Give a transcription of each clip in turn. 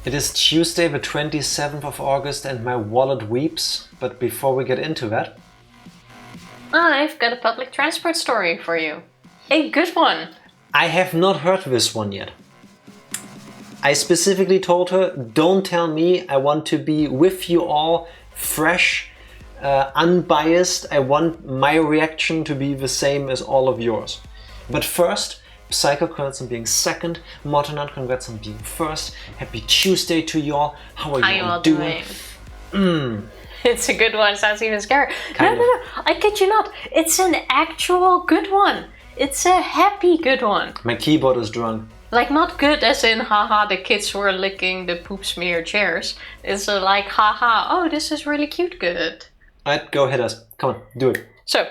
It is Tuesday the 27th of August and my wallet weeps, but before we get into that... I've got a public transport story for you. A good one. I have not heard this one yet. I specifically told her, don't tell me, I want to be with you all, fresh, unbiased. I want my reaction to be the same as all of yours. But first, Psycho, congrats on being second. Mortonat, congrats on being first. Happy Tuesday to you all. How are you all doing? It's a good one. Sounds even scary. No. I kid you not. It's an actual good one. It's a happy good one. My keyboard is drunk. Like, not good as in, haha, the kids were licking the poop smear chairs. It's like, haha, oh, this is really cute good. Alright, go hit us. Come on, do it. So.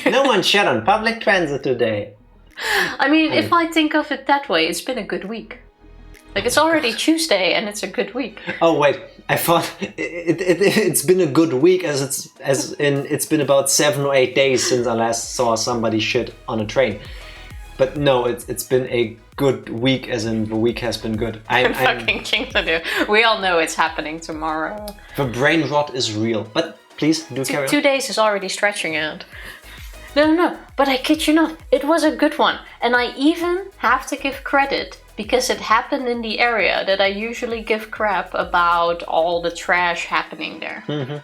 No one shat on public transit today. I mean, if I think of it that way, it's been a good week. Like, it's already Tuesday and it's a good week. Oh wait, I thought it's been a good week as it's been about 7 or 8 days since I last saw somebody shit on a train. But no, it's been a good week as in the week has been good. I'm fucking jinxed it. We all know it's happening tomorrow. The brain rot is real, but please do carry on. 2 days is already stretching out. No, but I kid you not, it was a good one. And I even have to give credit because it happened in the area that I usually give crap about all the trash happening there. Mm-hmm.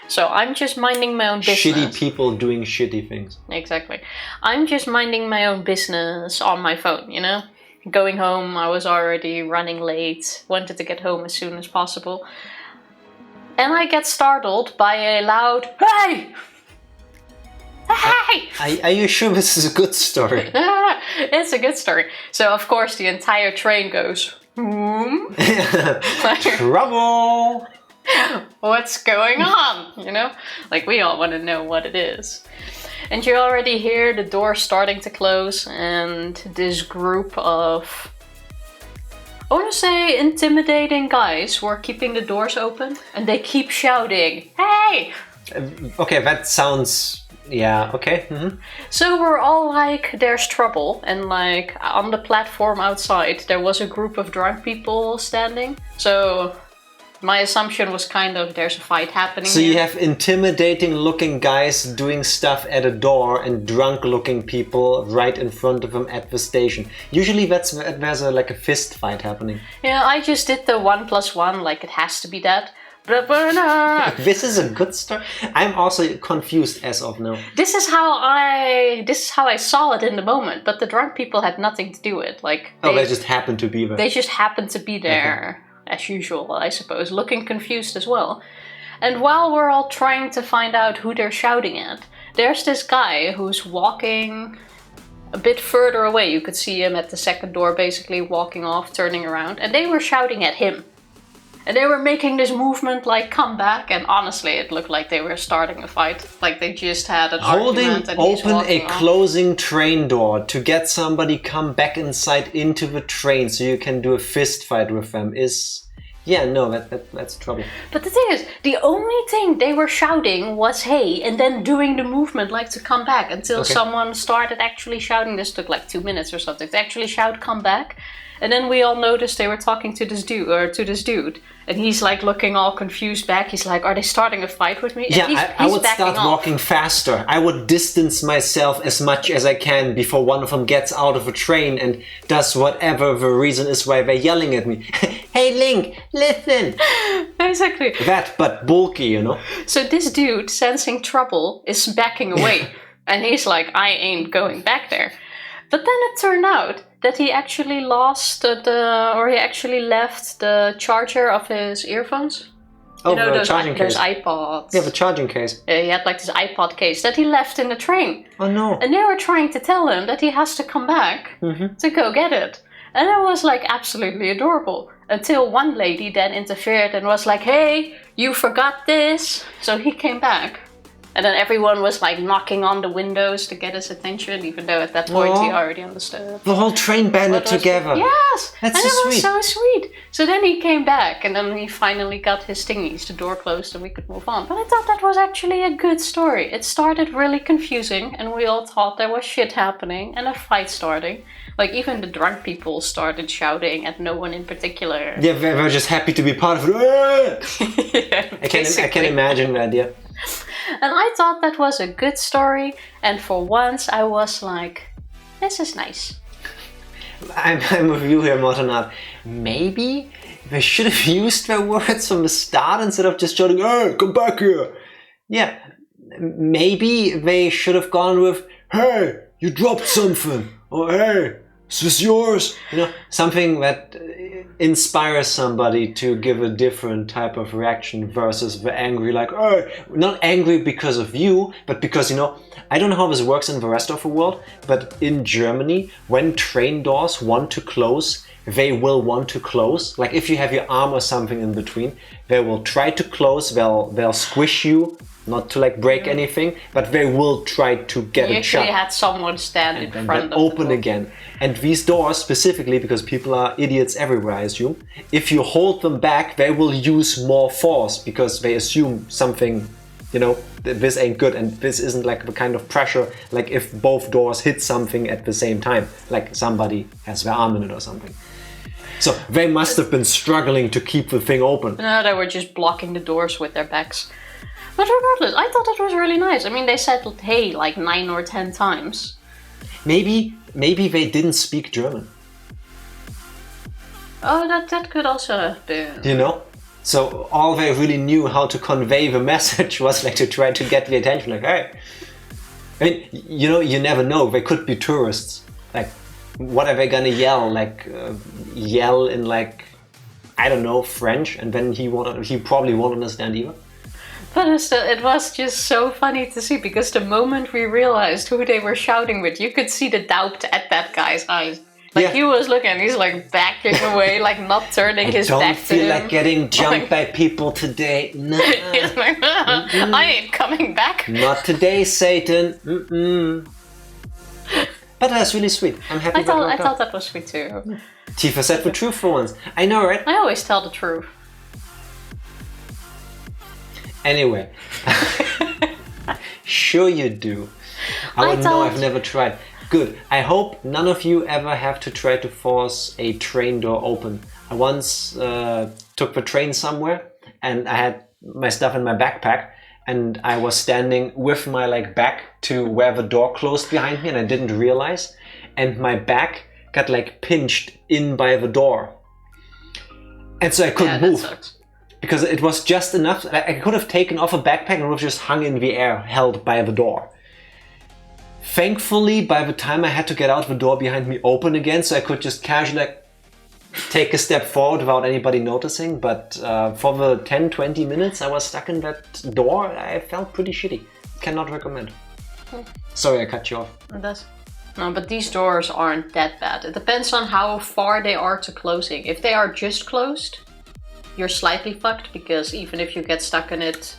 So I'm just minding my own business. Shitty people doing shitty things. Exactly. I'm just minding my own business on my phone, you know? Going home, I was already running late, wanted to get home as soon as possible. And I get startled by a loud, "Hey! Hey!" Are you sure this is a good story? It's a good story. So of course the entire train goes, Trouble! What's going on? You know? Like, we all want to know what it is. And you already hear the door starting to close and this group of, I want to say, intimidating guys were keeping the doors open and they keep shouting, "Hey!" Okay, that sounds... yeah, okay. Mm-hmm. So we're all like, there's trouble. And like, on the platform outside, there was a group of drunk people standing. So my assumption was kind of, there's a fight happening. So you have intimidating looking guys doing stuff at a door and drunk looking people right in front of them at the station. Usually there's like a fist fight happening. Yeah, I just did the 1+1, like it has to be that. This is a good story. I'm also confused as of now. This is how I saw it in the moment, but the drunk people had nothing to do with it. Like, they just happened to be there. They just happened to be there. Okay. As usual, I suppose, looking confused as well. And while we're all trying to find out who they're shouting at, there's this guy who's walking a bit further away. You could see him at the second door, basically walking off, turning around, and they were shouting at him. And they were making this movement like, come back, and honestly it looked like they were starting a fight. Like they just had an argument and he's Holding open a off. closing train door to get somebody come back inside into the train so you can do a fist fight with them is... yeah, no, that's trouble. But the thing is, the only thing they were shouting was hey, and then doing the movement like to come back until someone started actually shouting. This took like 2 minutes or something to actually shout come back. And then we all noticed they were talking to this dude, and he's like looking all confused back. He's like, "Are they starting a fight with me?" And yeah, I would start walking faster. I would distance myself as much as I can before one of them gets out of a train and does whatever the reason is why they're yelling at me. Hey, Link, listen. Basically. That, but bulky, you know. So this dude, sensing trouble, is backing away, and he's like, "I ain't going back there." But then it turned out that he actually left the charger of his earphones. Oh, you know, the charging case. Those iPods. Yeah, the charging case. He had like this iPod case that he left in the train. Oh no. And they were trying to tell him that he has to come back to go get it. And it was like absolutely adorable. Until one lady then interfered and was like, "Hey, you forgot this." So he came back. And then everyone was like knocking on the windows to get his attention, even though at that point he already understood. The whole train banded together. Yes! That's and so it sweet. was so sweet. So then he came back and then he finally got his thingies, the door closed and we could move on. But I thought that was actually a good story. It started really confusing and we all thought there was shit happening and a fight starting. Like, even the drunk people started shouting at no one in particular. Yeah, they were just happy to be part of it. Yeah, I can imagine that, yeah. And I thought that was a good story, and for once I was like, this is nice. I'm with you here, Motonat. Maybe they should have used their words from the start instead of just shouting, hey, come back here. Yeah, maybe they should have gone with, hey, you dropped something. Or hey, is this yours? You know, something that inspires somebody to give a different type of reaction versus the angry, like, hey, not angry because of you, but because, you know, I don't know how this works in the rest of the world, but in Germany, when train doors want to close, they will want to close. Like if you have your arm or something in between, they will try to close, they'll squish you, not to like break anything, but they will try to get it shut. You actually had someone stand in front of open the door. Again. And these doors specifically, because people are idiots everywhere, I assume, if you hold them back, they will use more force because they assume something, you know, this ain't good and this isn't like the kind of pressure like if both doors hit something at the same time, like somebody has their arm in it or something. So they must have been struggling to keep the thing open. No, they were just blocking the doors with their backs. But regardless, I thought it was really nice. I mean, they said hey like 9 or 10 times. Maybe they didn't speak German. Oh, that could also have been. You know? So all they really knew how to convey the message was like to try to get the attention, like, hey. I mean, you know, you never know. They could be tourists. Like, what are they gonna yell? Like, yell in like, I don't know, French, and then he probably won't understand either. But it was just so funny to see, because the moment we realized who they were shouting with, you could see the doubt at that guy's eyes. Like he was looking, he's like backing away, like not turning his back to him. I don't feel like getting jumped by people today. No. He's like, I ain't coming back. Not today, Satan. But that's really sweet. I'm happy. I thought that was sweet too. Tifa said the truth for once. I know, right? I always tell the truth. Anyway. Sure you do. I wouldn't know, I've never tried. Good. I hope none of you ever have to try to force a train door open. I once took the train somewhere and I had my stuff in my backpack and I was standing with my like back to where the door closed behind me and I didn't realize, and my back got like pinched in by the door. And so I couldn't move. Sucks. Because it was just enough. I could have taken off a backpack and it would have just hung in the air, held by the door. Thankfully, by the time I had to get out, the door behind me opened again, so I could just casually like, take a step forward without anybody noticing. But for the 10-20 minutes I was stuck in that door, I felt pretty shitty. Cannot recommend. Sorry I cut you off. It does. No, but these doors aren't that bad. It depends on how far they are to closing. If they are just closed, you're slightly fucked, because even if you get stuck in it,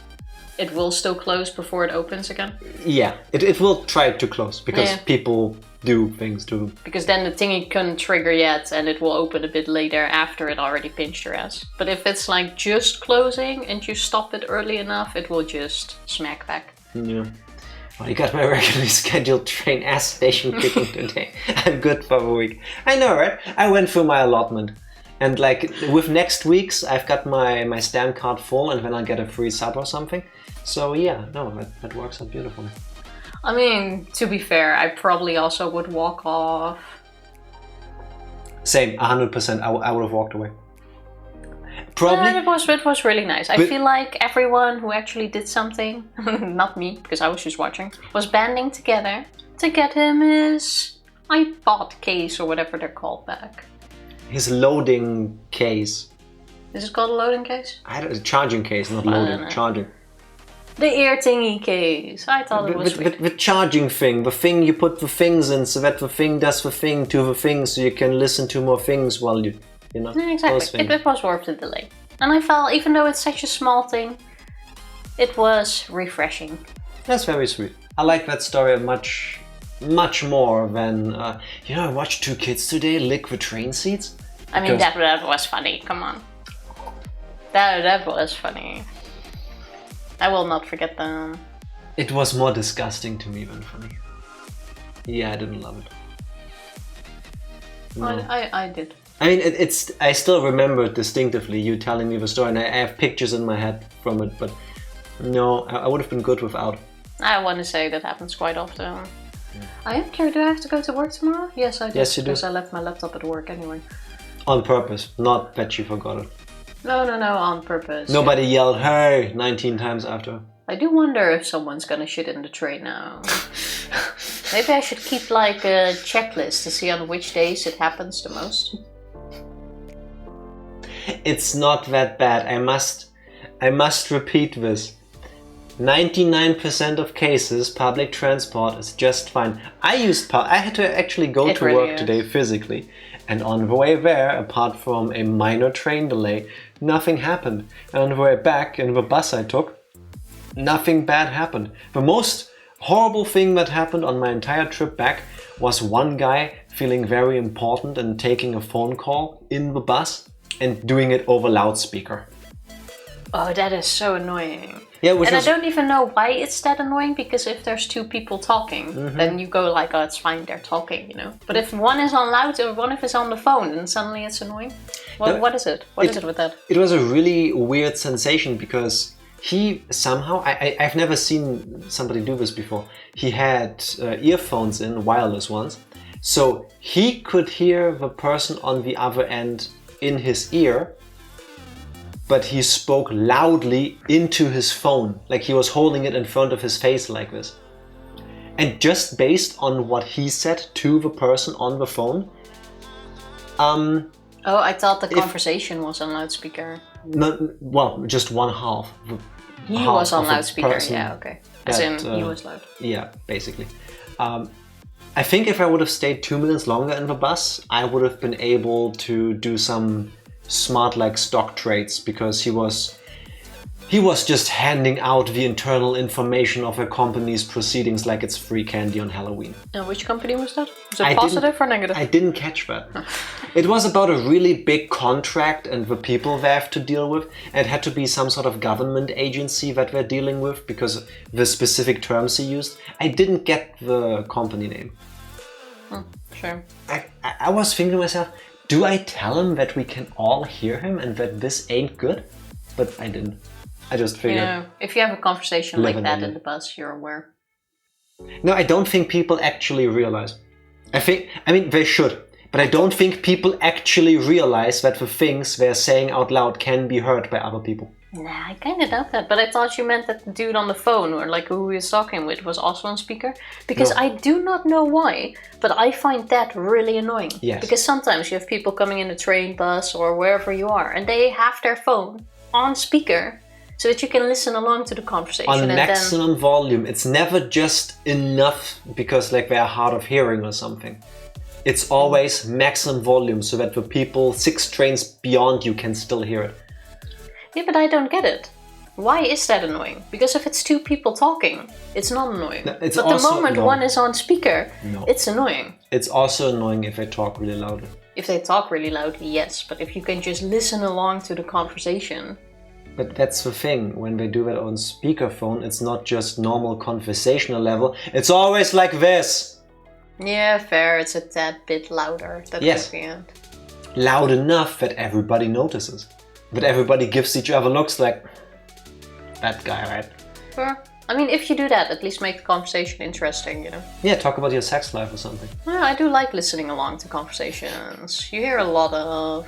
it will still close before it opens again. Yeah, it will try to close, because people do things to... Because then the thingy couldn't trigger yet, and it will open a bit later after it already pinched your ass. But if it's like just closing and you stop it early enough, it will just smack back. Yeah. Well, I got my regularly scheduled train ass station kicking today. I'm good for a week. I know, right? I went through my allotment. And like with next week's, I've got my stamp card full, and then I'll get a free sub or something. So yeah, no, that works out beautifully. I mean, to be fair, I probably also would walk off. Same, 100%. I would have walked away. Probably. Yeah, it was really nice. I feel like everyone who actually did something, not me, because I was just watching, was banding together to get him his iPod case or whatever they're called back. His loading case. Is it called a loading case? Charging case, not loading. Charging. The ear thingy case. I thought it was sweet. The charging thing. The thing you put the things in so that the thing does the thing to the thing so you can listen to more things while you know. Yeah, exactly. It was worth the delay. And I felt, even though it's such a small thing, it was refreshing. That's very sweet. I like that story much more than, I watched two kids today lick the train seats. I mean, that was funny. Come on. That was funny. I will not forget them. It was more disgusting to me than funny. Yeah, I didn't love it. No. I did. I mean, I still remember it distinctively, you telling me the story, and I have pictures in my head from it, but no, I would have been good without. I want to say that happens quite often. I am curious, do I have to go to work tomorrow? Yes, I do. Yes, you do. Because I left my laptop at work anyway. On purpose, not that you forgot it. No, on purpose. Nobody yelled, hey, 19 times after. I do wonder if someone's gonna shit in the train now. Maybe I should keep like a checklist to see on which days it happens the most. It's not that bad. I must repeat this. 99% of cases, public transport is just fine. I had to actually go to work today physically, and on the way there, apart from a minor train delay, nothing happened. And on the way back, in the bus I took, nothing bad happened. The most horrible thing that happened on my entire trip back was one guy feeling very important and taking a phone call in the bus and doing it over loudspeaker. Oh, that is so annoying. Yeah, and I don't even know why it's that annoying, because if there's two people talking, then you go like, oh, it's fine, they're talking, you know. But if one is on loud or one is on the phone, then suddenly it's annoying. What is it? What is it with that? It was a really weird sensation because he somehow, I've never seen somebody do this before. He had earphones in, wireless ones, so he could hear the person on the other end in his ear, but he spoke loudly into his phone, like he was holding it in front of his face like this. And just based on what he said to the person on the phone, oh, I thought the conversation was on loudspeaker. Well, just one half. He was on loudspeaker, yeah, okay. As in, he was loud. Yeah, basically. I think if I would have stayed 2 minutes longer in the bus, I would have been able to do some smart like stock trades, because he was just handing out the internal information of a company's proceedings like it's free candy on Halloween. And which company was that? Was it positive or negative? I didn't catch that. It was about a really big contract and the people they have to deal with. And it had to be some sort of government agency that we're dealing with because the specific terms he used. I didn't get the company name. Sure. I was thinking to myself, do I tell him that we can all hear him and that this ain't good? But I didn't. I just figured... You know, if you have a conversation like that in the bus, you're aware. No, I don't think people actually realize. I mean, they should. But I don't think people actually realize that the things they're saying out loud can be heard by other people. Nah, I kind of doubt that. But I thought you meant that the dude on the phone, or like who he was talking with, was also on speaker. Because I do not know why, but I find that really annoying. Yes. Because sometimes you have people coming in a train, bus, or wherever you are, and they have their phone on speaker so that you can listen along to the conversation. On maximum volume. It's never just enough because like they're hard of hearing or something. It's always maximum volume so that the people 6 trains beyond you can still hear it. Yeah, but I don't get it. Why is that annoying? Because if it's 2 people talking, it's not annoying. No, but the moment one is on speaker, it's annoying. It's also annoying if they talk really loudly. If they talk really loudly, yes. But if you can just listen along to the conversation... But that's the thing, when they do that on speakerphone, it's not just normal conversational level, it's always like this! Yeah, fair, it's a tad bit louder. Yes. Loud enough that everybody notices. That everybody gives each other looks like, that guy, right? Sure. I mean, if you do that, at least make the conversation interesting, you know? Yeah, talk about your sex life or something. Yeah, I do like listening along to conversations. You hear a lot of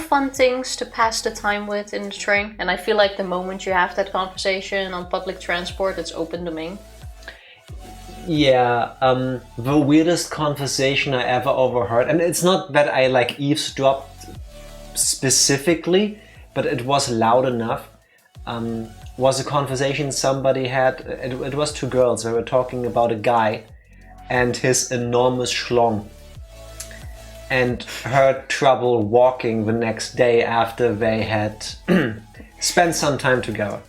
fun things to pass the time with in the train. And I feel like the moment you have that conversation on public transport, it's open domain. Yeah, the weirdest conversation I ever overheard, and it's not that I like eavesdropped specifically, but it was loud enough, was a conversation somebody had. It was 2 girls. They were talking about a guy and his enormous schlong and her trouble walking the next day after they had spent some time together.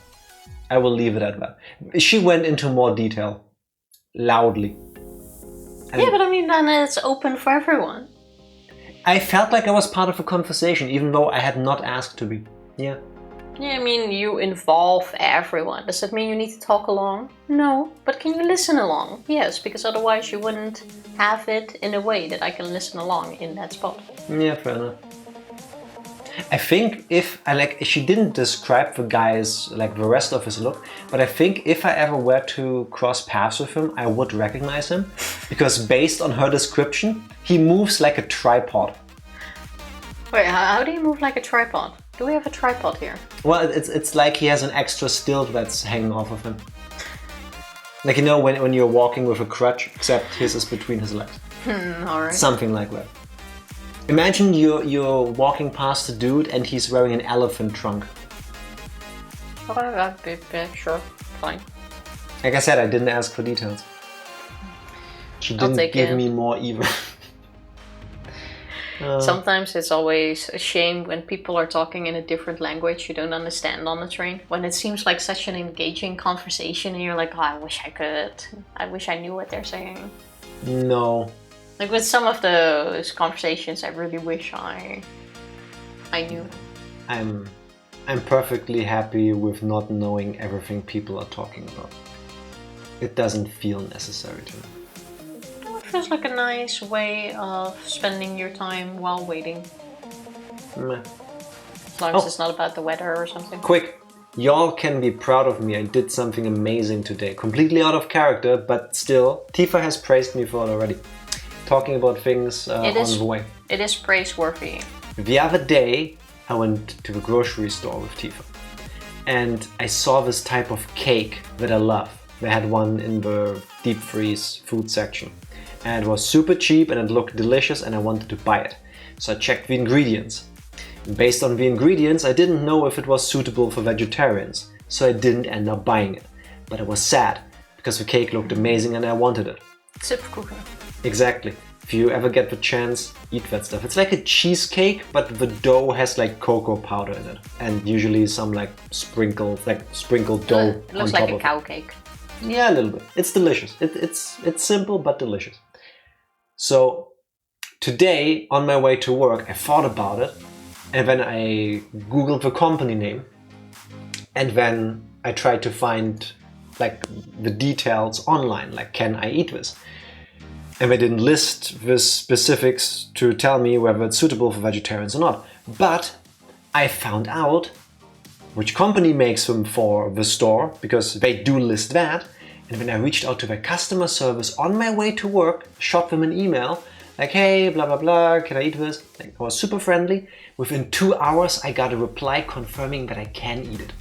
I will leave it at that. She went into more detail. Loudly. And yeah, but I mean, then it's open for everyone. I felt like I was part of a conversation, even though I had not asked to be. Yeah. Yeah, I mean, you involve everyone. Does that mean you need to talk along? No. But can you listen along? Yes, because otherwise you wouldn't have it in a way that I can listen along in that spot. Yeah, fair enough. I think she didn't describe the guy's, like the rest of his look, but I think if I ever were to cross paths with him, I would recognize him, because based on her description, he moves like a tripod. Wait, how do you move like a tripod? Do we have a tripod here? Well, it's like he has an extra stilt that's hanging off of him. Like, you know, when you're walking with a crutch, except his is between his legs. Alright. Something like that. Imagine you're walking past a dude and he's wearing an elephant trunk. Sure, fine. Like I said, I didn't ask for details. She didn't give me more either. Sometimes it's always a shame when people are talking in a different language you don't understand on the train. When it seems like such an engaging conversation and you're like, oh, I wish I could. I wish I knew what they're saying. No. Like with some of those conversations, I really wish I knew. I'm perfectly happy with not knowing everything people are talking about. It doesn't feel necessary to me. It feels like a nice way of spending your time while waiting. Meh. As long as it's not about the weather or something. Quick! Y'all can be proud of me. I did something amazing today. Completely out of character, but still, Tifa has praised me for it already. Talking about things on the way. It is praiseworthy. The other day, I went to the grocery store with Tifa. And I saw this type of cake that I love. They had one in the deep freeze food section. And it was super cheap and it looked delicious and I wanted to buy it. So I checked the ingredients. And based on the ingredients, I didn't know if it was suitable for vegetarians. So I didn't end up buying it. But I was sad, because the cake looked amazing and I wanted it. Zipfkuchen. Exactly. If you ever get the chance, eat that stuff. It's like a cheesecake, but the dough has like cocoa powder in it. And usually some like sprinkled dough It looks on top like a of cow it. cake. Yeah, a little bit. It's delicious. It's simple but delicious. So today, on my way to work, I thought about it, and then I googled the company name, and then I tried to find like the details online, like can I eat this? And they didn't list the specifics to tell me whether it's suitable for vegetarians or not. But I found out which company makes them for the store, because they do list that. And when I reached out to their customer service on my way to work, shot them an email, like, hey, blah, blah, blah, can I eat this? Like, I was super friendly. Within 2 hours, I got a reply confirming that I can eat it.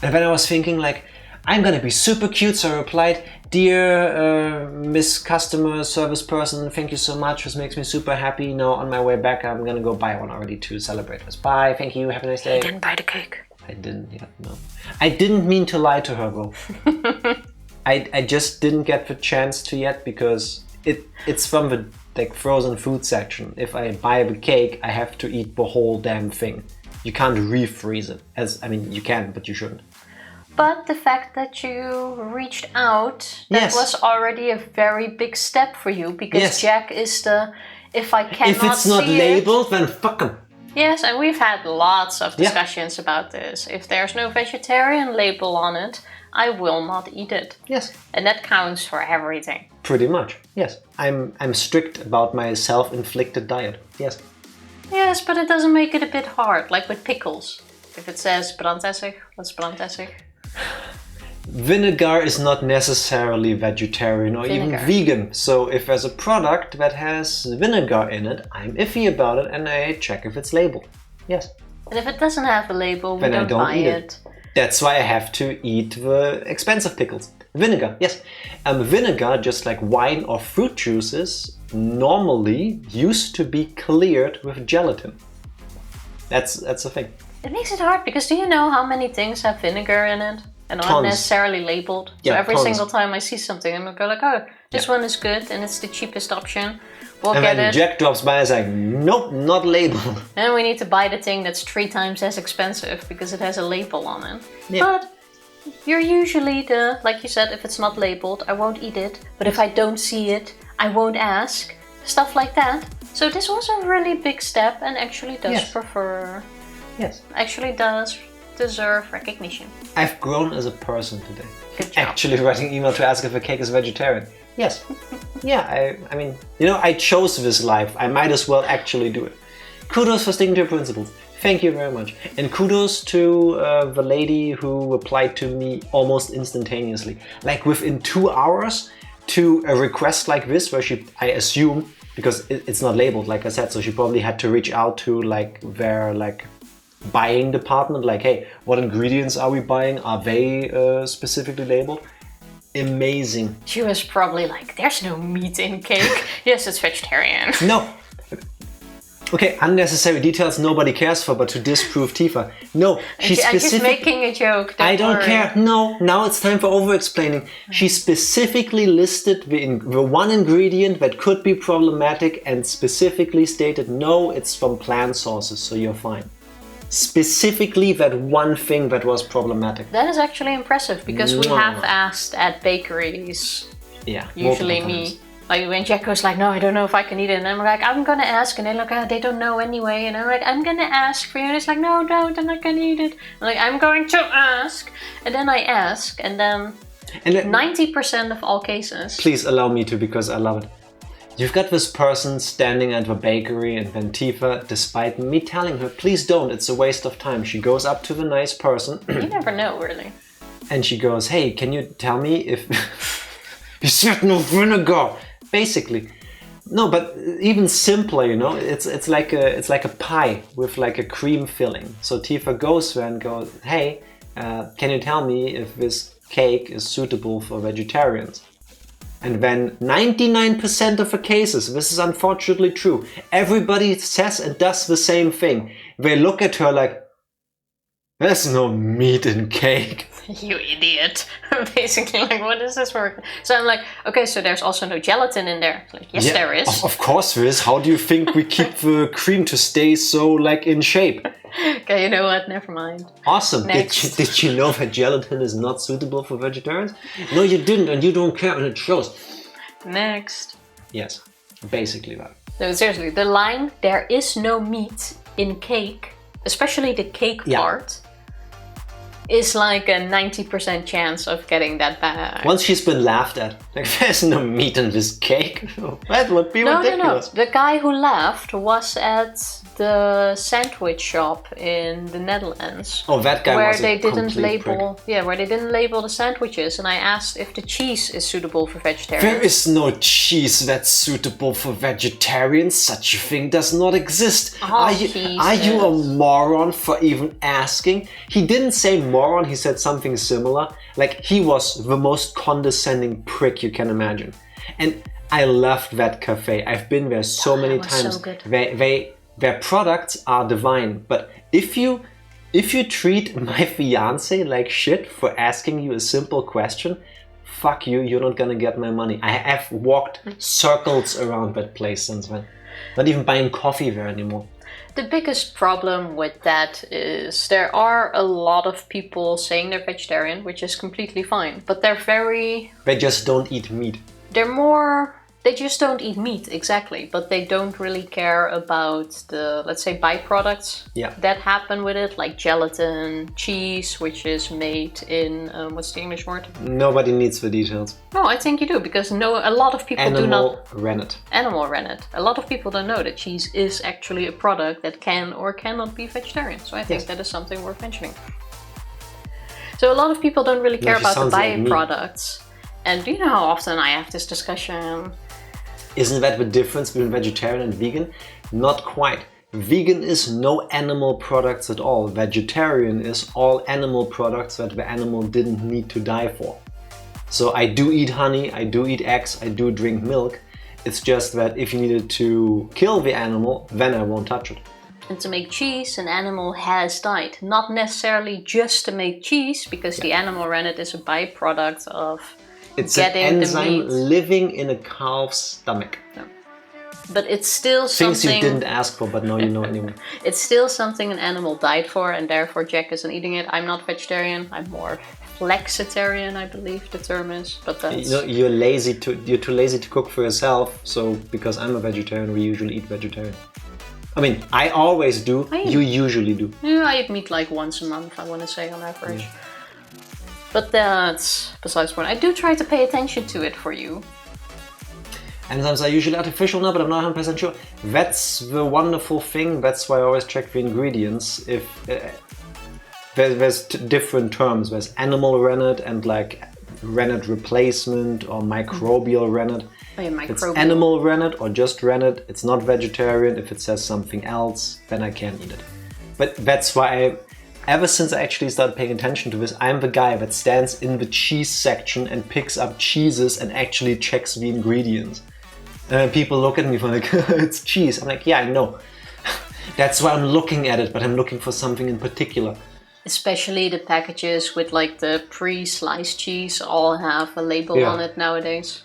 And then I was thinking, like, I'm gonna be super cute, so I replied, dear Miss Customer Service Person, thank you so much, this makes me super happy. Now on my way back, I'm gonna go buy one already to celebrate this. Bye, thank you, have a nice day. You didn't buy the cake. I didn't yet, no. I didn't mean to lie to her, though. I just didn't get the chance to yet, because it's from the like frozen food section. If I buy the cake, I have to eat the whole damn thing. You can't refreeze it. I mean, you can, but you shouldn't. But the fact that you reached out, that was already a very big step for you, because Jack is the, if I cannot see it... If it's not labeled, then fuck him. Yes, and we've had lots of discussions about this. If there's no vegetarian label on it, I will not eat it. Yes. And that counts for everything. Pretty much, yes. I'm strict about my self-inflicted diet, yes. Yes, but it doesn't make it a bit hard, like with pickles. If it says brandessig, what's brandessig? Vinegar is not necessarily vegetarian or even vegan. So if there's a product that has vinegar in it, I'm iffy about it and I check if it's labeled. Yes. And if it doesn't have a label, we then don't I don't buy eat it. That's why I have to eat the expensive pickles. Vinegar, yes. Vinegar, just like wine or fruit juices, normally used to be cleared with gelatin. That's the thing. It makes it hard, because do you know how many things have vinegar in it? And Tons. not necessarily labeled. So every tons. single time I see something, I'm go like, oh, this one is good and it's the cheapest option. We'll and get then it. Jack drops by and is like, nope, not labeled. And we need to buy the thing that's 3 times as expensive because it has a label on it. Yeah. But you're usually the, like you said, if it's not labeled, I won't eat it. But if I don't see it, I won't ask. Stuff like that. So this was a really big step and actually does prefer... Yes. Actually does deserve recognition. I've grown as a person today. Good job. Actually writing email to ask if a cake is vegetarian. Yes. Yeah, I mean, you know, I chose this life. I might as well actually do it. Kudos for sticking to your principles. Thank you very much. And kudos to the lady who replied to me almost instantaneously. Like within 2 hours to a request like this, where she, I assume, because it's not labeled, like I said, so she probably had to reach out to like their like buying department, like, hey, what ingredients are we buying? Are they specifically labeled? Amazing. She was probably like, there's no meat in cake. Yes, it's vegetarian. No. Okay, unnecessary details nobody cares for, but to disprove Tifa. No, she's I'm just making a joke. I don't care. No, now it's time for over-explaining. She specifically listed the one ingredient that could be problematic and specifically stated, no, it's from plant sources, so you're fine. Specifically that one thing that was problematic. That is actually impressive, because we have asked at bakeries, usually me, like when Jack was like, no, I don't know if I can eat it, and I'm like, I'm gonna ask, and they're like, oh, they don't know anyway, and I'm like, I'm gonna ask for you, and it's like, no, don't, I'm not gonna eat it. I'm like, I'm going to ask, and then I ask, and then 90% of all cases. Please allow me to, because I love it. You've got this person standing at the bakery, and then Tifa, despite me telling her, please don't, it's a waste of time, she goes up to the nice person. You never know, really. And she goes, hey, can you tell me if... You said no vinegar! Basically. No, but even simpler, you know, it's like a pie with like a cream filling. So Tifa goes there and goes, hey, can you tell me if this cake is suitable for vegetarians? And then 99% of the cases, this is unfortunately true, everybody says and does the same thing. They look at her like, there's no meat in cake. You idiot. Basically, like, what is this for? So I'm like, okay, so there's also no gelatin in there. Like, yes, there is. Of course there is. How do you think we keep the cream to stay so, like, in shape? Okay, you know what? Never mind. Awesome. Did you know that gelatin is not suitable for vegetarians? No, you didn't, and you don't care, and it shows. Next. Yes, basically that. No, seriously, the line, there is no meat in cake, especially the cake part, is like a 90% chance of getting that back. Once she's been laughed at, like, there's no meat in this cake. That would be ridiculous. No. The guy who laughed was at the sandwich shop in the Netherlands. Oh, that guy where was they a didn't label, prick. where they didn't label the sandwiches, and I asked if the cheese is suitable for vegetarians. There is no cheese that's suitable for vegetarians. Such a thing does not exist. Are you a moron for even asking? He didn't say moron, he said something similar. Like, he was the most condescending prick you can imagine. And I loved that cafe. I've been there so many times. So good. Their products are divine. But if you treat my fiance like shit for asking you a simple question, fuck you, you're not gonna get my money. I have walked circles around that place since then. Not even buying coffee there anymore. The biggest problem with that is there are a lot of people saying they're vegetarian, which is completely fine, but they just don't eat meat. They just don't eat meat, exactly, but they don't really care about the, let's say, byproducts that happen with it, like gelatin, cheese, which is made in, what's the English word? Nobody needs the details. No, I think you do, because a lot of people do not... Animal rennet. A lot of people don't know that cheese is actually a product that can or cannot be vegetarian, so I think that is something worth mentioning. So a lot of people don't really care about the byproducts. And do you know how often I have this discussion? Isn't that the difference between vegetarian and vegan? Not quite. Vegan is no animal products at all. Vegetarian is all animal products that the animal didn't need to die for. So I do eat honey, I do eat eggs, I do drink milk. It's just that if you needed to kill the animal, then I won't touch it. And to make cheese, an animal has died. Not necessarily just to make cheese, because the animal rennet is a byproduct of It's an enzyme living in a calf's stomach. No. But it's still something... Things you didn't ask for, but now you know anyway. It's still something an animal died for, and therefore Jack isn't eating it. I'm not vegetarian. I'm more flexitarian, I believe the term is. But that's... You're too lazy to cook for yourself. So because I'm a vegetarian, we usually eat vegetarian. I mean, I always do. You usually do. Yeah, I eat meat like once a month, I want to say, on average. Yeah. But that's besides the point. I do try to pay attention to it for you. Enzymes are usually artificial now, but I'm not 100% sure. That's the wonderful thing. That's why I always check the ingredients. If there's different terms. There's animal rennet and like rennet replacement or microbial rennet. Oh, yeah, if it's animal rennet or just rennet, it's not vegetarian. If it says something else, then I can't eat it. But that's why ever since I actually started paying attention to this, I'm the guy that stands in the cheese section and picks up cheeses and actually checks the ingredients. And then people look at me like, it's cheese. I'm like, yeah, I know. That's why I'm looking at it, but I'm looking for something in particular. Especially the packages with like the pre-sliced cheese all have a label on it nowadays.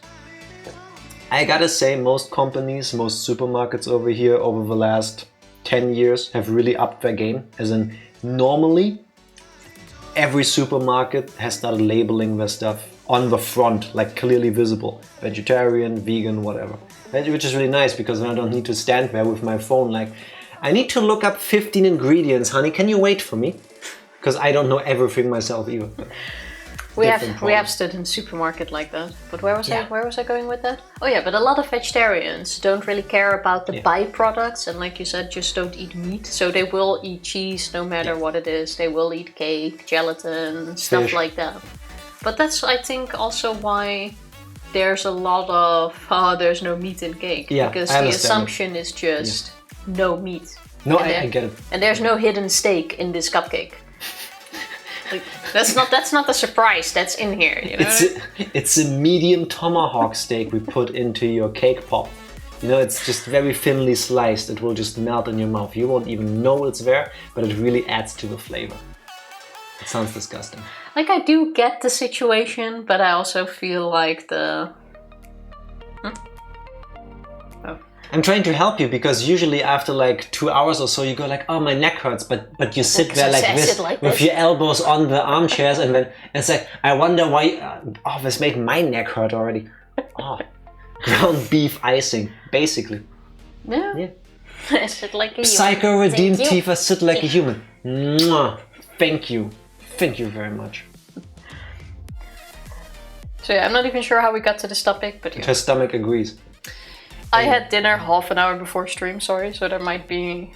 I gotta say, most companies, most supermarkets over here over the last 10 years have really upped their game. As in, normally, every supermarket has started labeling their stuff on the front, like clearly visible. Vegetarian, vegan, whatever. Which is really nice because then I don't need to stand there with my phone like, I need to look up 15 ingredients, honey, can you wait for me? Because I don't know everything myself either. We have stood in the supermarket like that. But where was I going with that? Oh yeah, but a lot of vegetarians don't really care about the byproducts and like you said, just don't eat meat. So they will eat cheese no matter what it is. They will eat cake, gelatin, stuff like that. But that's, I think, also why there's a lot of, there's no meat in cake. Yeah, because the assumption is just no meat. No, I get it. And there's no hidden steak in this cupcake. Like, that's not a surprise, that's in here. You know it's a medium tomahawk steak we put into your cake pop. You know, it's just very thinly sliced. It will just melt in your mouth. You won't even know it's there, but it really adds to the flavor. It sounds disgusting. Like, I do get the situation, but I also feel like the... I'm trying to help you because usually after like 2 hours or so you go like, oh, my neck hurts, but you sit there like this with your elbows on the armchairs and then it's like, I wonder why, this made my neck hurt already. Oh, ground beef icing, basically. Yeah. Sit like a human. Psycho-redeemed Tifa, sit like a human. Mwah. Thank you. Thank you very much. So yeah, I'm not even sure how we got to this topic, but Her stomach agrees. I had dinner half an hour before stream, sorry, so there might be...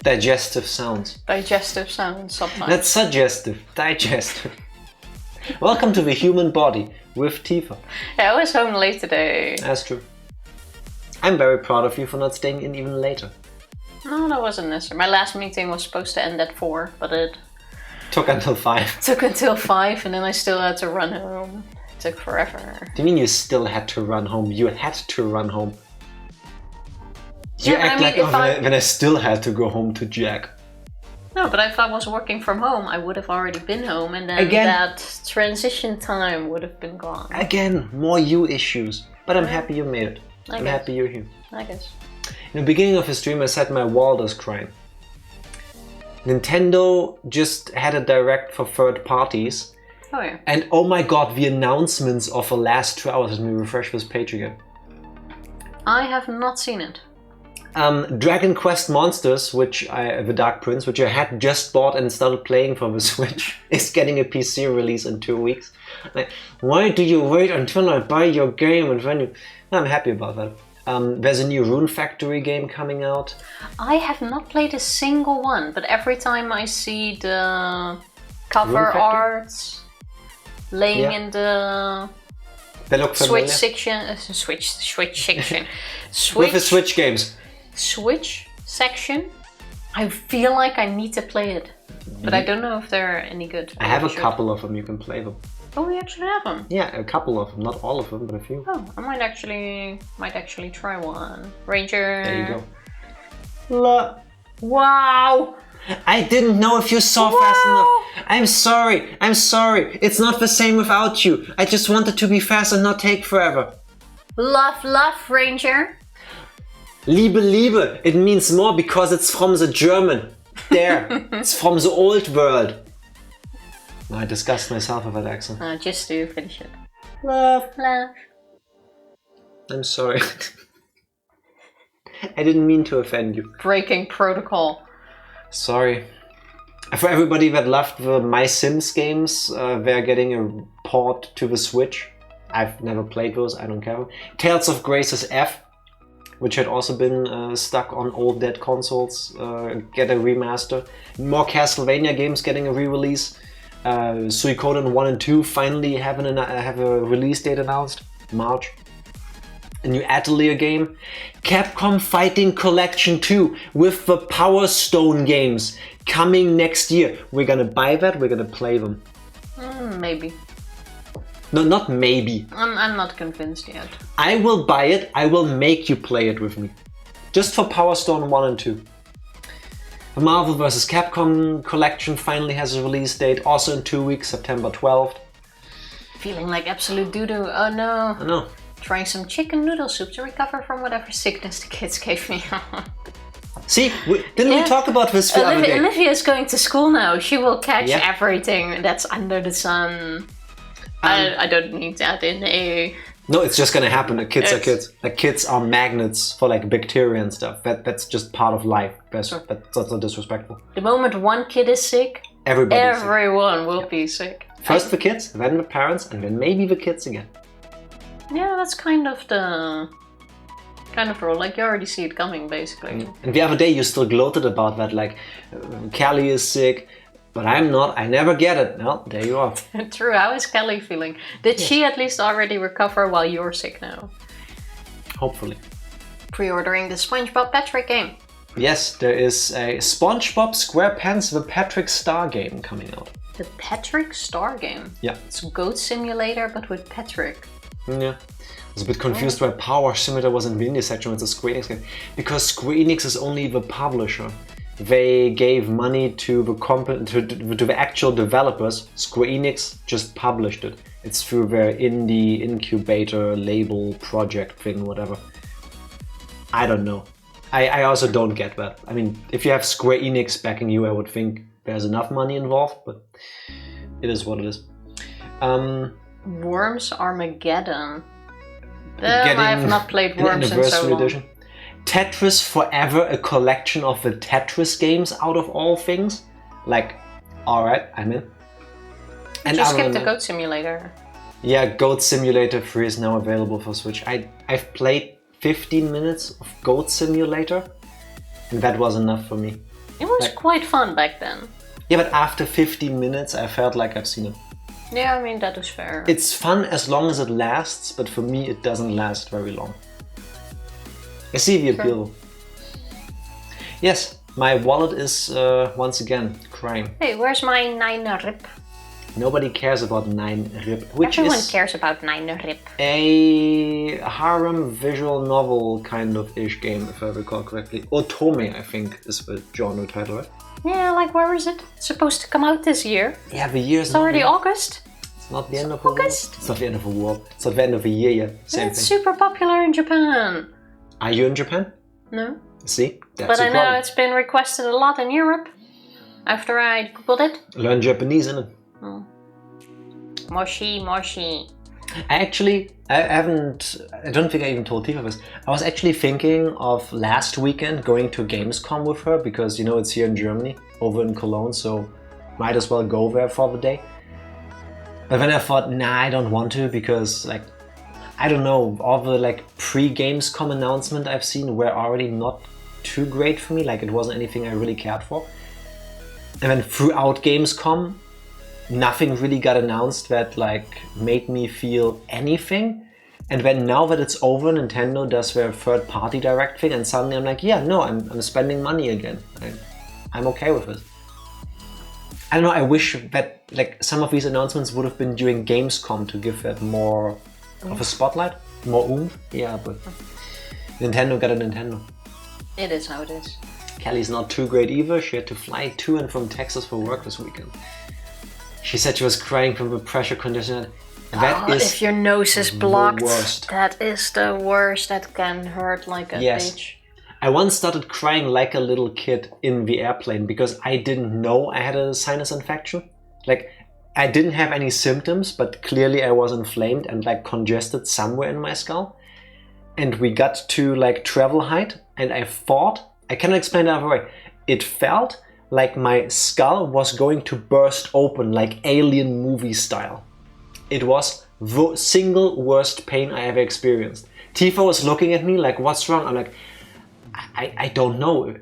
Digestive sounds. Digestive sounds sometimes. That's suggestive. Digestive. Welcome to the human body with Tifa. Yeah, I was home late today. That's true. I'm very proud of you for not staying in even later. No, that wasn't necessary. My last meeting was supposed to end at 4, but it... Took until 5. Took until 5, and then I still had to run home. It took forever. Do you mean you still had to run home? You had to run home. You act like, when I still had to go home to Jack. No, but if I was working from home, I would have already been home, and then that transition time would have been gone. Again, more you issues. But I'm happy you made it. I'm happy you're here. I guess. In the beginning of the stream, I said my wall is crying. Nintendo just had a direct for third parties. Oh yeah. And oh my god, the announcements of the last 2 hours. Let me refresh this page again. I have not seen it. Dragon Quest Monsters, the Dark Prince, which I had just bought and started playing for the Switch, is getting a PC release in 2 weeks. Like, why do you wait until I buy your game and then you... I'm happy about that. There's a new Rune Factory game coming out. I have not played a single one, but every time I see the cover art laying in the Switch section, Switch section, with the Switch games. Switch section, I feel like I need to play it, but I don't know if they're any good. I have a couple of them, you can play them. Oh, we actually have them? Yeah, a couple of them, not all of them, but a few. Oh, I might actually try one. Ranger. There you go. Wow! I didn't know if you saw fast enough. I'm sorry. It's not the same without you. I just wanted to be fast and not take forever. Love, Ranger. Liebe, it means more because it's from the German. There, it's from the old world. I disgust myself with that accent. Just to finish it. Love. I'm sorry. I didn't mean to offend you. Breaking protocol. Sorry. For everybody that loved the My Sims games, they're getting a port to the Switch. I've never played those, I don't care. Tales of Grace's F, which had also been stuck on old dead consoles, get a remaster. More Castlevania games getting a re-release. Suikoden 1 and 2 finally have a release date announced, March. A new Atelier game. Capcom Fighting Collection 2 with the Power Stone games coming next year. We're gonna buy that, we're gonna play them. Maybe. No, not maybe. I'm not convinced yet. I will buy it, I will make you play it with me. Just for Power Stone 1 and 2. The Marvel vs. Capcom collection finally has a release date, also in 2 weeks, September 12th. Feeling like absolute doo-doo. Oh no. I know. Trying some chicken noodle soup to recover from whatever sickness the kids gave me. See, didn't we talk about this the other day? Olivia is going to school now. She will catch everything that's under the sun. I don't need that in a... No, it's just gonna happen. Kids are kids. Like, kids are magnets for like bacteria and stuff. That's just part of life. That's not disrespectful. The moment one kid is sick, everyone will be sick. First the kids, then the parents, and then maybe the kids again. Yeah, that's kind of the rule. Like, you already see it coming, basically. And the other day you still gloated about that, like, Callie is sick, but I'm not. I never get it. No, there you are. True. How is Kelly feeling? Did she at least already recover while you're sick now? Hopefully. Pre-ordering the SpongeBob Patrick game. Yes, there is a SpongeBob SquarePants The Patrick Star game coming out. The Patrick Star game? Yeah. It's Goat Simulator, but with Patrick. Yeah. I was a bit confused why Power Simulator was in the indie section with the Square Enix game. Because Square Enix is only the publisher. They gave money to the actual developers. Square Enix just published it. It's through their indie incubator label project thing, whatever. I don't know. I also don't get that. I mean, if you have Square Enix backing you, I would think there's enough money involved, but it is what it is. Worms Armageddon. I have not played Worms in so long. Edition. Tetris Forever, a collection of the Tetris games out of all things. Like, alright, I'm in. And just skip the Goat Simulator. Yeah, Goat Simulator 3 is now available for Switch. I've played 15 minutes of Goat Simulator, and that was enough for me. It was quite fun back then. Yeah, but after 15 minutes I felt like I've seen it. Yeah, I mean, that is fair. It's fun as long as it lasts, but for me it doesn't last very long. I see the appeal. Yes, my wallet is once again crying. Hey, where's my 9 rip? Nobody cares about 9 rip. Everyone cares about 9 rip. A harem visual novel kind of ish game, if I recall correctly. Otome, I think, is the genre title, right? Yeah, like, where is it? It's supposed to come out this year. Yeah, the year's It's already August. It's not the end of the world. It's not the end of the world. It's not the end of the year yet. Same It's thing. super popular in Japan. Are you in Japan? No. See? That's but I know problem. it's been requested a lot in Europe. After I googled it. Learn Japanese, innit? Oh. Moshi. I don't think I even told Tifa this. I was actually thinking of last weekend going to Gamescom with her because, you know, it's here in Germany, over in Cologne, so might as well go there for the day. But then I thought, nah, I don't want to because, like, I don't know, all the like pre-Gamescom announcement I've seen were already not too great for me, like it wasn't anything I really cared for. And then throughout Gamescom, nothing really got announced that like made me feel anything. And then now that it's over, Nintendo does their third-party direct thing, and suddenly I'm like, yeah, no, I'm spending money again. I'm okay with it. I don't know, I wish that like some of these announcements would have been during Gamescom to give that more of a spotlight, more oomph. Yeah, but Nintendo got a Nintendo. It is how it is. Kelly's not too great either. She had to fly to and from Texas for work this weekend. She said she was crying from the pressure conditioner. That is if your nose is blocked, worst. That is the worst. That can hurt like a bitch. I once started crying like a little kid in the airplane because I didn't know I had a sinus infection. Like, I didn't have any symptoms, but clearly I was inflamed and like congested somewhere in my skull. and we got to like travel height, and I cannot explain it other way. It felt like my skull was going to burst open like alien movie style. It was the single worst pain I ever experienced. Tifa was looking at me like, what's wrong? I'm like, I don't know.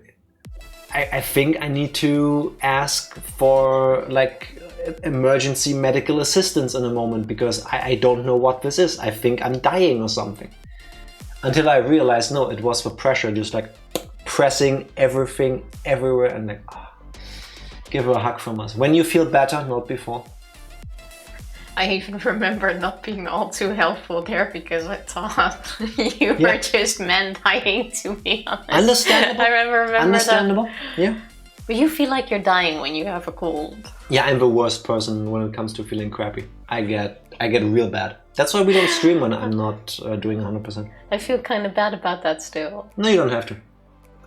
I think I need to ask for like emergency medical assistance in a moment because I don't know what this is. I think I'm dying or something. Until I realized, no, it was the pressure just like pressing everything everywhere and like, give her a hug from us. When you feel better, not before. I even remember not being all too helpful there because I thought you were just men dying, to be honest. Understandable. I remember Understandable. that. Yeah. But you feel like you're dying when you have a cold. Yeah, I'm the worst person when it comes to feeling crappy. I get real bad. That's why we don't stream when I'm not doing 100%. I feel kind of bad about that still. No, you don't have to.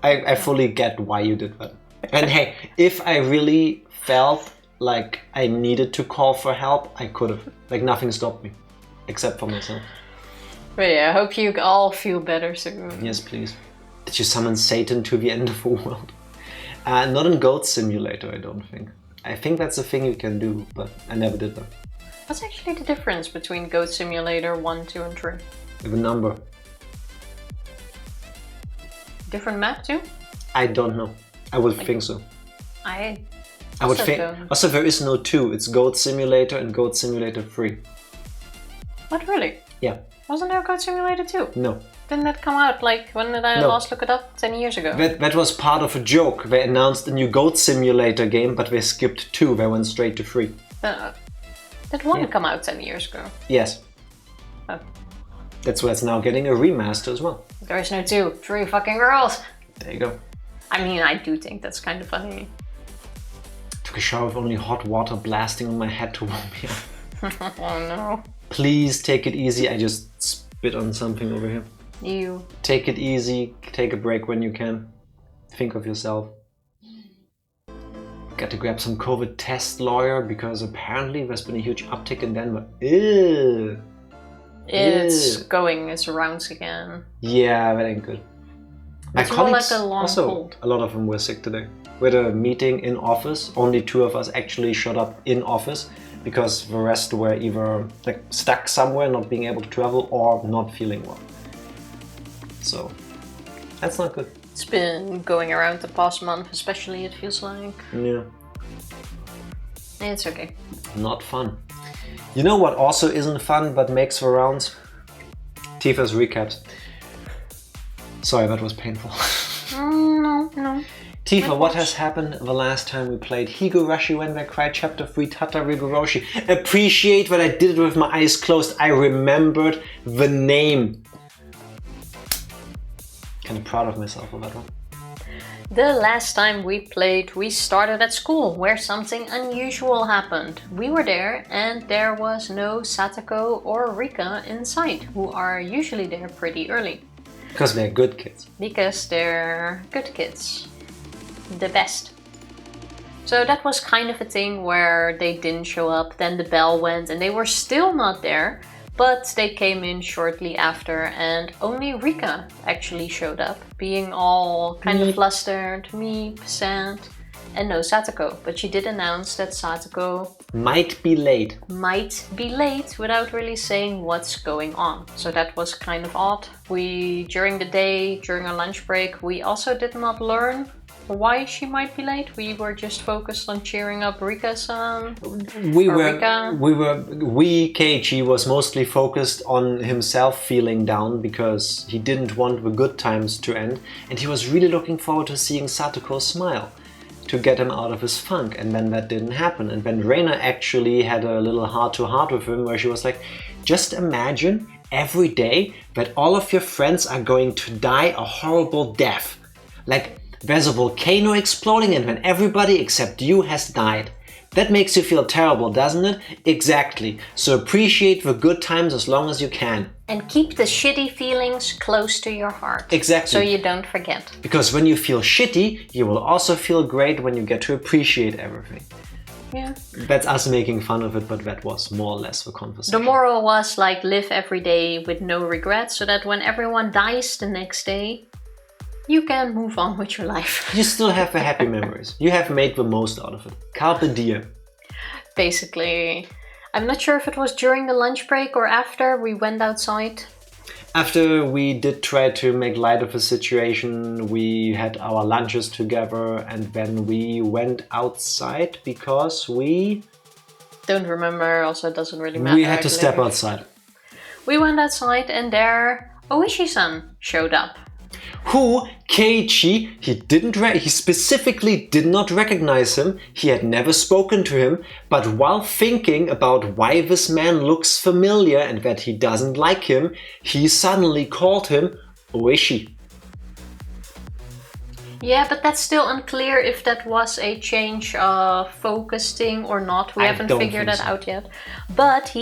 I fully get why you did that. And hey, if I really felt like I needed to call for help, I could have. Like nothing stopped me, except for myself. But yeah, I hope you all feel better soon. Yes, please. Did you summon Satan to the end of the world? Not in Goat Simulator, I don't think. I think that's a thing you can do, but I never did that. What's actually the difference between Goat Simulator 1, 2 and 3? The number. Different map too? I don't know. I would think so. I would think. don't. Also, there is no 2. It's Goat Simulator and Goat Simulator 3. What, really? Yeah. Wasn't there Goat Simulator 2? No. Didn't that come out like, when did I last look it up? 10 years ago? That was part of a joke. They announced a new Goat Simulator game, but they skipped 2. They went straight to 3. Did 1 come out 10 years ago? Yes. Oh. That's why it's now getting a remaster as well. There is no 2. 3 fucking girls! There you go. I mean, I do think that's kind of funny. Took a shower with only hot water blasting on my head to warm me up. Oh no. Please take it easy. I just spit on something over here. You. Take it easy. Take a break when you can. Think of yourself. Got to grab some COVID test lawyer because apparently there's been a huge uptick in Denver. Ew. It's going its rounds again. Yeah, that ain't good. My It's more colleagues, like a long also, cold. a lot of them were sick today. We had a meeting in office. Only 2 of us actually showed up in office because the rest were either like stuck somewhere, not being able to travel, or not feeling well. So that's not good. It's been going around the past month, especially, it feels like. Yeah. It's okay. Not fun. You know what also isn't fun but makes the rounds? Tifa's recaps. Sorry, that was painful. No. Tifa, what has happened the last time we played Higurashi When They Cry Chapter 3 Tatarigoroshi? Appreciate that I did it with my eyes closed. I remembered the name. Kind of proud of myself for that one. The last time we played, we started at school, where something unusual happened. We were there, and there was no Satoko or Rika in sight, who are usually there pretty early. Because they're good kids. Because they're good kids. The best. So that was kind of a thing where they didn't show up, then the bell went and they were still not there, but they came in shortly after and only Rika actually showed up, being all kind of flustered, meep, sad, and no Satoko. But she did announce that Satoko might be late without really saying what's going on. So that was kind of odd. During the day, during our lunch break, we also did not learn why she might be late. We were just focused on cheering up Rika-san. Keiichi was mostly focused on himself feeling down because he didn't want the good times to end, and he was really looking forward to seeing Satoko smile to get him out of his funk, and then that didn't happen. And then Reina actually had a little heart-to-heart with him where she was like, just imagine every day that all of your friends are going to die a horrible death. Like, there's a volcano exploding and when everybody except you has died. That makes you feel terrible, doesn't it? Exactly. So appreciate the good times as long as you can. And keep the shitty feelings close to your heart. Exactly. So you don't forget. Because when you feel shitty, you will also feel great when you get to appreciate everything. Yeah. That's us making fun of it, but that was more or less the conversation. The moral was like live every day with no regrets, so that when everyone dies the next day, you can move on with your life. You still have the happy memories. You have made the most out of it. Carpe diem. Basically, I'm not sure if it was during the lunch break or after we went outside. After we did try to make light of the situation, we had our lunches together and then we went outside because we... Don't remember, also it doesn't really matter. We had to step outside. We went outside and there ooishi-san showed up. Who, Keiichi, he specifically did not recognize him, he had never spoken to him, but while thinking about why this man looks familiar and that he doesn't like him, he suddenly called him Ooishi. Yeah, but that's still unclear if that was a change of focus thing or not. We haven't figured that out yet. But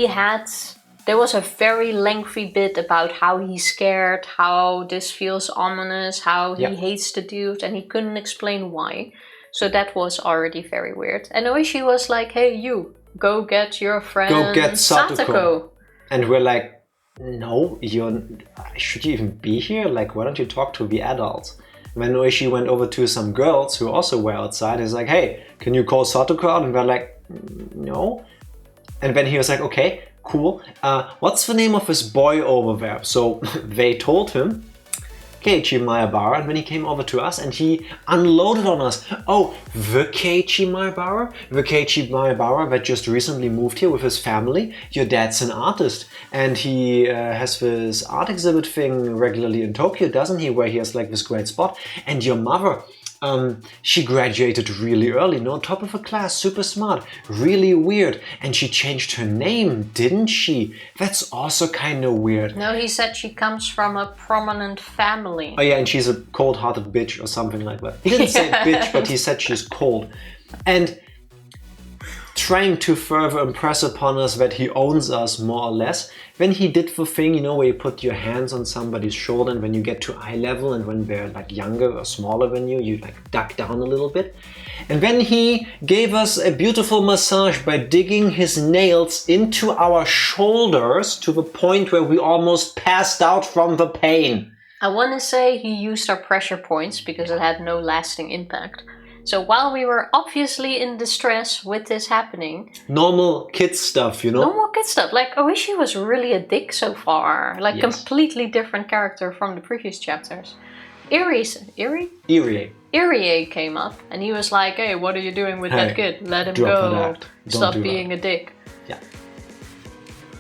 there was a very lengthy bit about how he's scared, how this feels ominous, how he hates the dude, and he couldn't explain why. So that was already very weird. And Ooishi was like, hey, you, go get your friend Go get Satoko. And we're like, no, should you even be here? Like, why don't you talk to the adults? When Ooishi went over to some girls who also were outside, he's like, hey, can you call Satoko out? And we're like, no. And then he was like, okay, cool. What's the name of this boy over there? So they told him, Keiichi Maebara, and then he came over to us and he unloaded on us. Oh, the Keiichi Maebara? The Keiichi Maebara that just recently moved here with his family? Your dad's an artist and he has this art exhibit thing regularly in Tokyo, doesn't he? Where he has like this great spot. And your mother... she graduated really early, no, top of her class, super smart, really weird. And she changed her name, didn't she? That's also kind of weird. No, he said she comes from a prominent family. Oh yeah, and she's a cold-hearted bitch or something like that. He didn't say bitch, but he said she's cold. And trying to further impress upon us that he owns us more or less, when he did the thing, you know, where you put your hands on somebody's shoulder and when you get to eye level and when they're like younger or smaller than you like duck down a little bit. And then he gave us a beautiful massage by digging his nails into our shoulders to the point where we almost passed out from the pain. I want to say he used our pressure points because it had no lasting impact. So while we were obviously in distress with this happening... Normal kid stuff, you know? Normal kid stuff. Like, Ooishi was really a dick so far. Like, completely different character from the previous chapters. Irie came up and he was like, hey, what are you doing with that kid? Let him go. Stop being a dick. Yeah.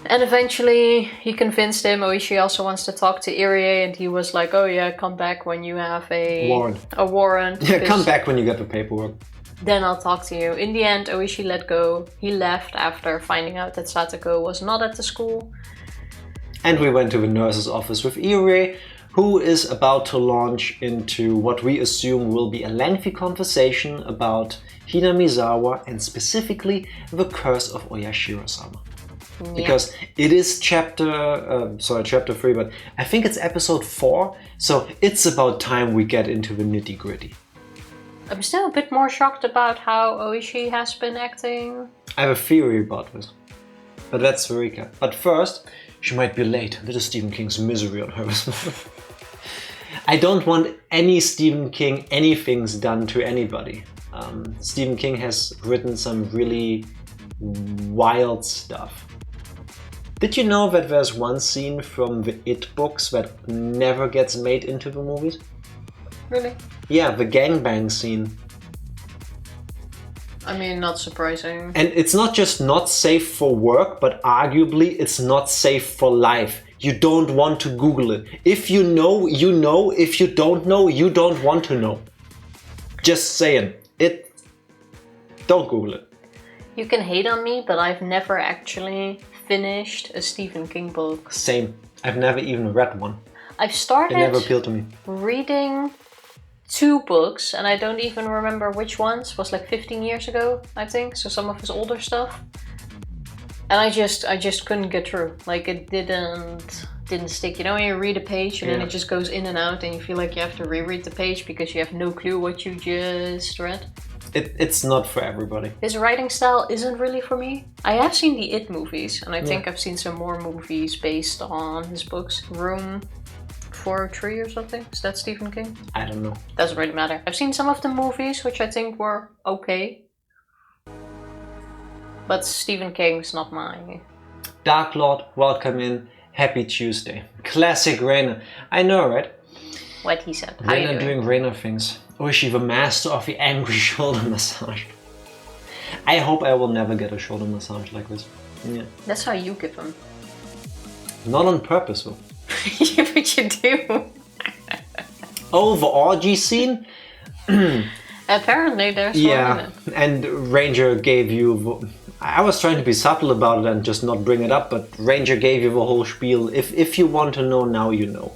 And eventually he convinced him. Ooishi also wants to talk to Irie and he was like, oh yeah, come back when you have a warrant. Yeah, come back when you get the paperwork. Then I'll talk to you. In the end, Ooishi let go. He left after finding out that Satoko was not at the school. And we went to the nurse's office with Irie, who is about to launch into what we assume will be a lengthy conversation about Hinamizawa and specifically the curse of Oyashiro-sama. Yeah. Because it is chapter 3, but I think it's episode 4, so it's about time we get into the nitty-gritty. I'm still a bit more shocked about how Ooishi has been acting. I have a theory about this, but that's the recap. But first, she might be late. That is Stephen King's misery on her. I don't want any Stephen King anythings done to anybody. Stephen King has written some really wild stuff. Did you know that there's one scene from the It books that never gets made into the movies? Really? Yeah, the gangbang scene. I mean, not surprising. And it's not just not safe for work, but arguably it's not safe for life. You don't want to Google it. If you know, you know. If you don't know, you don't want to know. Just saying. Don't Google it. You can hate on me, but I've never actually finished a Stephen King book. Same. I've never even read one. I've started They never appealed to me. Reading 2 books, and I don't even remember which ones. It was like 15 years ago, I think. So some of his older stuff. And I just couldn't get through. Like, it didn't stick. You know, when you read a page and then it just goes in and out and you feel like you have to reread the page because you have no clue what you just read. It's not for everybody. His writing style isn't really for me. I have seen the It movies, and I think I've seen some more movies based on his books. Room 403 or something? Is that Stephen King? I don't know. Doesn't really matter. I've seen some of the movies, which I think were okay. But Stephen King's not mine. Dark Lord, welcome in. Happy Tuesday. Classic Rainer. I know, right? What he said. How you Rainer doing Rainer things. Ooishi, the master of the angry shoulder massage. I hope I will never get a shoulder massage like this. Yeah. That's how you give them. Not on purpose, though. Yeah, but you do. Oh, the orgy scene? Apparently there's one in it. And Ranger gave you... I was trying to be subtle about it and just not bring it up, but Ranger gave you the whole spiel. If you want to know, now you know.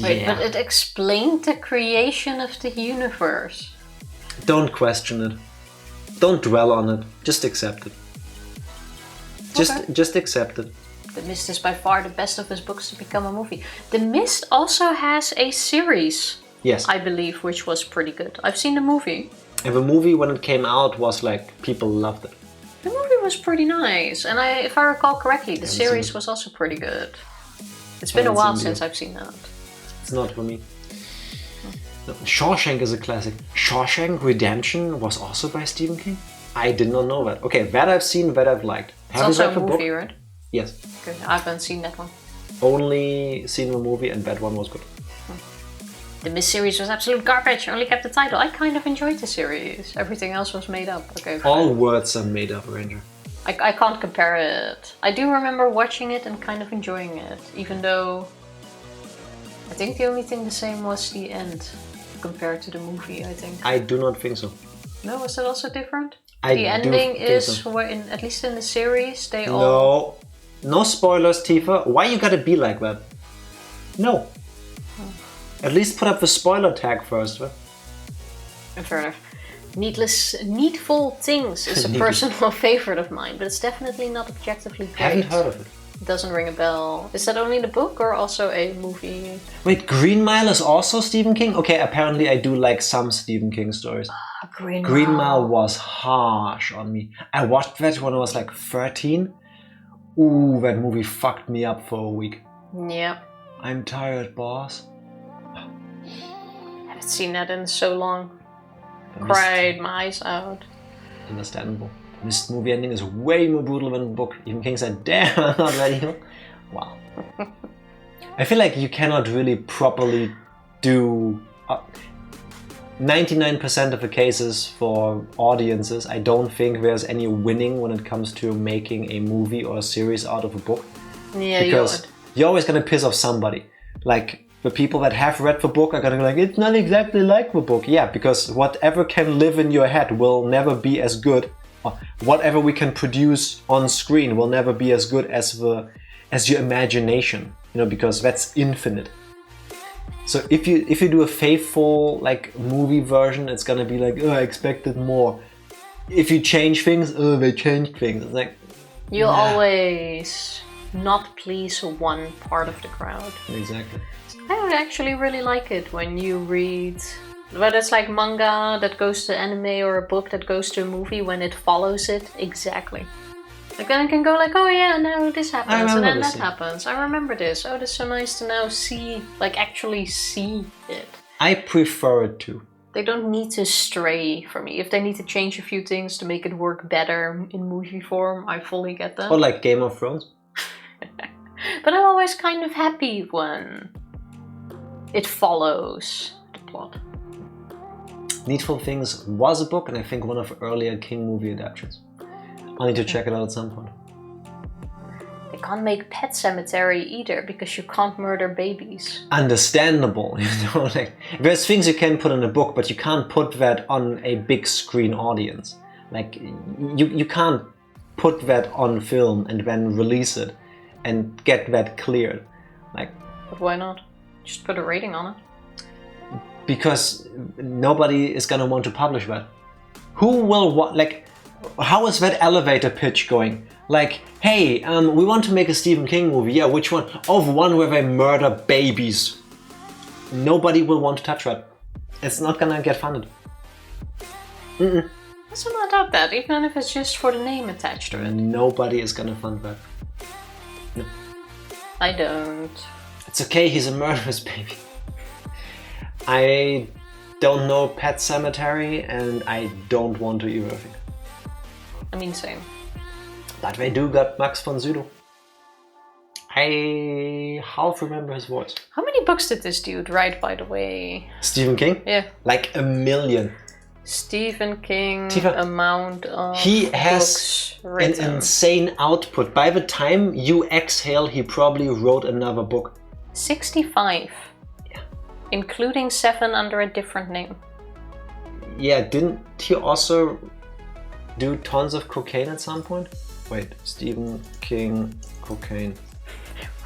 Wait, but it explained the creation of the universe. Don't question it. Don't dwell on it. Just accept it. Just accept it. The Mist is by far the best of his books to become a movie. The Mist also has a series, yes, I believe, which was pretty good. I've seen the movie. And the movie, when it came out, was like, people loved it. The movie was pretty nice, and if I recall correctly, the series was also pretty good. It's been a while since I've seen that. It's not for me. No, Shawshank is a classic. Shawshank Redemption was also by Stephen King? I did not know that. Okay, that I've seen, that I've liked. It's also a movie, right? Yes. Good. I haven't seen that one. Only seen the movie, and that one was good. The Mist series was absolute garbage. Only kept the title. I kind of enjoyed the series. Everything else was made up. Okay. All words are made up, Ranger. I can't compare it. I do remember watching it and kind of enjoying it, even though I think the only thing the same was the end compared to the movie, I think. I do not think so. No, was that also different? The ending is, where at least in the series, they all... No. No spoilers, Tifa. Why you gotta be like that? No. At least put up the spoiler tag first, right? Fair enough. Needful Things is a personal favorite of mine, but it's definitely not objectively great. Haven't heard of it. Doesn't ring a bell. Is that only the book or also a movie? Wait, Green Mile is also Stephen King? Okay, apparently I do like some Stephen King stories. Green Mile was harsh on me. I watched that when I was like 13. Ooh, that movie fucked me up for a week. Yeah. I'm tired, boss. Haven't seen that in so long. Cried my eyes out. Understandable. This movie ending is way more brutal than the book. Even King said, damn, I'm not ready. Wow. I feel like you cannot really properly do... 99% of the cases for audiences, I don't think there's any winning when it comes to making a movie or a series out of a book. Yeah, because you're always gonna piss off somebody. Like, the people that have read the book are gonna be like, it's not exactly like the book. Yeah, because whatever can live in your head will never be as good. Whatever we can produce on screen will never be as good as your imagination. You know, because that's infinite. So if you do a faithful like movie version, it's gonna be like, oh, I expected more. If you change things, oh, they changed things. It's like you'll always not please one part of the crowd. Exactly. I would actually really like it when you read, whether it's like manga that goes to anime or a book that goes to a movie, when it follows it exactly. Like then I can go like, oh yeah, now this happens, and then that happens. I remember this. Oh, that's so nice to now see, like actually see it. I prefer it too. They don't need to stray from me. If they need to change a few things to make it work better in movie form, I fully get that. Or like Game of Thrones. But I'm always kind of happy when it follows the plot. Needful Things was a book, and I think one of the earlier King movie adaptations. I need to check it out at some point. They can't make Pet Sematary either, because you can't murder babies. Understandable, you know, like there's things you can put in a book, but you can't put that on a big screen audience. Like you can't put that on film and then release it and get that cleared. Like, but why not? Just put a rating on it. Because nobody is gonna want to publish that. Who will want, like, how is that elevator pitch going? Like, hey, we want to make a Stephen King movie. Yeah, which one? Oh, the one where they murder babies. Nobody will want to touch that. It's not gonna get funded. Mm-mm. So I doubt that, even if it's just for the name attached to it. Nobody is gonna fund that. No. I don't. It's okay, he's a murderous baby. I don't know Pet Cemetery and I don't want to either thing. I mean, same. But we do got Max von Sydow. I half remember his voice. How many books did this dude write, by the way? Stephen King? Yeah. Like 1 million. Stephen King, Tifa, amount of he has books written. an insane output. By the time you exhale, he probably wrote another book. 65. Yeah. Including 7 under a different name. Yeah, didn't he also do tons of cocaine at some point? Wait, Stephen King, cocaine.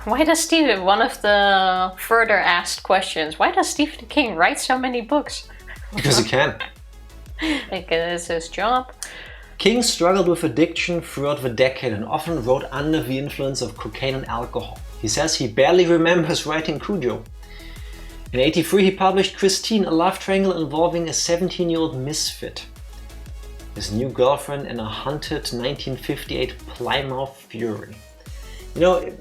Why does Stephen, one of the further asked questions, why does Stephen King write so many books? Because he can. Like, it's his job. King struggled with addiction throughout the decade and often wrote under the influence of cocaine and alcohol. He says he barely remembers writing Cujo. In '83 he published Christine, a love triangle involving a 17-year-old misfit, his new girlfriend, and a hunted 1958 Plymouth Fury. You know,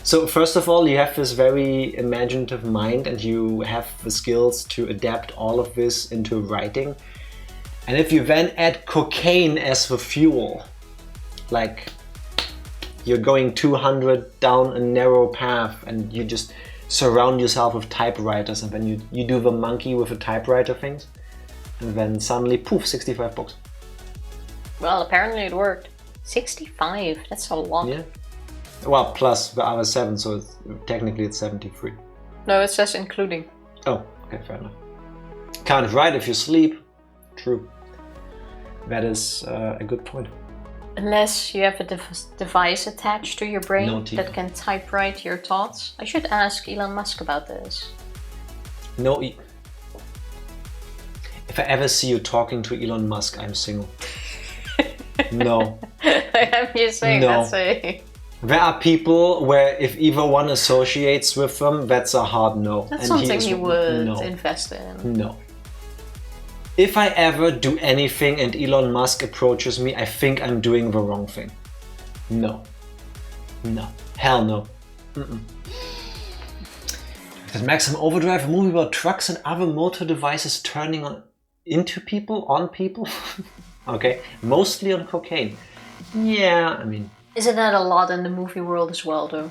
so first of all, you have this very imaginative mind and you have the skills to adapt all of this into writing. And if you then add cocaine as the fuel, like you're going 200 down a narrow path and you just surround yourself with typewriters and then you do the monkey with the typewriter things and then suddenly poof, 65 books. Well, apparently it worked. 65, that's a lot. Yeah. Well, plus the other 7, so technically it's 73. No, it says including. Oh, okay, fair enough. Can't write if you sleep. True. That is a good point. Unless you have a device attached to your brain No, Tifa. that can typewrite your thoughts. I should ask Elon Musk about this. No. If I ever see you talking to Elon Musk, I'm single. No. I'm just saying No. that's a... There are people where if either one associates with them, that's a hard no. That's And something is- he would no. invest in. No. If I ever do anything and Elon Musk approaches me, I think I'm doing the wrong thing. No. No. Hell no. Mm-mm. Does Maximum Overdrive, a movie about trucks and other motor devices turning on people? Okay. Mostly on cocaine. Yeah, I mean... Isn't that a lot in the movie world as well, though?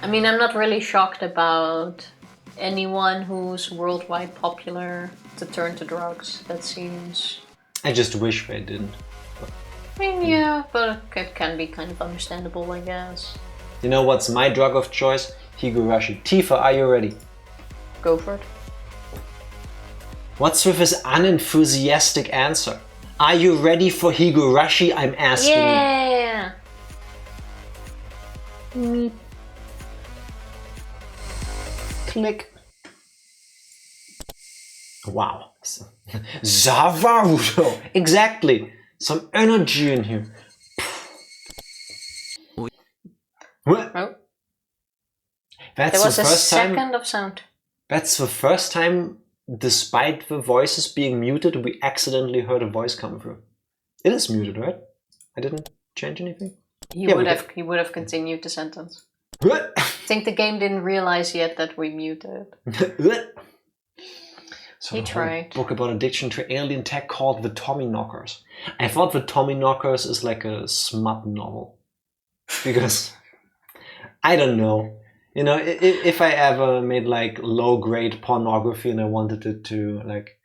I mean, I'm not really shocked about anyone who's worldwide popular to turn to drugs. That seems... I just wish they didn't. I mean, yeah, but it can be kind of understandable, I guess. You know what's my drug of choice? Higurashi. Tifa, are you ready? Go for it. What's with his unenthusiastic answer? Are you ready for Higurashi? I'm asking you. Yeah! Click. Wow. Zavaruto. Exactly. Some energy in here. What? Oh, That's there was the a first time. second of sound. That's the first time, despite the voices being muted, we accidentally heard a voice come through. It is muted, right? I didn't change anything. He Yeah, would we have continued the sentence. What? I think the game didn't realize yet that we muted. So He a whole tried. book about addiction to alien tech called The Tommyknockers. I thought The Tommyknockers is like a smut novel. Because, I don't know. You know, if I ever made like low-grade pornography and I wanted it to like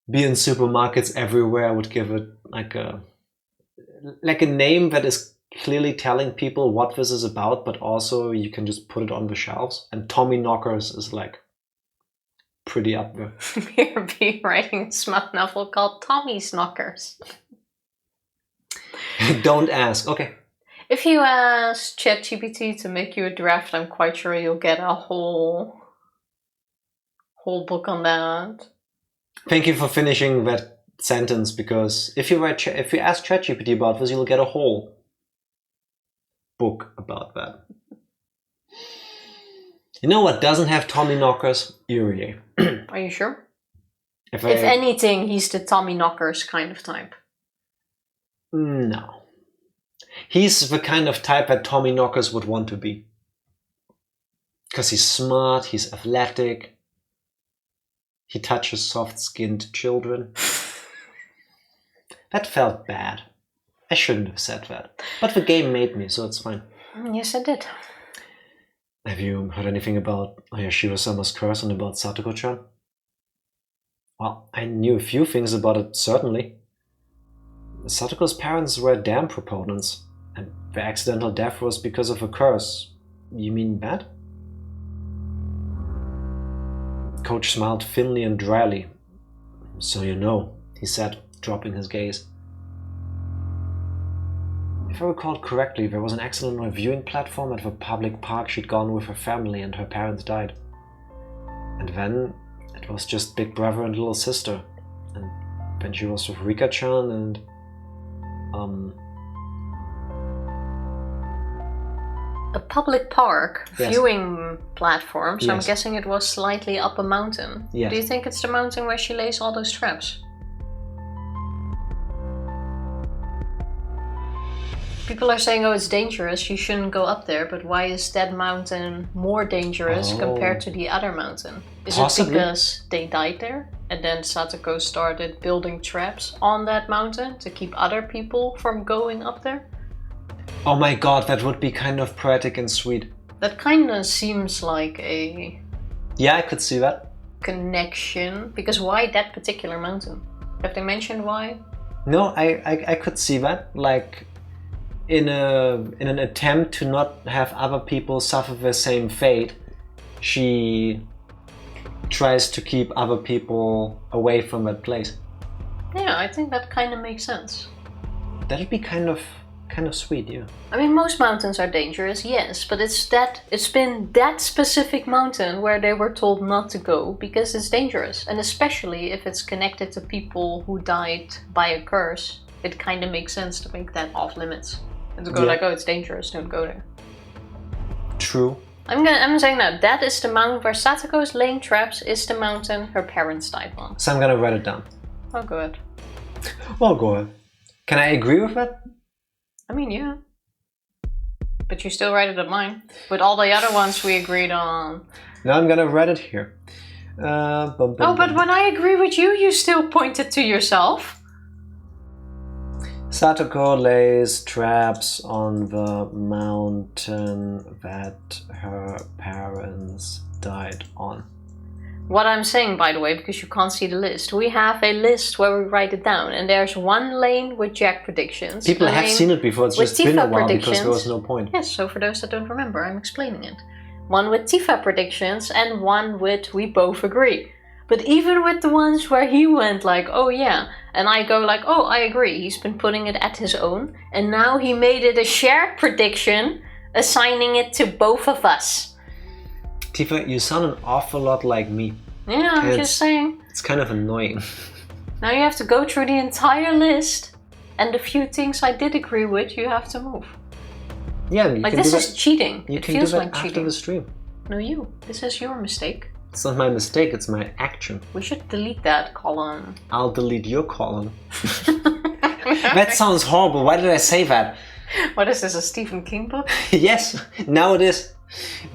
be in supermarkets everywhere, I would give it like a name that is clearly telling people what this is about, but also you can just put it on the shelves. And Tommyknockers is like pretty up there. You're be writing a smut novel called Tommy's Knockers. Don't ask. Okay. If you ask ChatGPT to make you a draft, I'm quite sure you'll get a whole book on that. Thank you for finishing that sentence, because if you ask ChatGPT about this, you'll get a whole book about that. You know what doesn't have Tommyknockers? Irie. Are you sure? If anything, he's the Tommy knockers kind of type. No. He's the kind of type that Tommy knockers would want to be. Because he's smart, he's athletic, he touches soft-skinned children. That felt bad. I shouldn't have said that. But the game made me, so it's fine. Yes, I did. Have you heard anything about Oyashiro-sama's curse and about Satoko-chan? Well, I knew a few things about it, certainly. Satoko's parents were dam proponents, and the accidental death was because of a curse. You mean that? Coach smiled thinly and dryly. So you know, he said, dropping his gaze. If I recall correctly, there was an accident on a viewing platform at the public park she'd gone with her family and her parents died. And then it was just big brother and little sister. And then she was with Rika-chan and... A public park, Yes. viewing platform, so Yes. I'm guessing it was slightly up a mountain. Yes. Do you think it's the mountain where she lays all those traps? People are saying, oh, it's dangerous, you shouldn't go up there, but why is that mountain more dangerous compared to the other mountain? Is Possibly. it because they died there? And then Satoko started building traps on that mountain to keep other people from going up there? Oh my god, that would be kind of poetic and sweet. That kind of seems like a Yeah, I could see that. connection, because why that particular mountain? Have they mentioned why? No, I could see that. Like, in an attempt to not have other people suffer the same fate, she tries to keep other people away from that place. Yeah, I think that kind of makes sense. That'd be kind of sweet, yeah. I mean, most mountains are dangerous, yes, but it's been that specific mountain where they were told not to go because it's dangerous, and especially if it's connected to people who died by a curse, it kind of makes sense to make that off limits and to go like, oh, it's dangerous, don't go there. True. I'm saying that is the mountain where Satoko's laying traps, is the mountain her parents died on. So I'm gonna write it down. Oh, good. Oh, go ahead. Can I agree with that? I mean, yeah. But you still write it at mine. With all the other ones we agreed on. No, I'm gonna write it here. But when I agree with you, you still point it to yourself. Satoko lays traps on the mountain that her parents died on. What I'm saying, by the way, because you can't see the list, we have a list where we write it down, and there's one lane with Jack predictions. People have seen it before, it's just been a while because there was no point. Yes, so for those that don't remember, I'm explaining it. One with Tifa predictions and one with we both agree. But even with the ones where he went like, oh yeah, and I go like, oh, I agree, he's been putting it at his own, and now he made it a shared prediction, assigning it to both of us. Tifa, you sound an awful lot like me. Yeah, I'm just saying. It's kind of annoying. Now you have to go through the entire list, and the few things I did agree with, you have to move. Yeah, you like can this do is that. cheating. You it can do feels that like after cheating. the stream. No, you. This is your mistake. It's not my mistake, it's my action. We should delete that column. I'll delete your column. That sounds horrible. Why did I say that? What is this, a Stephen King book? Yes, now it is.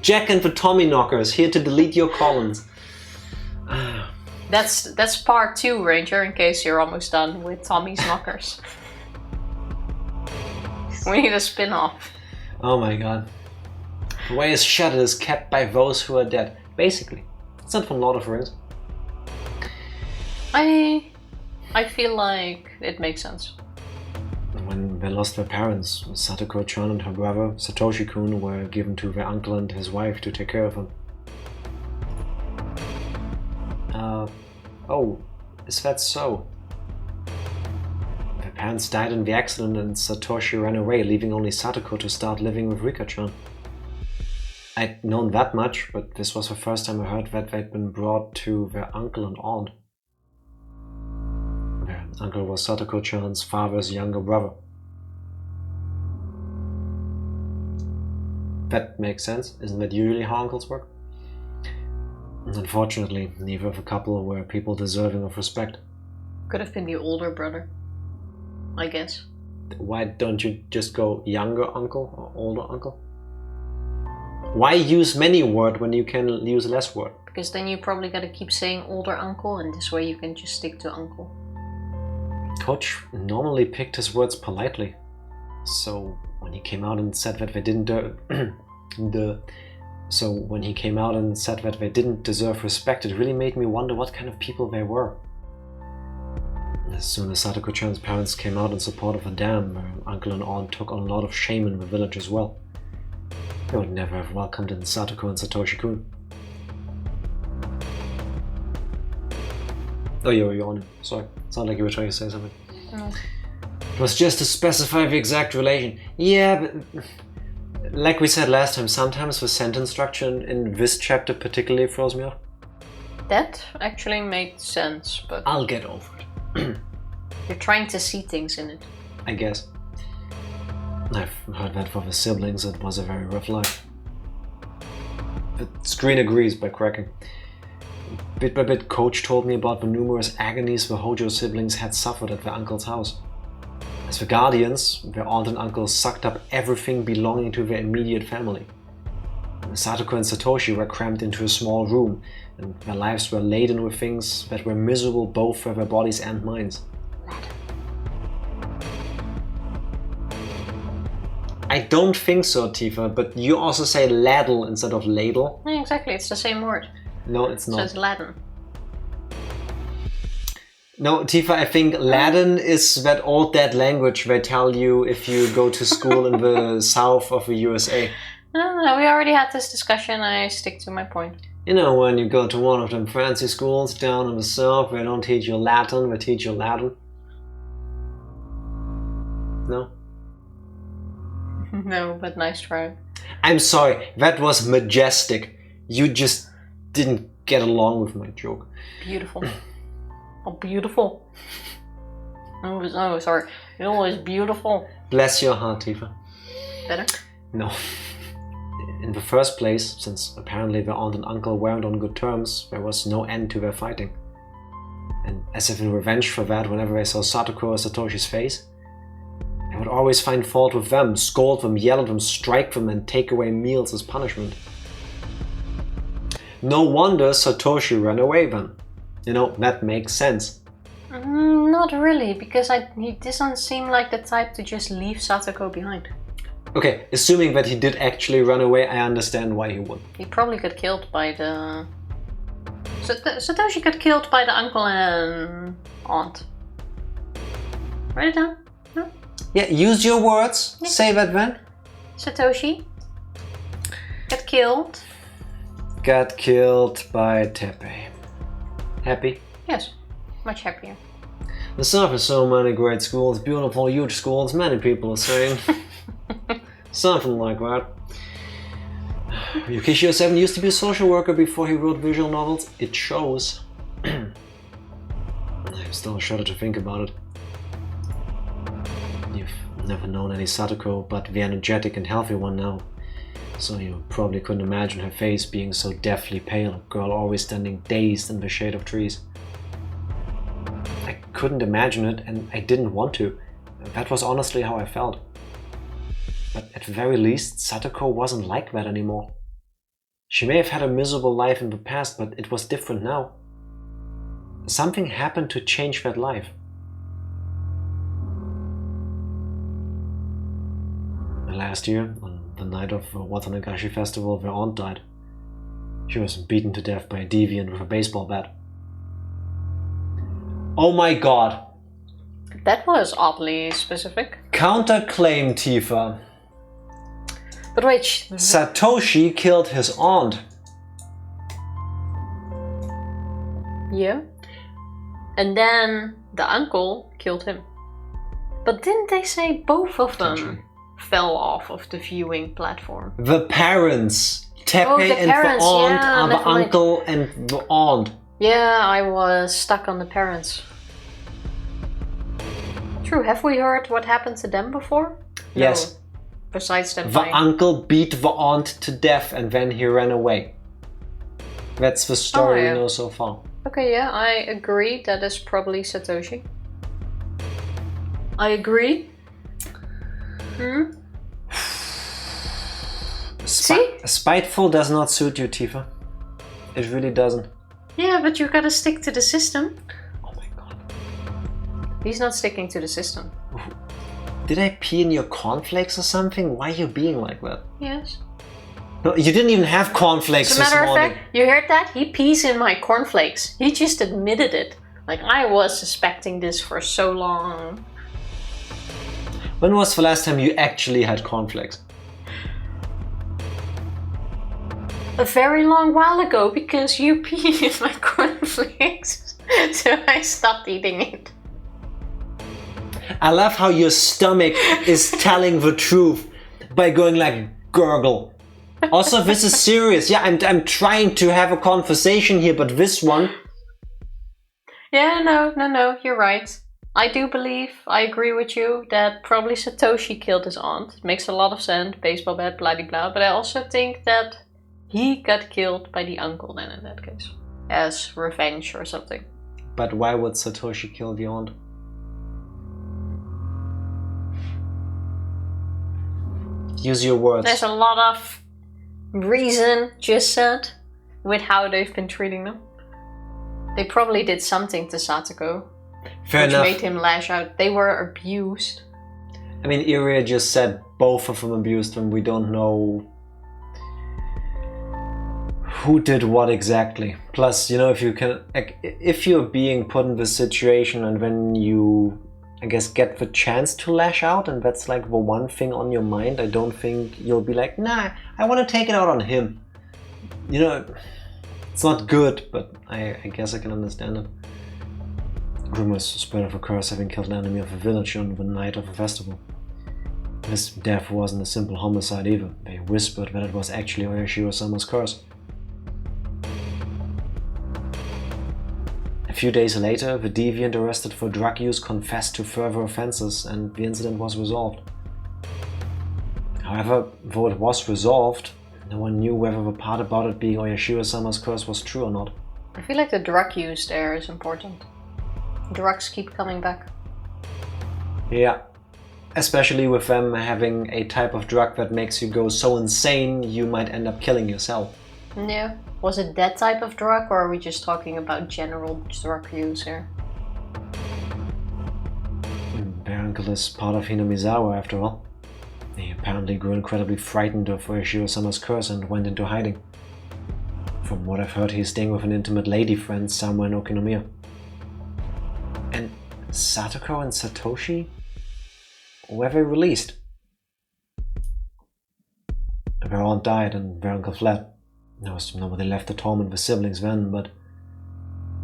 Jack and the Tommy Knockers, here to delete your columns. That's part 2, Ranger, in case you're almost done with Tommy's Knockers. We need a spin-off. Oh my god. The way is shut is kept by those who are dead. Basically. It's not from Lord of the Rings. I feel like it makes sense. When they lost their parents, Satoko-chan and her brother, Satoshi-kun, were given to their uncle and his wife to take care of them. Oh, is that so? Their parents died in the accident and Satoshi ran away, leaving only Satoko to start living with Rika-chan. I'd known that much, but this was the first time I heard that they'd been brought to their uncle and aunt. Their uncle was Satoko-chan's father's younger brother. That makes sense. Isn't that usually how uncles work? Unfortunately, neither of the couple were people deserving of respect. Could have been the older brother, I guess. Why don't you just go younger uncle or older uncle? Why use many word when you can use less word? Because then you probably gotta keep saying older uncle, and this way you can just stick to uncle. Coach normally picked his words politely. So when he came out and said that they didn't deserve respect, it really made me wonder what kind of people they were. As soon as Sadako-chan's parents came out in support of a dam, her uncle and aunt took on a lot of shame in the village as well. They would never have welcomed in Satoko and Satoshi-kun. Oh, you're yawning. Sorry. Sounded like you were trying to say something. No. It was just to specify the exact relation. Yeah, but like we said last time, sometimes the sentence structure in this chapter particularly throws me off. That actually made sense, but... I'll get over it. You're trying to see things in it. I guess. I've heard that for the siblings it was a very rough life. The screen agrees by cracking. Bit by bit, Coach told me about the numerous agonies the Hojo siblings had suffered at their uncle's house. As the guardians, their aunt and uncle sucked up everything belonging to their immediate family. Satoko and Satoshi were crammed into a small room, and their lives were laden with things that were miserable both for their bodies and minds. I don't think so, Tifa, but you also say ladle instead of ladle. Yeah, exactly, it's the same word. No, it's not. So it's Latin. No, Tifa, I think Latin is that old dead language they tell you if you go to school in the south of the USA. No, we already had this discussion. I stick to my point. You know, when you go to one of them fancy schools down in the south, they don't teach you Latin, they teach you Latin. No? No, but nice try. I'm sorry, that was majestic. You just didn't get along with my joke. Beautiful. Oh, beautiful. Oh, sorry. It was beautiful. Bless your heart, Tifa. Better? No. In the first place, since apparently their aunt and uncle weren't on good terms, there was no end to their fighting. And as if in revenge for that, whenever they saw Satoko or Satoshi's face, they would always find fault with them, scold them, yell at them, strike them, and take away meals as punishment. No wonder Satoshi ran away then. You know, that makes sense. Not really, because he doesn't seem like the type to just leave Satoko behind. Okay, assuming that he did actually run away, I understand why he would. He probably got killed by the... Satoshi got killed by the uncle and aunt. Write it down. No? Yeah, use your words. Yeah. Say that then. Satoshi got killed. Got killed by Teppei. Happy? Yes, much happier. The South has so many great schools, beautiful, huge schools, many people are saying. Something like that. Yukishio-7 used to be a social worker before he wrote visual novels. It shows. I'm still a shudder to think about it. You've never known any Satoko, but the energetic and healthy one now. So you probably couldn't imagine her face being so deathly pale, a girl always standing dazed in the shade of trees. I couldn't imagine it, and I didn't want to. That was honestly how I felt. But at the very least, Satoko wasn't like that anymore. She may have had a miserable life in the past, but it was different now. Something happened to change that life. Last year, on the night of the Watanagashi festival, their aunt died. She was beaten to death by a deviant with a baseball bat. Oh my god! That was oddly specific. Counterclaim, Tifa. But wait, Satoshi killed his aunt. Yeah. And then the uncle killed him. But didn't they say both of them fell off of the viewing platform? The parents. Teppei and the aunt are the uncle and the aunt. Yeah, I was stuck on the parents. True, have we heard what happened to them before? Yes. No. Besides them The uncle beat the aunt to death and then he ran away. That's the story yeah. we know so far. Okay, yeah, I agree. That is probably Satoshi. I agree. See? Spiteful does not suit you, Tifa. It really doesn't. Yeah, but you gotta stick to the system. Oh my god. He's not sticking to the system. Did I pee in your cornflakes or something? Why are you being like that? Yes. No, you didn't even have cornflakes As a this matter of morning. fact, you heard that? He pees in my cornflakes. He just admitted it. Like, I was suspecting this for so long. When was the last time you actually had cornflakes? A very long while ago, because you peed in my cornflakes. So I stopped eating it. I love how your stomach is telling the truth by going like gurgle. Also, this is serious. Yeah, I'm trying to have a conversation here, but this one... Yeah, no, you're right. I do believe, I agree with you, that probably Satoshi killed his aunt. It makes a lot of sense, baseball bat, blah blah blah. But I also think that he got killed by the uncle then in that case. As revenge or something. But why would Satoshi kill the aunt? Use your words. There's a lot of reason just said with how they've been treating them. They probably did something to Satoko. Fair which enough. made him lash out. They were abused. I mean, Iria just said both of them abused them. We don't know who did what exactly. Plus, you know, if you're being put in this situation and when you, I guess, get the chance to lash out and that's like the one thing on your mind, I don't think you'll be like, nah, I want to take it out on him. You know, it's not good, but I guess I can understand it. Rumors spread of a curse having killed an enemy of a village on the night of a festival. This death wasn't a simple homicide either. They whispered that it was actually Oyashiro-sama's curse. A few days later, the deviant arrested for drug use confessed to further offenses and the incident was resolved. However, though it was resolved, no one knew whether the part about it being Oyashiro-sama's curse was true or not. I feel like the drug use there is important. Drugs keep coming back. Yeah. Especially with them having a type of drug that makes you go so insane you might end up killing yourself. Yeah. Was it that type of drug or are we just talking about general drug use here? Their uncle is part of Hinamizawa after all. He apparently grew incredibly frightened of Oyashiro-sama's curse and went into hiding. From what I've heard, he's staying with an intimate lady friend somewhere in Okinomiya. And Satoko and Satoshi? Were they released? Their aunt died and their uncle fled. There was to know where they left the torment with siblings then, but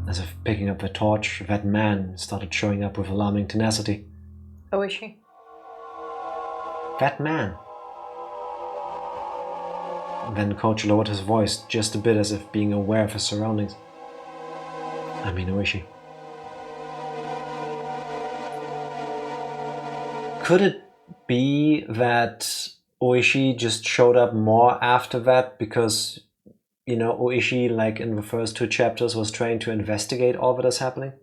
as if picking up the torch, that man started showing up with alarming tenacity. Ooishi. That man. Then Coach lowered his voice just a bit as if being aware of his surroundings. I mean Ooishi. Could it be that Ooishi just showed up more after that because, you know, Ooishi, like in the first 2 chapters, was trying to investigate all that is happening?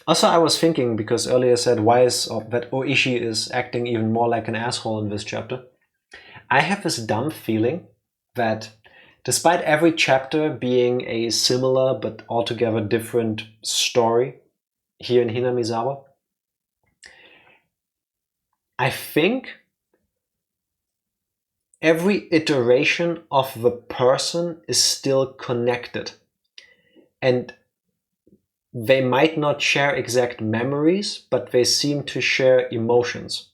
Also, I was thinking, because earlier I said, why is that Ooishi is acting even more like an asshole in this chapter? I have this dumb feeling that despite every chapter being a similar but altogether different story here in Hinamizawa, I think every iteration of the person is still connected. And they might not share exact memories, but they seem to share emotions.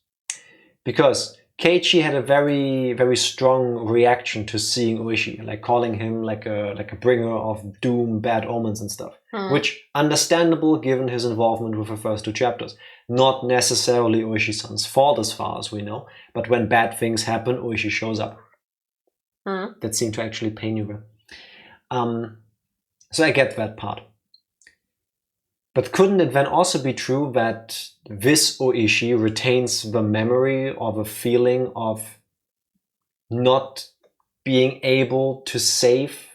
Because Keiichi had a very, very strong reaction to seeing Ooishi, like calling him like a bringer of doom, bad omens and stuff. Which, understandable given his involvement with the first 2 chapters. Not necessarily Ooishi-san's fault as far as we know, but when bad things happen, Ooishi shows up. That seemed to actually pain you there. So I get that part. But couldn't it then also be true that this Ooishi retains the memory or the feeling of not being able to save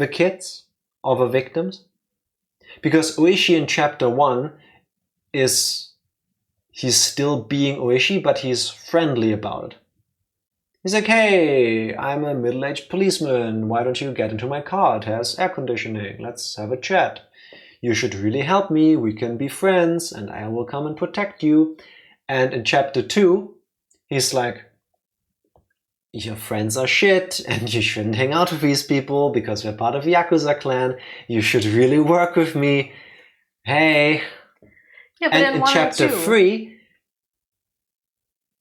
the kids or the victims. Because Ooishi in chapter 1 he's still being Ooishi, but he's friendly about it. He's like, hey, I'm a middle-aged policeman. Why don't you get into my car? It has air conditioning. Let's have a chat. You should really help me. We can be friends and I will come and protect you. And in chapter 2, he's like, your friends are shit and you shouldn't hang out with these people because they're part of the Yakuza clan. You should really work with me. Hey. Yeah, but and in chapter 3,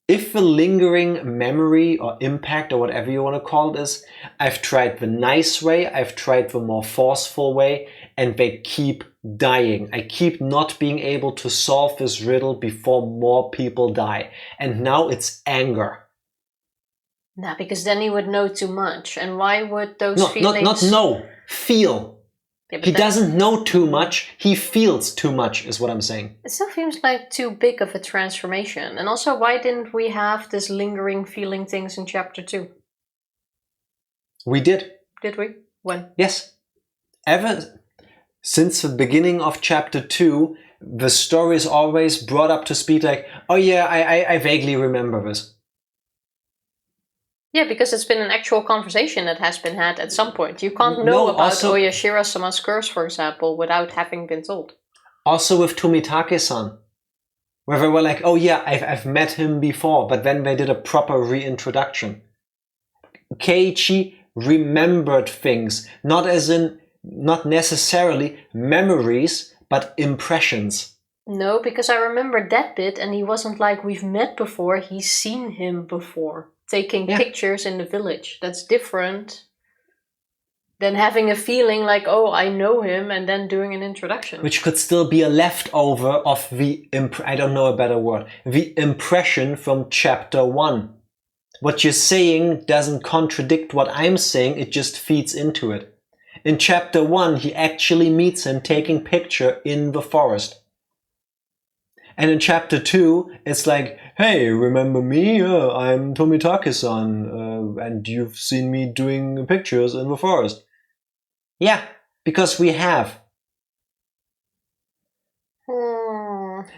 if the lingering memory or impact or whatever you want to call it is, I've tried the nice way, I've tried the more forceful way, and they keep dying. I keep not being able to solve this riddle before more people die. And now it's anger. Nah, because then he would know too much. And why would those feelings... Not know. Feel. Yeah, he doesn't know too much. He feels too much, is what I'm saying. It still seems like too big of a transformation. And also, why didn't we have this lingering feeling things in chapter 2? We did. Did we? When? Yes. Ever since the beginning of chapter 2, the story is always brought up to speed like, oh yeah, I vaguely remember this. Yeah, because it's been an actual conversation that has been had at some point. You can't know about oyashiro-sama's curse, for example, without having been told. Also with Tomitake-san, where they were like, oh yeah, I've met him before, but then they did a proper reintroduction. Keiichi remembered things, not necessarily memories, but impressions. No, because I remember that bit and he wasn't like, we've met before, he's seen him before. Taking pictures in the village. That's different than having a feeling like, oh, I know him, and then doing an introduction. Which could still be a leftover of the, I don't know a better word, the impression from chapter 1. What you're saying doesn't contradict what I'm saying, it just feeds into it. In chapter 1, he actually meets him taking picture in the forest. And in chapter 2, it's like, hey, remember me? I'm Tomitake-san, and you've seen me doing pictures in the forest. Yeah, because we have.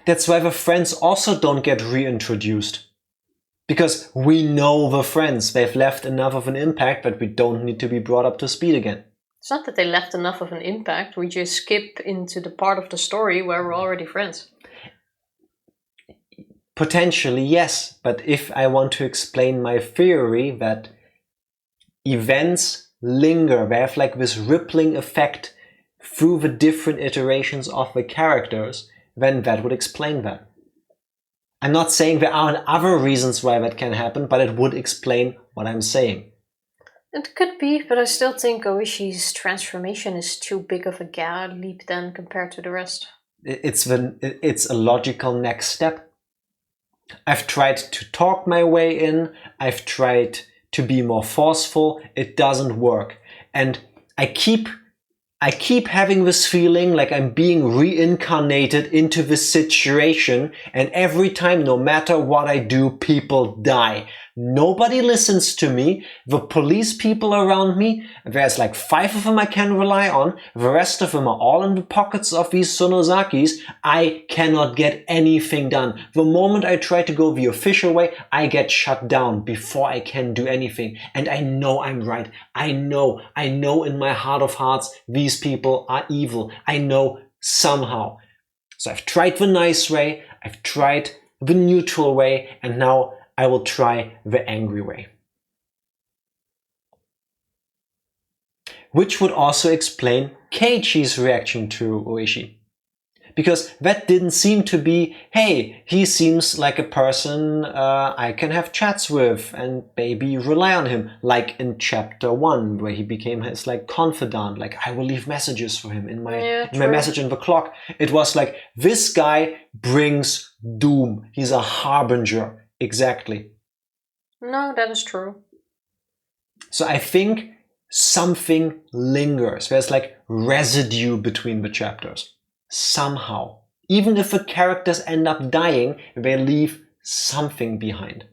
That's why the friends also don't get reintroduced. Because we know the friends. They've left enough of an impact, but we don't need to be brought up to speed again. It's not that they left enough of an impact. We just skip into the part of the story where we're already friends. Potentially, yes, but if I want to explain my theory that events linger, they have like this rippling effect through the different iterations of the characters, then that would explain that. I'm not saying there aren't other reasons why that can happen, but it would explain what I'm saying. It could be, but I still think Ooishi's transformation is too big of a leap then compared to the rest. It's a logical next step. I've tried to talk my way in, I've tried to be more forceful, it doesn't work. And I keep having this feeling like I'm being reincarnated into this situation, and every time, no matter what I do, people die. Nobody listens to me. The police people around me, there's like 5 of them I can rely on. The rest of them are all in the pockets of these Sonozakis. I cannot get anything done. The moment I try to go the official way, I get shut down before I can do anything. And I know I'm right. I know in my heart of hearts, these people are evil. I know somehow. So I've tried the nice way, I've tried the neutral way, and now I will try the angry way. Which would also explain Keiichi's reaction to Ooishi. Because that didn't seem to be, hey, he seems like a person I can have chats with and maybe rely on him, like in chapter 1, where he became his like confidant, like I will leave messages for him in my message in the clock. It was like, this guy brings doom. He's a harbinger. Exactly. No, that is true. So I think something lingers. There's like residue between the chapters. Somehow. Even if the characters end up dying, they leave something behind.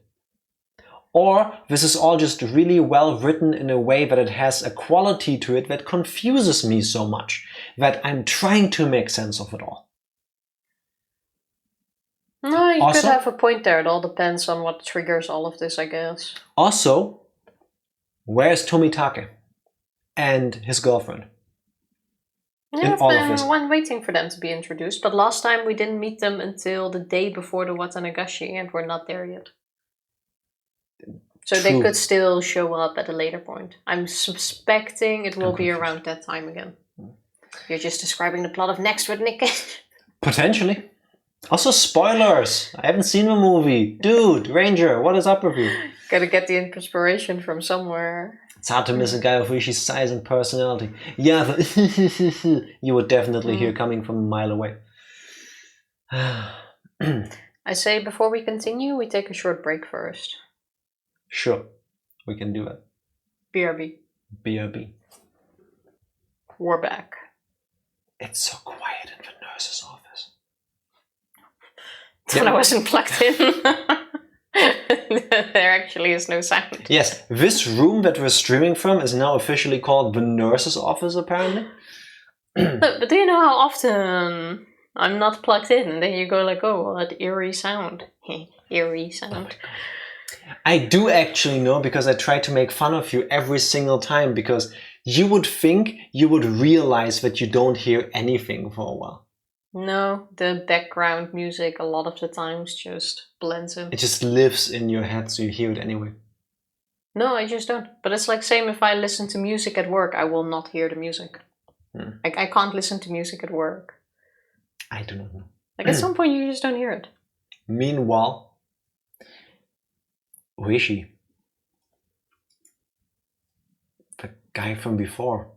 Or this is all just really well written in a way that it has a quality to it that confuses me so much that I'm trying to make sense of it all. No, you Also- could have a point there. It all depends on what triggers all of this, I guess. Also, where's Tomitake and his girlfriend? Yeah, all of this. I've been waiting for them to be introduced, but last time we didn't meet them until the day before the Watanagashi, and we're not there yet. So they True. could still show up at a later point. I'm suspecting it will be confused. around that time again. You're just describing the plot of Next with Nick. Potentially. Also, spoilers! I haven't seen the movie. Dude, Ranger, what is up with you? Gotta get the inspiration from somewhere. It's hard to miss a guy of Oishi's size and personality. Yeah, you would definitely hear coming from a mile away. I say before we continue, we take a short break first. Sure, we can do it. BRB. BRB. We're back. It's so quiet in the nurse's office. When I wasn't plugged in. There actually is no sound. Yes, this room that we're streaming from is now officially called the nurse's office, apparently. But do you know how often I'm not plugged in? Then you go like, oh, what eerie sound. Eerie sound. I do actually know, because I try to make fun of you every single time, because you would think you would realize that you don't hear anything for a while. No, the background music a lot of the times just blends in. It just lives in your head, so you hear it anyway. No, I just don't. But it's like same if I listen to music at work, I will not hear the music. I can't listen to music at work. I do not know. Like at some point you just don't hear it. Meanwhile, Ooishi, the guy from before,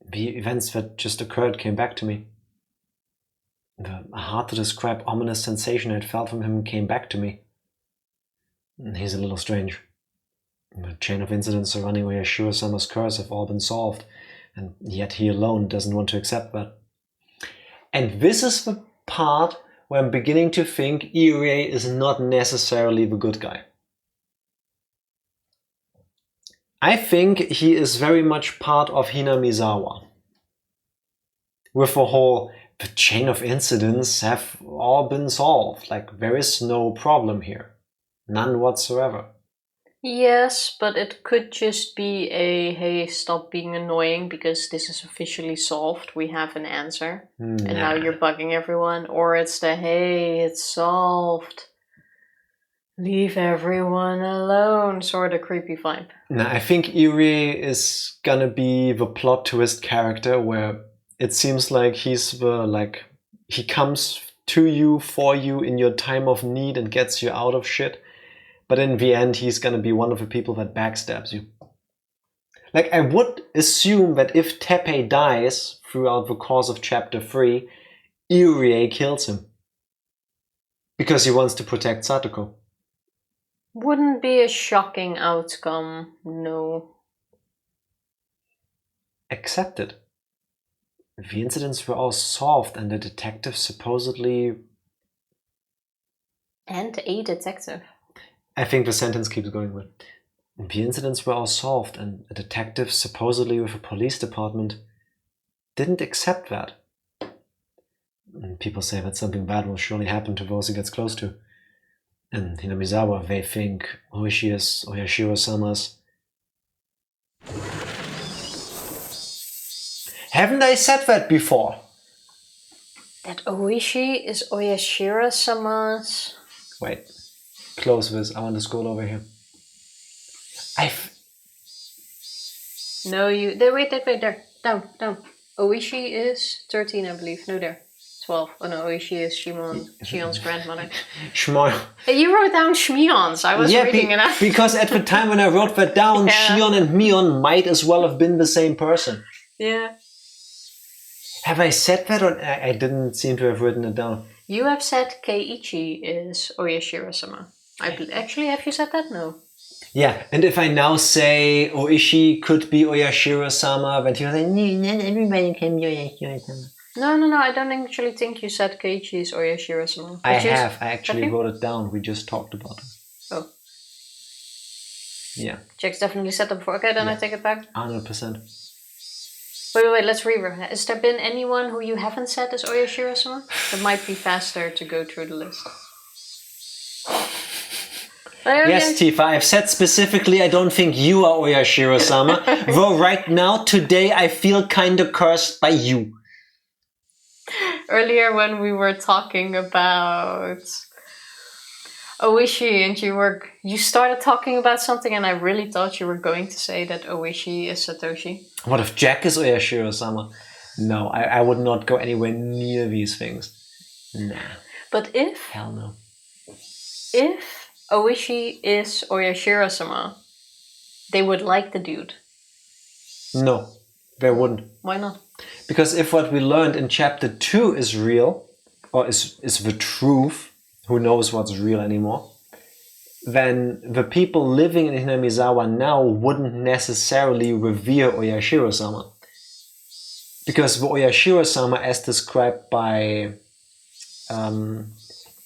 the events that just occurred came back to me. The hard to describe ominous sensation I had felt from him came back to me. He's a little strange. The chain of incidents surrounding Oyashiro-sama's curse have all been solved, and yet he alone doesn't want to accept that. And this is the part where I'm beginning to think Irie is not necessarily the good guy. I think he is very much part of Hinamizawa. With the whole, the chain of incidents have all been solved. Like, there is no problem here. None whatsoever. Yes, but it could just be a, hey, stop being annoying because this is officially solved. We have an answer. And now you're bugging everyone. Or it's the, hey, it's solved. Leave everyone alone sort of creepy vibe. Nah, I think Irie is gonna be the plot twist character where it seems like he's he comes to you, for you in your time of need and gets you out of shit. But in the end, he's gonna be one of the people that backstabs you. Like, I would assume that if Teppei dies throughout the course of chapter 3, Irie kills him. Because he wants to protect Satoko. Wouldn't be a shocking outcome, no. Accepted. The incidents were all solved and the detective supposedly... And a detective. I think the sentence keeps going with. The incidents were all solved and a detective supposedly with a police department didn't accept that. And people say that something bad will surely happen to those he gets close to. And Hinamizawa, they think Ooishi is Oyashiro-sama's. Haven't I said that before? That Ooishi is Oyashiro-sama's... Wait, close this. I want to scroll over here. No, you... Wait, there. Down. Ooishi is 13, I believe. No, there. 12. Oh no, Ooishi is Shion's grandmother. Shimon. You wrote down Shmion's. I was reading it out. Because at the time when I wrote that down, Shion and Mion might as well have been the same person. Yeah. Have I said that, or I didn't seem to have written it down? You have said Keiichi is Oyashiro-sama. Actually, have you said that? No. Yeah, and if I now say Ooishi could be Oyashiro-sama, then you'll say, no, everybody can be Oyashiro-sama. No, I don't actually think you said Keiichi is Oyashiro-sama. I actually wrote it down. We just talked about it. Oh. Yeah. Jack's definitely said that before. Okay, then I take it back. 100%. Wait, let's reread. Has there been anyone who you haven't said is oyashiro-sama? It might be faster to go through the list. Yes, Tifa, I've said specifically I don't think you are oyashiro-sama, though right now, today, I feel kind of cursed by you. Earlier when we were talking about Ooishi and you started talking about something and I really thought you were going to say that Ooishi is Satoshi. What if Jack is oyashiro-sama? No, I would not go anywhere near these things. Nah. But if... Hell no. If Ooishi is oyashiro-sama, they would like the dude. No, they wouldn't. Why not? Because if what we learned in chapter 2 is real, or is the truth, who knows what's real anymore, then the people living in Hinamizawa now wouldn't necessarily revere oyashiro-sama. Because the oyashiro-sama, as described by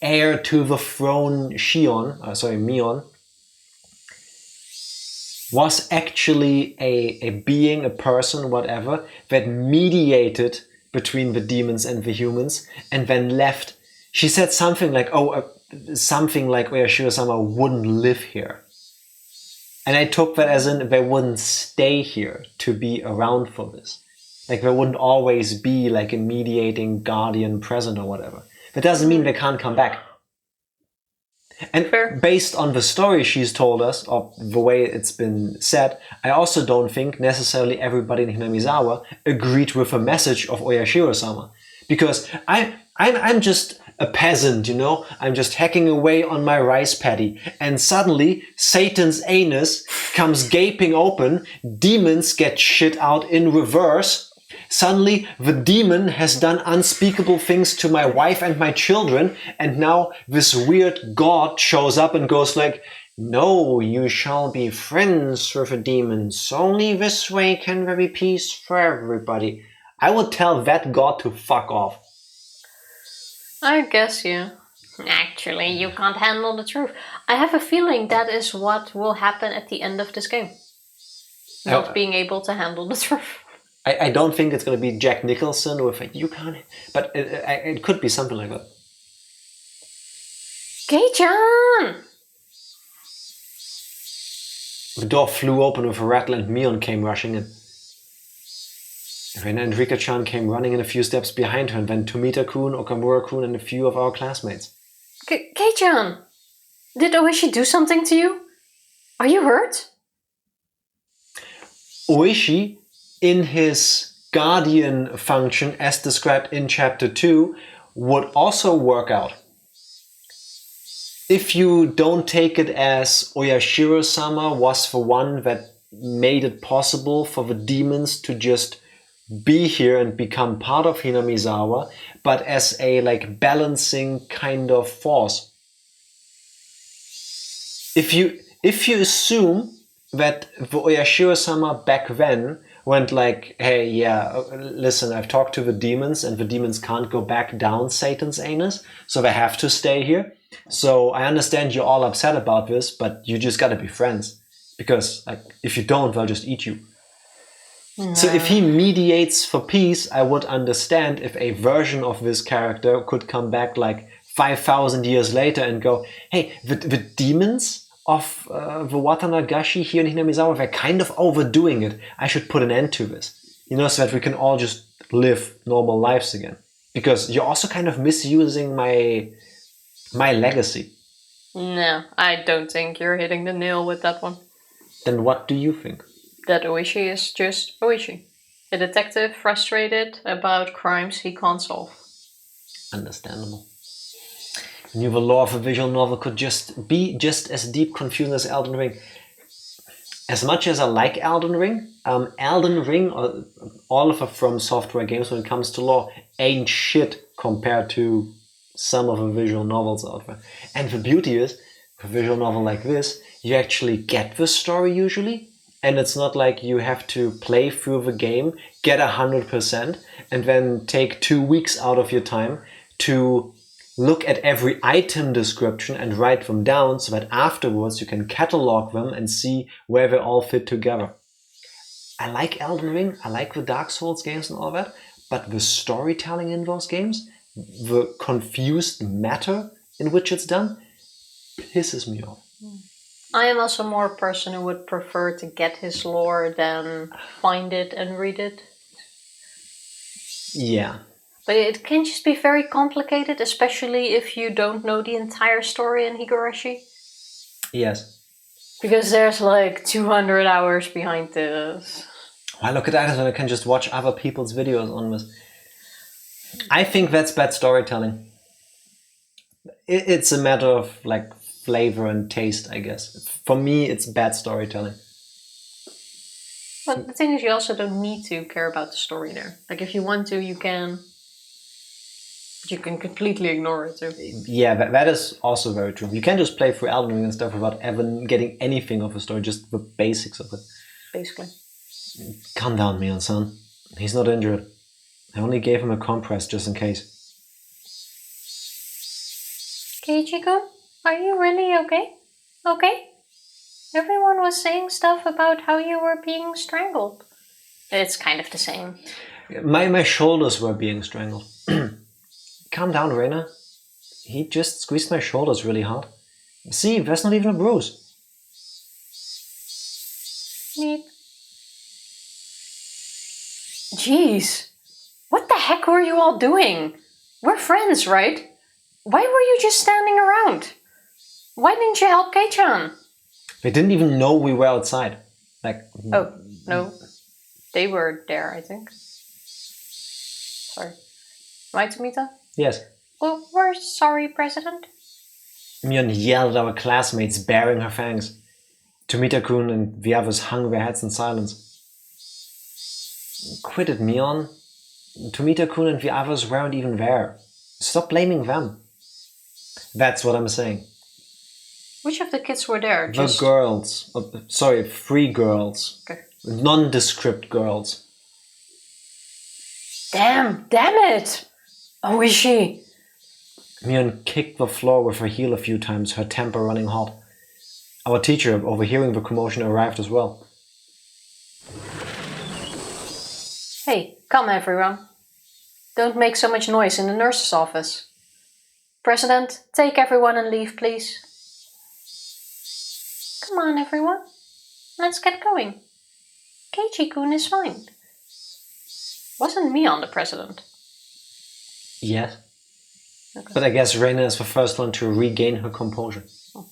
heir to the throne Mion, was actually a being, a person, whatever, that mediated between the demons and the humans, and then left. She said something like, oyashiro-sama wouldn't live here. And I took that as in they wouldn't stay here to be around for this. Like there wouldn't always be like a mediating guardian present or whatever. That doesn't mean they can't come back. And based on the story she's told us, or the way it's been said, I also don't think necessarily everybody in Hinamizawa agreed with the message of oyashiro-sama. Because I'm just a peasant, you know? I'm just hacking away on my rice paddy. And suddenly, Satan's anus comes gaping open, demons get shit out in reverse. Suddenly, the demon has done unspeakable things to my wife and my children, and now this weird god shows up and goes like, no, you shall be friends with the demons. Only this way can there be peace for everybody. I would tell that god to fuck off. I guess you. Actually, you can't handle the truth. I have a feeling that is what will happen at the end of this game. Not being able to handle the truth. I don't think it's going to be Jack Nicholson with a you can't, but it could be something like that. Kei-chan! The door flew open with a rattle and Mion came rushing in. Then Enrique-chan came running in a few steps behind her, and then Tomita-kun, Okamura-kun, and a few of our classmates. Kei-chan! Did Ooishi do something to you? Are you hurt? Ooishi, in his guardian function, as described in chapter 2, would also work out. If you don't take it as oyashiro-sama was the one that made it possible for the demons to just be here and become part of Hinamizawa, but as a like balancing kind of force. If you assume that the oyashiro-sama back then went like, hey, yeah, listen, I've talked to the demons and the demons can't go back down Satan's anus, so they have to stay here. So I understand you're all upset about this, but you just gotta be friends. Because like, if you don't, they'll just eat you. No. So if he mediates for peace, I would understand if a version of this character could come back like 5,000 years later and go, hey, the demons of the Watanagashi here in Hinamizawa, they're kind of overdoing it. I should put an end to this. You know, so that we can all just live normal lives again. Because you're also kind of misusing my legacy. No, I don't think you're hitting the nail with that one. Then what do you think? That Ooishi is just Ooishi. A detective frustrated about crimes he can't solve. Understandable. Knew the lore of a visual novel could just be just as deep confusing as Elden Ring. As much as I like Elden Ring, or all of the From Software games when it comes to lore, ain't shit compared to some of the visual novels out there. And the beauty is, for a visual novel like this, you actually get the story usually, and it's not like you have to play through the game, get 100%, and then take 2 weeks out of your time to look at every item description and write them down so that afterwards you can catalog them and see where they all fit together. I like Elden Ring, I like the Dark Souls games and all that, but the storytelling in those games, the confused matter in which it's done, pisses me off. I am also more a person who would prefer to get his lore than find it and read it. Yeah. But it can just be very complicated, especially if you don't know the entire story in Higurashi. Yes. Because there's like 200 hours behind this. Why look at that when I can just watch other people's videos on this? I think that's bad storytelling. It's a matter of like flavor and taste, I guess. For me, it's bad storytelling. But the thing is, you also don't need to care about the story there. Like, if you want to, you can. But you can completely ignore it too. Yeah, that is also very true. You can just play through Elden Ring and stuff without ever getting anything of the story, just the basics of it. Basically. Calm down, Mion-san. He's not injured. I only gave him a compress just in case. Keiichi-kun, are you really okay? Okay? Everyone was saying stuff about how you were being strangled. It's kind of the same. My shoulders were being strangled. Calm down, Reina. He just squeezed my shoulders really hard. See, there's not even a bruise. Neat. Jeez. What the heck were you all doing? We're friends, right? Why were you just standing around? Why didn't you help Kei-chan? They didn't even know we were outside. Like. Oh, no. They were there, I think. Sorry. Right, Tomita? Yes. Well, we're sorry, President. Mion yelled at our classmates, baring her fangs. Tomita-kun and the others hung their heads in silence. Quit it, Mion. Tomita-kun and the others weren't even there. Stop blaming them. That's what I'm saying. Which of the kids were there? The girls. Sorry, 3 girls. Okay. Nondescript girls. Damn it! Ooishi! Mion kicked the floor with her heel a few times, her temper running hot. Our teacher, overhearing the commotion, arrived as well. Hey, come everyone. Don't make so much noise in the nurse's office. President, take everyone and leave, please. Come on, everyone. Let's get going. Keiichi-kun is fine. Wasn't Mion the president? Yes. Okay. But I guess Reina is the first one to regain her composure. Oh.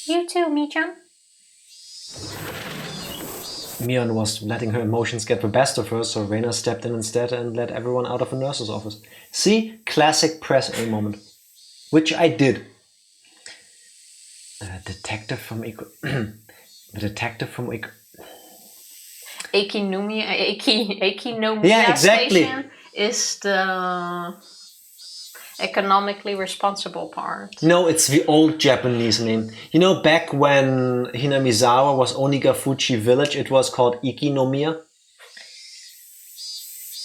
You too, Mi-chan. Mion was letting her emotions get the best of her, so Reina stepped in instead and let everyone out of the nurse's office. See? Classic press A moment. Which I did. The detective from the detective from Eikinomiya Yeah, exactly. Station is the economically responsible part. No, it's the old Japanese name. You know, back when Hinamizawa was Onigafuchi village, it was called Ikinomiya.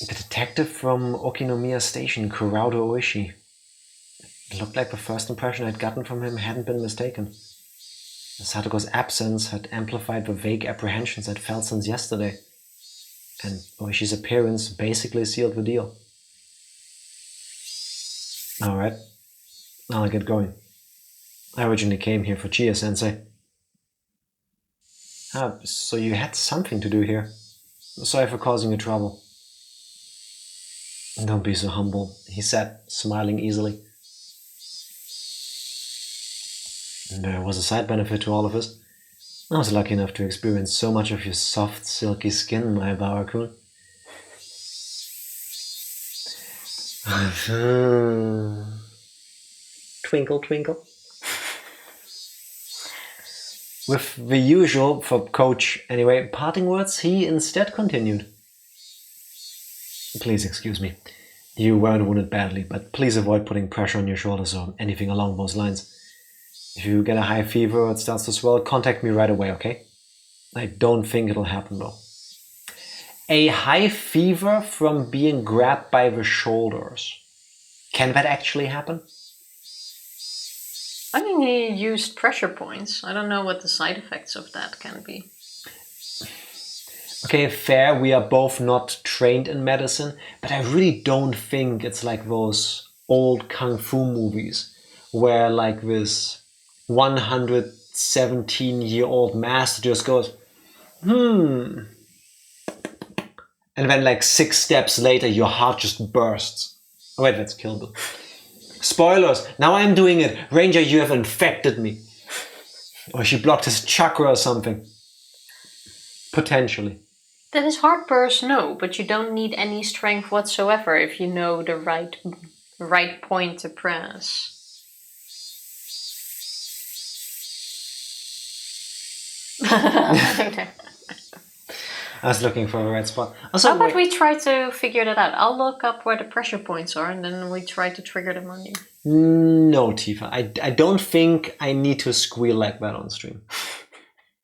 The detective from Okinomiya Station, Kuraudo Oishi. It looked like the first impression I'd gotten from him hadn't been mistaken. Satoko's absence had amplified the vague apprehensions I'd felt since yesterday. And Oishi's appearance basically sealed the deal. Alright, I'll get going. I originally came here for Chia-sensei. Ah, so you had something to do here. Sorry for causing you trouble. Don't be so humble, he said, smiling easily. There was a side benefit to all of this. I was lucky enough to experience so much of your soft, silky skin, Maebara-kun. Twinkle, twinkle. With the usual, for Coach anyway, parting words, he instead continued. Please excuse me. You weren't wounded badly, but please avoid putting pressure on your shoulders or anything along those lines. If you get a high fever or it starts to swell, contact me right away, okay? I don't think it'll happen though. A high fever from being grabbed by the shoulders. Can that actually happen? I mean, he used pressure points. I don't know what the side effects of that can be. Okay, fair, we are both not trained in medicine, but I really don't think it's like those old kung fu movies where like this 117-year-old master just goes, and then like 6 steps later your heart just bursts. Oh wait, that's Kill Bill. Spoilers, now I'm doing it. Ranger, you have infected me. Or she blocked his chakra or something. Potentially. That his heart bursts, no, but you don't need any strength whatsoever if you know the right point to press. Okay. I was looking for the right spot. Also, how about we try to figure that out? I'll look up where the pressure points are and then we try to trigger them on you. No, Tifa. I don't think I need to squeal like that on stream.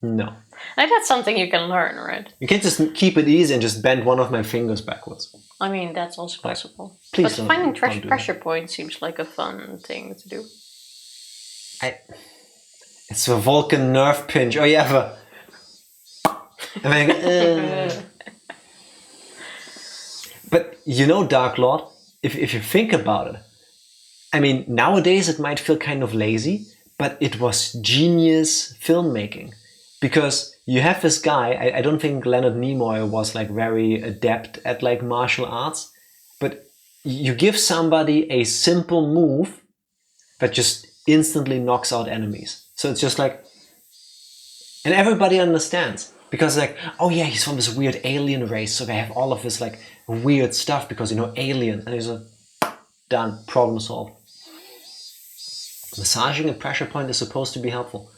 No. Like that's something you can learn, right? You can't just keep it easy and just bend one of my fingers backwards. I mean, that's also possible. Please but finding pressure points seems like a fun thing to do. It's a Vulcan nerve pinch. Oh yeah, But you know, Dark Lord, if you think about it, I mean, nowadays it might feel kind of lazy, but it was genius filmmaking. Because you have this guy, I don't think Leonard Nimoy was like very adept at like martial arts, but you give somebody a simple move that just instantly knocks out enemies. So it's just like, and everybody understands. Because like, oh yeah, he's from this weird alien race, so they have all of this like weird stuff because, you know, alien. And he's like, done, problem solved. Massaging a pressure point is supposed to be helpful.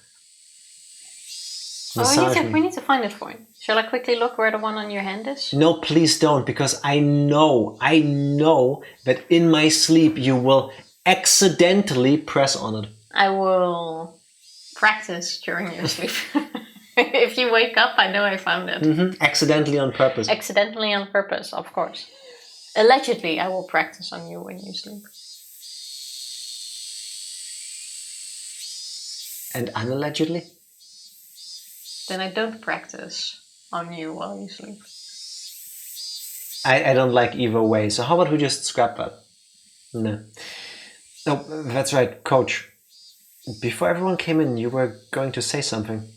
We need to find it for you. Shall I quickly look where the one on your hand is? No, please don't, because I know that in my sleep you will accidentally press on it. I will practice during your sleep. If you wake up, I know I found it. Accidentally on purpose. Accidentally on purpose, of course. Allegedly, I will practice on you when you sleep. And unallegedly? Then I don't practice on you while you sleep. I don't like either way, so how about we just scrap that? No. Oh, that's right, Coach. Before everyone came in, you were going to say something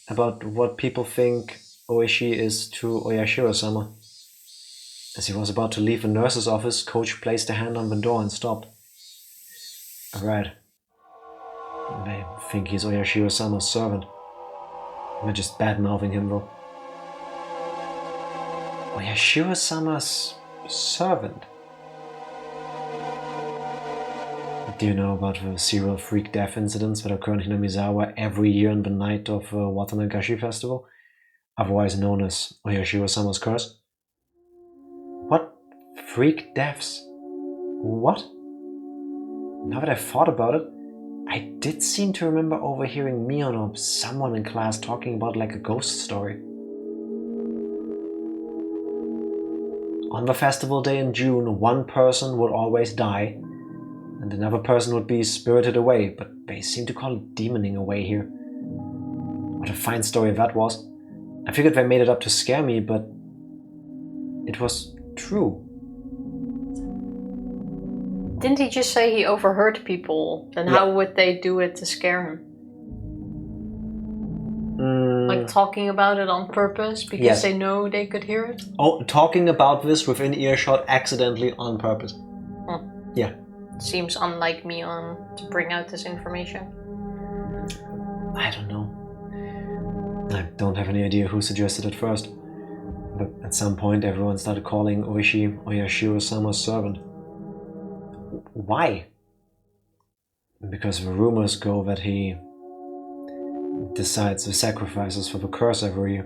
about what people think Ooishi is to Oyashiro-sama. As he was about to leave the nurse's office, Coach placed a hand on the door and stopped. Alright. They think he's Oyashiro-sama's servant. We're just bad-mouthing him though. Oyashiro-sama's servant? Do you know about the serial freak death incidents that occur in Hinamizawa every year on the night of the Watanagashi festival? Otherwise known as Oyashiro-sama's curse? What? Freak deaths? What? Now that I've thought about it, I did seem to remember overhearing Mion or someone in class talking about like a ghost story. On the festival day in June, one person would always die, and another person would be spirited away, but they seem to call it demoning away here. What a fine story that was. I figured they made it up to scare me, but it was true. Didn't he just say he overheard people? Then how would they do it to scare him? Like talking about it on purpose because they know they could hear it? Oh, talking about this within earshot accidentally on purpose. Yeah. Seems unlike me to bring out this information. I don't know. I don't have any idea who suggested it first. But at some point everyone started calling Ooishi Oyashiro-sama's servant. Why? Because the rumors go that he decides the sacrifices for the curse every year.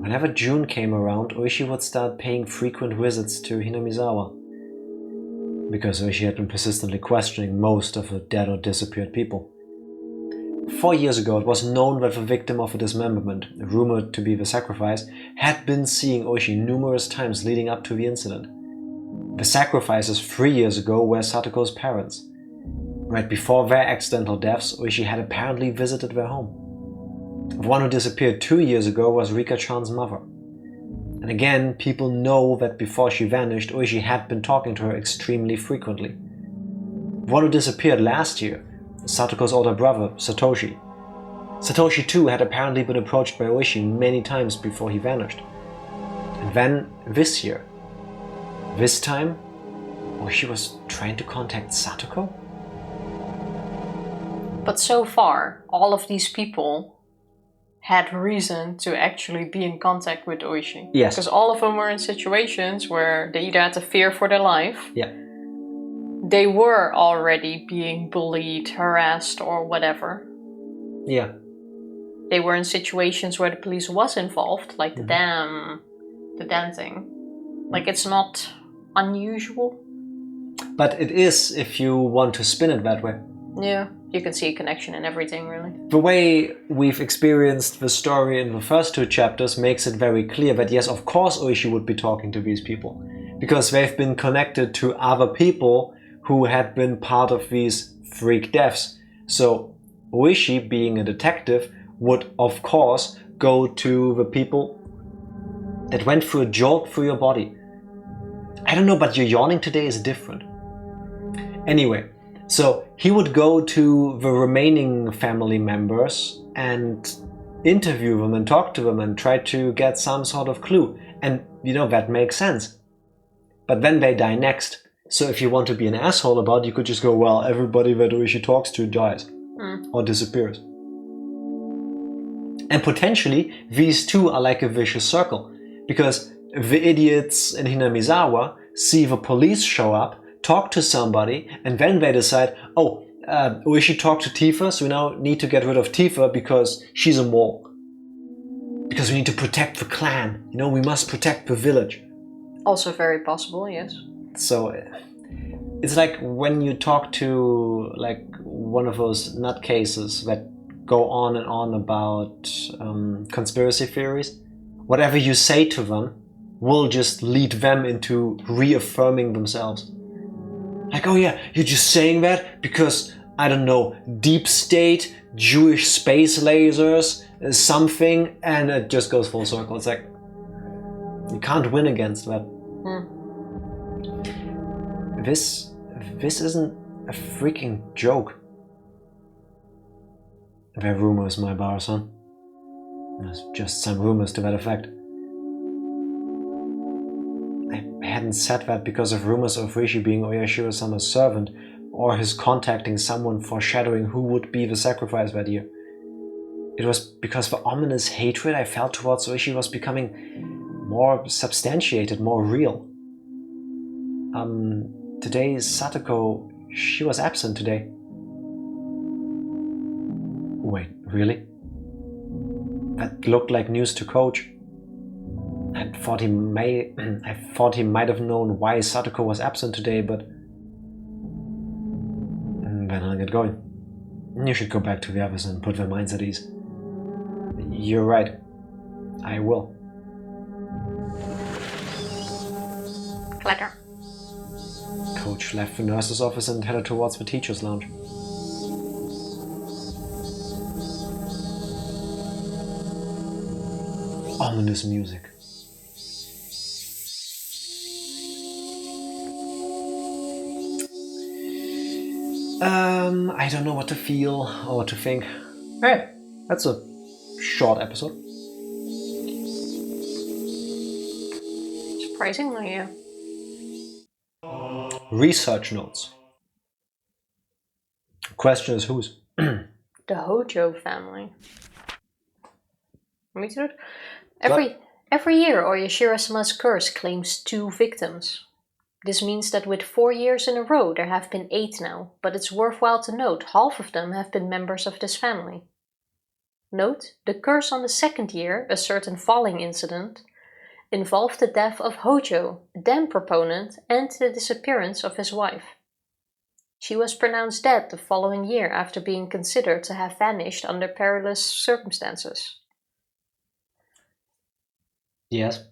Whenever June came around, Ooishi would start paying frequent visits to Hinamizawa. Because Ooishi had been persistently questioning most of the dead or disappeared people. 4 years ago, it was known that the victim of a dismemberment, rumored to be the sacrifice, had been seeing Ooishi numerous times leading up to the incident. The sacrifices 3 years ago were Satoko's parents. Right before their accidental deaths, Ooishi had apparently visited their home. The one who disappeared 2 years ago was Rika-chan's mother. And again, people know that before she vanished, Ooishi had been talking to her extremely frequently. The one who disappeared last year is Satoko's older brother, Satoshi. Satoshi too had apparently been approached by Ooishi many times before he vanished. And then, this year, this time, Ooishi was trying to contact Satoko? But so far, all of these people had reason to actually be in contact with Ooishi. Yes. Because all of them were in situations where they either had to fear for their life, Yeah. they were already being bullied, harassed, or whatever. Yeah. They were in situations where the police was involved, like the dam thing. Like, it's not unusual. But it is if you want to spin it that way. Yeah, you can see a connection in everything, really. The way we've experienced the story in the first 2 chapters makes it very clear that yes, of course Ooishi would be talking to these people. Because they've been connected to other people who had been part of these freak deaths. So Ooishi, being a detective, would of course go to the people that went through a jolt through your body. I don't know, but your yawning today is different. Anyway, so he would go to the remaining family members and interview them and talk to them and try to get some sort of clue. And, that makes sense. But then they die next. So if you want to be an asshole about it, you could just go, well, everybody that Ooishi talks to dies. Or disappears. And potentially, these two are like a vicious circle. Because the idiots in Hinamizawa see the police show up, talk to somebody, and then they decide, Ooishi talked to Tifa, so we now need to get rid of Tifa because she's a mole. Because we need to protect the clan. We must protect the village. Also very possible, yes. So it's like when you talk to like one of those nutcases that go on and on about conspiracy theories. Whatever you say to them will just lead them into reaffirming themselves. Like, oh yeah, you're just saying that because, I don't know, deep state, Jewish space lasers, something, and it just goes full circle. It's like, you can't win against that. This isn't a freaking joke. There are rumors, Maebara-san. There's just some rumors to that effect. I hadn't said that because of rumors of Rishi being Oyashiro-sama's servant, or his contacting someone foreshadowing who would be the sacrifice that year. It was because the ominous hatred I felt towards Rishi was becoming more substantiated, more real. Today, Satoko, she was absent today. Wait, really? That looked like news to Coach. I thought he might have known why Satoko was absent today, but then I'll get going. You should go back to the others and put their minds at ease. You're right. I will. Clatter. Coach left the nurse's office and headed towards the teacher's lounge. Ominous music. I don't know what to feel or what to think. Hey, that's a short episode. Surprisingly, yeah. Research notes. Question is whose? The Hojo family. Me too. Every year, Oyashiro-sama's curse claims 2 victims. This means that with 4 years in a row, there have been 8 now, but it's worthwhile to note half of them have been members of this family. Note, the curse on the 2nd year, a certain falling incident, involved the death of Hojo, a dam proponent, and the disappearance of his wife. She was pronounced dead the following year after being considered to have vanished under perilous circumstances. Yes.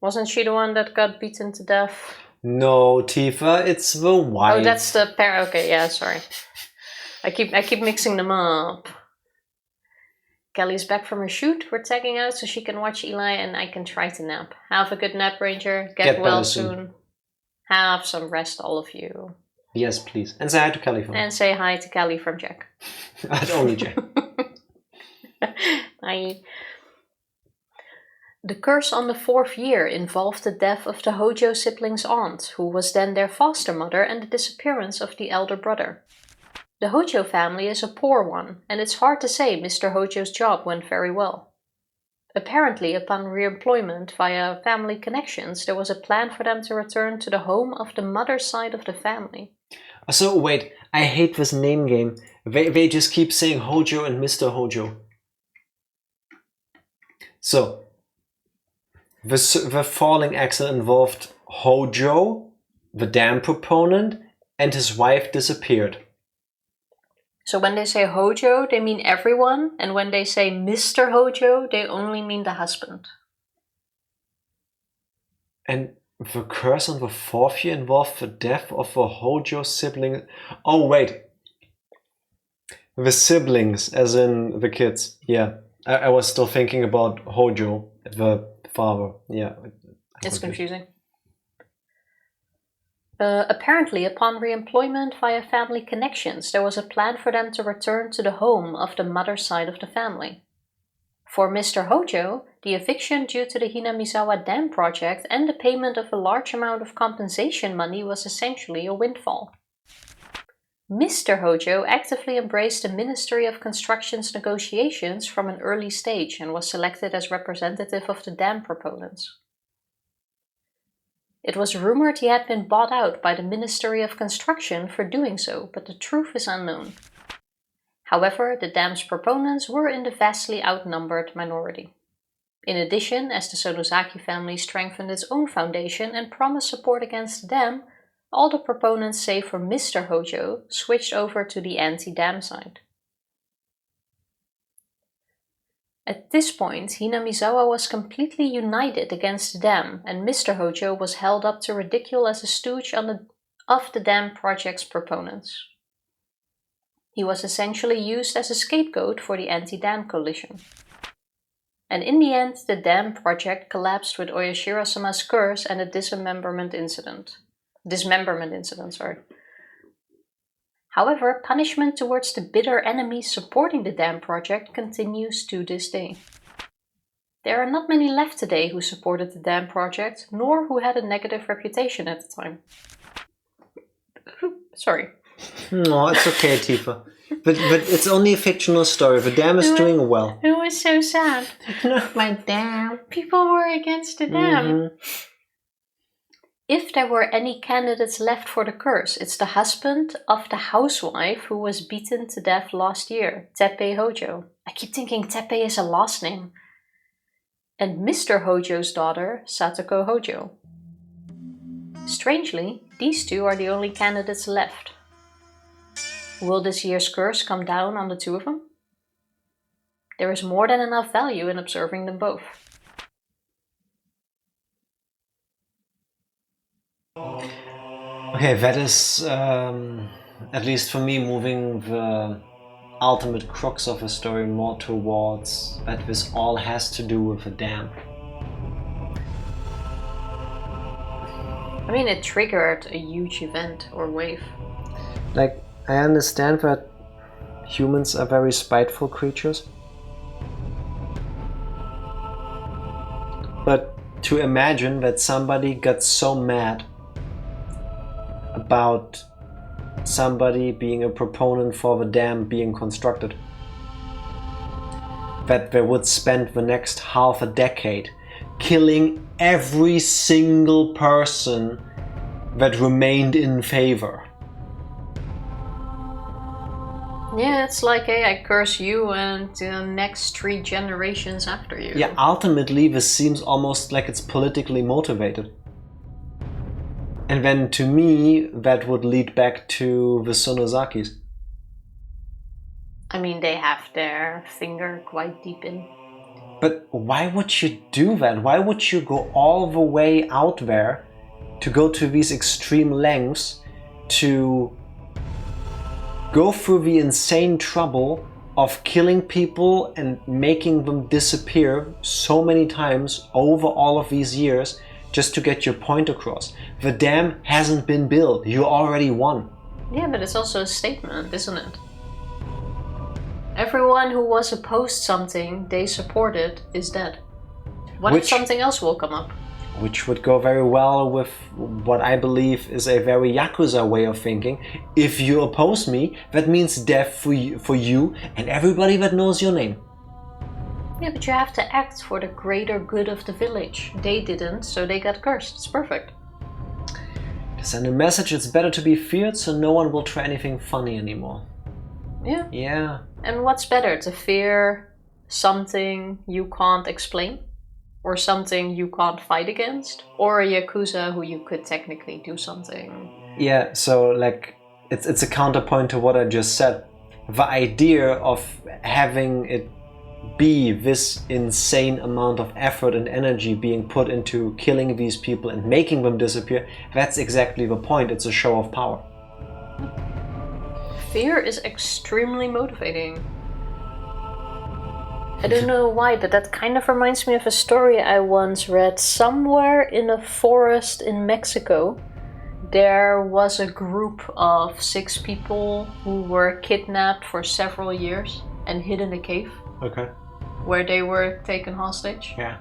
Wasn't she the one that got beaten to death No, Tifa, it's the wife. Oh, that's the pair. Okay, yeah, sorry. I keep mixing them up. Kelly's back from her shoot. We're tagging out so she can watch Eli and I can try to nap. Have a good nap, Ranger. Get well soon. Have some rest, all of you. Yes, please. And say hi to Kelly for me. And say hi to Kelly from Jack. Only Jack. Hi. The curse on the 4th year involved the death of the Hojo siblings' aunt, who was then their foster mother, and the disappearance of the elder brother. The Hojo family is a poor one, and it's hard to say Mr. Hojo's job went very well. Apparently, upon re-employment via family connections, there was a plan for them to return to the home of the mother's side of the family. So, wait, I hate this name game. They just keep saying Hojo and Mr. Hojo. So, the falling accident involved Hojo, the dam proponent, and his wife disappeared. So when they say Hojo, they mean everyone, and when they say Mr. Hojo, they only mean the husband. And the curse on the 4th year involved the death of the Hojo sibling. Oh, wait. The siblings, as in the kids. Yeah. I was still thinking about Hojo, the father. Yeah. It's confusing. Apparently, upon re-employment via family connections, there was a plan for them to return to the home of the mother's side of the family. For Mr. Hojo, the eviction due to the Hinamizawa Dam project and the payment of a large amount of compensation money was essentially a windfall. Mr. Hojo actively embraced the Ministry of Construction's negotiations from an early stage and was selected as representative of the dam proponents. It was rumored he had been bought out by the Ministry of Construction for doing so, but the truth is unknown. However, the dam's proponents were in the vastly outnumbered minority. In addition, as the Sonozaki family strengthened its own foundation and promised support against the dam, all the proponents save for Mr. Hojo switched over to the anti-dam side. At this point, Hinamizawa was completely united against the dam, and Mr. Hojo was held up to ridicule as a stooge of the dam project's proponents. He was essentially used as a scapegoat for the anti-dam coalition. And in the end, the dam project collapsed with Oyashiro-sama's curse and a dismemberment incident. However, punishment towards the bitter enemies supporting the dam project continues to this day. There are not many left today who supported the dam project, nor who had a negative reputation at the time. Sorry. No, it's okay, Tifa. But it's only a fictional story. The dam is doing well. It was so sad. Not my dam. People were against the dam. Mm-hmm. If there were any candidates left for the curse, it's the husband of the housewife who was beaten to death last year, Teppei Hojo. I keep thinking Teppei is a last name. And Mr. Hojo's daughter, Satoko Hojo. Strangely, these two are the only candidates left. Will this year's curse come down on the two of them? There is more than enough value in observing them both. Okay, that is, at least for me, moving the ultimate crux of the story more towards that this all has to do with a dam. I mean, it triggered a huge event or wave. Like, I understand that humans are very spiteful creatures. But to imagine that somebody got so mad about somebody being a proponent for the dam being constructed that they would spend the next half a decade killing every single person that remained in favor. Yeah, it's like, hey, I curse you and the next 3 generations after you. Yeah, ultimately this seems almost like it's politically motivated. And then to me, that would lead back to the Sonozakis. I mean, they have their finger quite deep in. But why would you do that? Why would you go all the way out there to go to these extreme lengths to go through the insane trouble of killing people and making them disappear so many times over all of these years just to get your point across. The dam hasn't been built. You already won. Yeah, but it's also a statement, isn't it? Everyone who was opposed something they supported is dead. What if something else will come up? Which would go very well with what I believe is a very Yakuza way of thinking. If you oppose me, that means death for you and everybody that knows your name. Yeah, but you have to act for the greater good of the village. They didn't, so they got cursed. It's perfect. To send a message, it's better to be feared, so no one will try anything funny anymore. Yeah. Yeah. And what's better, to fear something you can't explain? Or something you can't fight against? Or a Yakuza who you could technically do something? Yeah, so like, it's a counterpoint to what I just said. The idea of having it be this insane amount of effort and energy being put into killing these people and making them disappear, that's exactly the point. It's a show of power. Fear is extremely motivating. I don't know why, but that kind of reminds me of a story I once read. Somewhere in a forest in Mexico, there was a group of 6 people who were kidnapped for several years and hid in a cave. Okay. Where they were taken hostage. Yeah.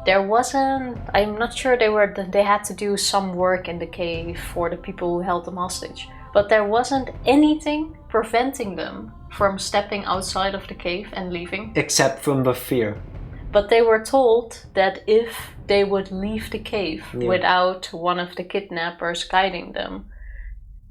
There wasn't, I'm not sure they had to do some work in the cave for the people who held them hostage. But there wasn't anything preventing them from stepping outside of the cave and leaving. Except from the fear. But they were told that if they would leave the cave without one of the kidnappers guiding them,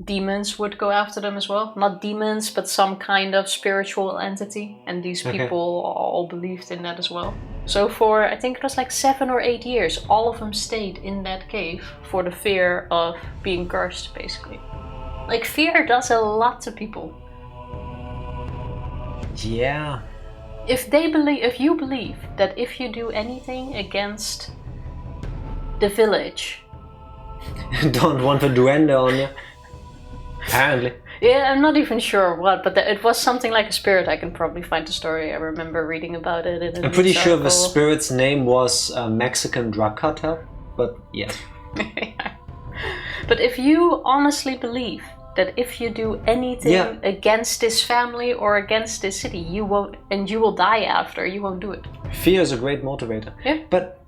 demons would go after them as well. Not demons, but some kind of spiritual entity. And these people all believed in that as well. So for, I think it was like 7 or 8 years, all of them stayed in that cave for the fear of being cursed, basically. Like, fear does a lot to people. Yeah. If you believe that if you do anything against the village... Don't want a duende on you. Apparently. Yeah, I'm not even sure what, but it was something like a spirit. I can probably find the story. I remember reading about it. I'm pretty sure the spirit's name was Mexican drug cartel, but yeah. But if you honestly believe that if you do anything against this family or against this city, you won't, and you will die after, you won't do it. Fear is a great motivator. Yeah. But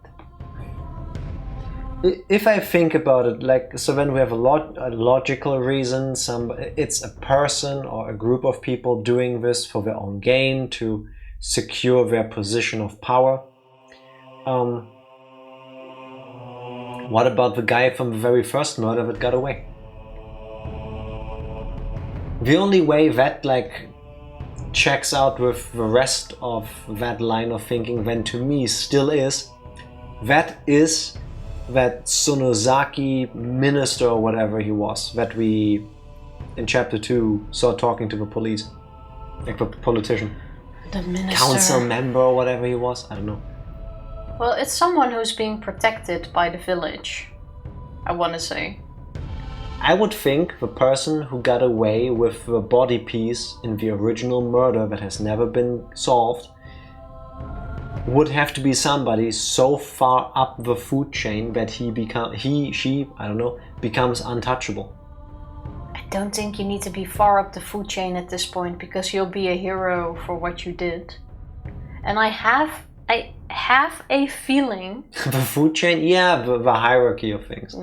if I think about it, like, so when we have a logical reason, it's a person or a group of people doing this for their own gain to secure their position of power. What about the guy from the very first murder that got away? The only way that checks out with the rest of that line of thinking then to me still is that Sonozaki minister or whatever he was that we in chapter 2 saw talking to the police, like the politician, the minister, council member or whatever he was. I don't know. Well, it's someone who's being protected by the village, I want to say. I would think the person who got away with the body piece in the original murder that has never been solved would have to be somebody so far up the food chain that she, I don't know, becomes untouchable. I don't think you need to be far up the food chain at this point, because you'll be a hero for what you did. And I have a feeling... The food chain? Yeah, the hierarchy of things.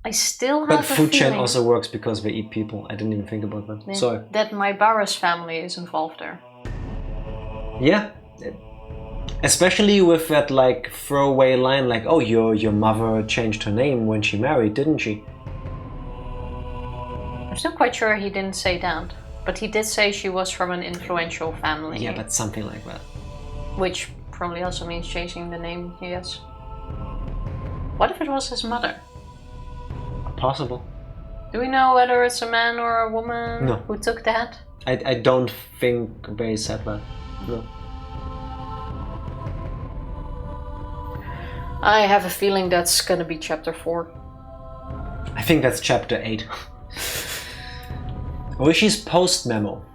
I still have a feeling... But food chain also works because they eat people. I didn't even think about that. Yeah, sorry. That Maebara's family is involved there. Yeah. Especially with that throwaway line oh, your mother changed her name when she married, didn't she? I'm still quite sure he didn't say that. But he did say she was from an influential family. Yeah, but something like that. Which probably also means changing the name, yes. What if it was his mother? Possible. Do we know whether it's a man or a woman who took that? I don't think they said that. No. I have a feeling that's gonna be chapter 4. I think that's chapter 8. Oishi's post memo.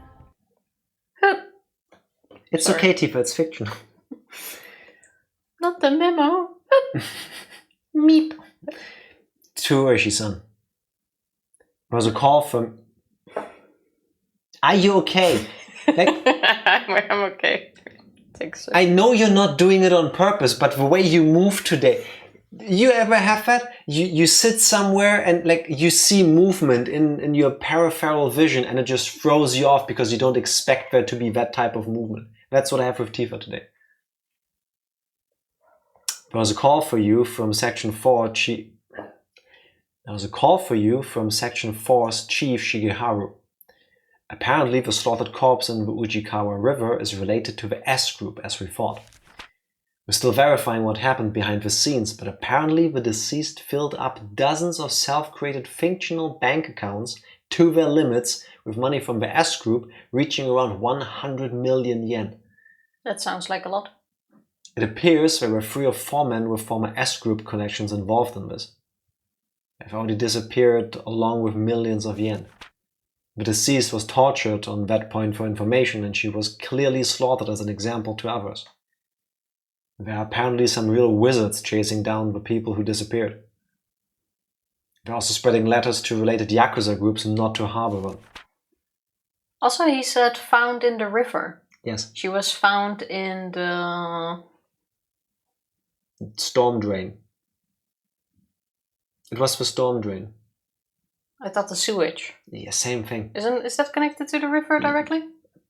It's Sorry. okay, Tifa, it's fiction. Not the memo. Meep. To Oishi-san. There was a call from... Are you okay? Like, I'm okay. Thanks. I know you're not doing it on purpose, but the way you move today... You ever have that? You sit somewhere and like you see movement in your peripheral vision and it just throws you off because you don't expect there to be that type of movement. That's what I have with Tifa today. There was a call for you from Section 4. There was a call for you from Section 4's Chief Shigeharu. Apparently, the slaughtered corpse in the Ujikawa River is related to the S group, as we thought. We're still verifying what happened behind the scenes, but apparently the deceased filled up dozens of self-created fictional bank accounts to their limits with money from the S group reaching around 100 million yen. That sounds like a lot. It appears there were 3 or 4 men with former S group connections involved in this. They've already disappeared along with millions of yen. The deceased was tortured on that point for information and she was clearly slaughtered as an example to others. There are apparently some real wizards chasing down the people who disappeared. They're also spreading letters to related Yakuza groups not to harbor them. Also, he said found in the river. Yes. She was found in the... Storm drain. It was the storm drain. I thought the sewage. Yeah, same thing. Is that connected to the river directly?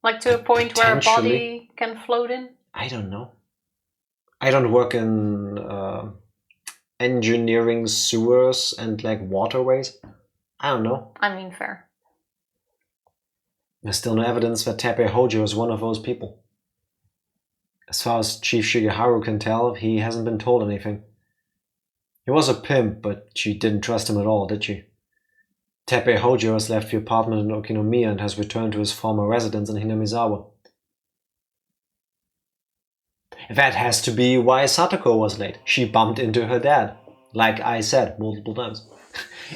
Like to a point where a body can float in? I don't know. I don't work in engineering sewers and like waterways. I don't know. I mean, fair. There's still no evidence that Teppei Hojo is one of those people. As far as Chief Shigeharu can tell, he hasn't been told anything. He was a pimp, but she didn't trust him at all, did she? Teppei Hojo has left the apartment in Okinomiya and has returned to his former residence in Hinamizawa. That has to be why Satoko was late. She bumped into her dad. Like I said multiple times.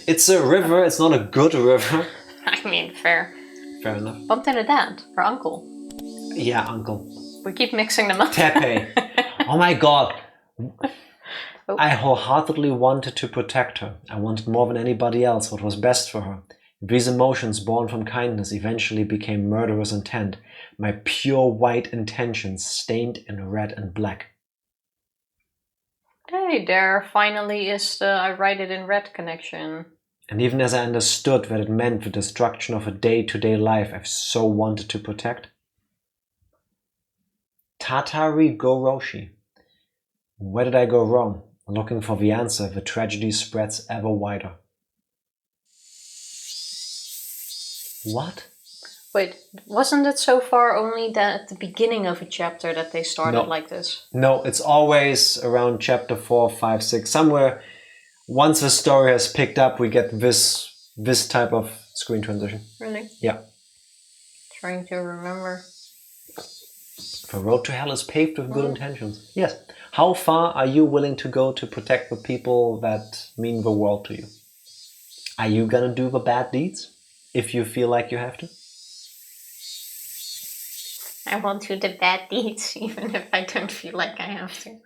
It's a river, it's not a good river. I mean, fair. Fair enough. Bumped into dad, her uncle. Yeah, uncle. We keep mixing them up. Teppei. Oh my god. Oh. I wholeheartedly wanted to protect her. I wanted more than anybody else what was best for her. These emotions born from kindness eventually became murderous intent. My pure white intentions stained in red and black. Hey, there finally is the I write it in red connection. And even as I understood that it meant the destruction of a day-to-day life I've so wanted to protect. Tatarigoroshi. Where did I go wrong? Looking for the answer, the tragedy spreads ever wider. What? Wait, wasn't it so far only that at the beginning of a chapter that they started like this? No, it's always around chapter 4, 5, 6. Somewhere, once the story has picked up, we get this type of screen transition. Really? Yeah. Trying to remember. The road to hell is paved with good intentions. Yes. How far are you willing to go to protect the people that mean the world to you? Are you gonna do the bad deeds if you feel like you have to? I won't do the bad deeds even if I don't feel like I have to.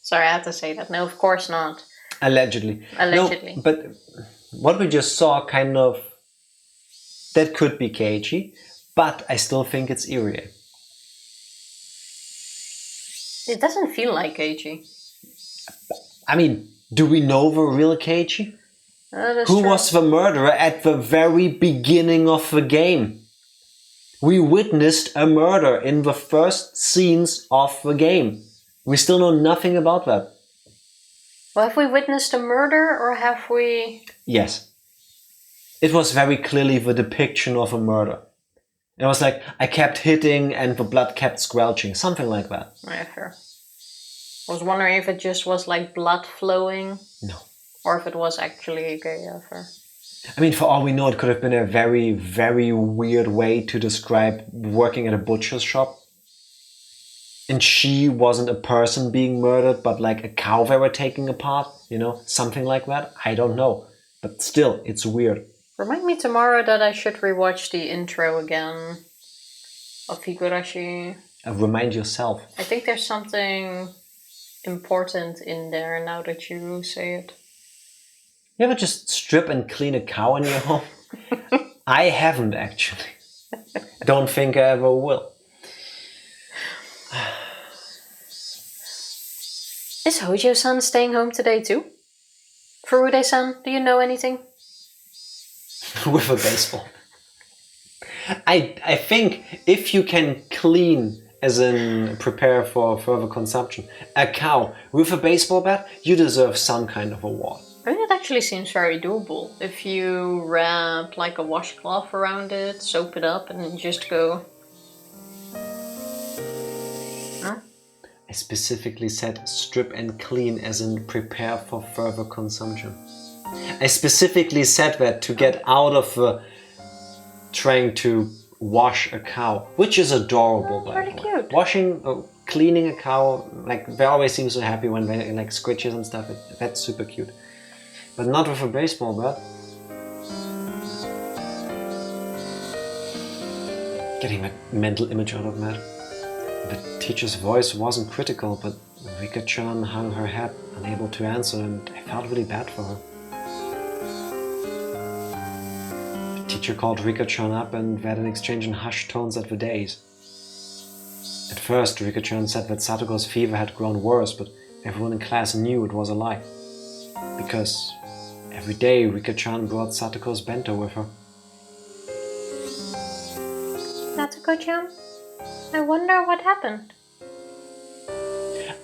Sorry, I have to say that. No, of course not. Allegedly. Allegedly. No, but what we just saw kind of... That could be Keiichi, but I still think it's Irie. It doesn't feel like Keiichi. I mean, do we know the real Keiichi? Who true. was the murderer at the very beginning of the game? We witnessed a murder in the first scenes of the game. We still know nothing about that. Well, have we witnessed a murder or have we... Yes. It was very clearly the depiction of a murder. It was like, I kept hitting and the blood kept squelching. Something like that. Yeah, fair. I was wondering if it just was like blood flowing. No. Or if it was actually a gay affair. I mean, for all we know, it could have been a very, very weird way to describe working at a butcher's shop. And she wasn't a person being murdered, but like a cow they were taking apart, you know, something like that. I don't know. But still, it's weird. Remind me tomorrow that I should rewatch the intro again of Higurashi. Remind yourself. I think there's something important in there now that you say it. You ever just strip and clean a cow in your home? I haven't actually. Don't think I ever will. Is Hojo-san staying home today too? Furude-san, do you know anything? With a baseball. I think if you can clean, as in prepare for further consumption, a cow with a baseball bat, you deserve some kind of award. I mean, it actually seems very doable. If you wrap like a washcloth around it, soap it up, and then just go... Huh? I specifically said strip and clean, as in prepare for further consumption. I specifically said that to get out of trying to wash a cow, which is adorable, by the way. Cute. Washing, cleaning a cow, like they always seem so happy when they like scritches and stuff. That's super cute, but not with a baseball bat. Getting that mental image out of that. The teacher's voice wasn't critical, but Rika-chan hung her head, unable to answer, and I felt really bad for her. The teacher called Rika-chan up and they had an exchange in hushed tones at the days. At first, Rika-chan said that Satoko's fever had grown worse, but everyone in class knew it was a lie. Because every day Rika-chan brought Satoko's bento with her. Satoko-chan? I wonder what happened.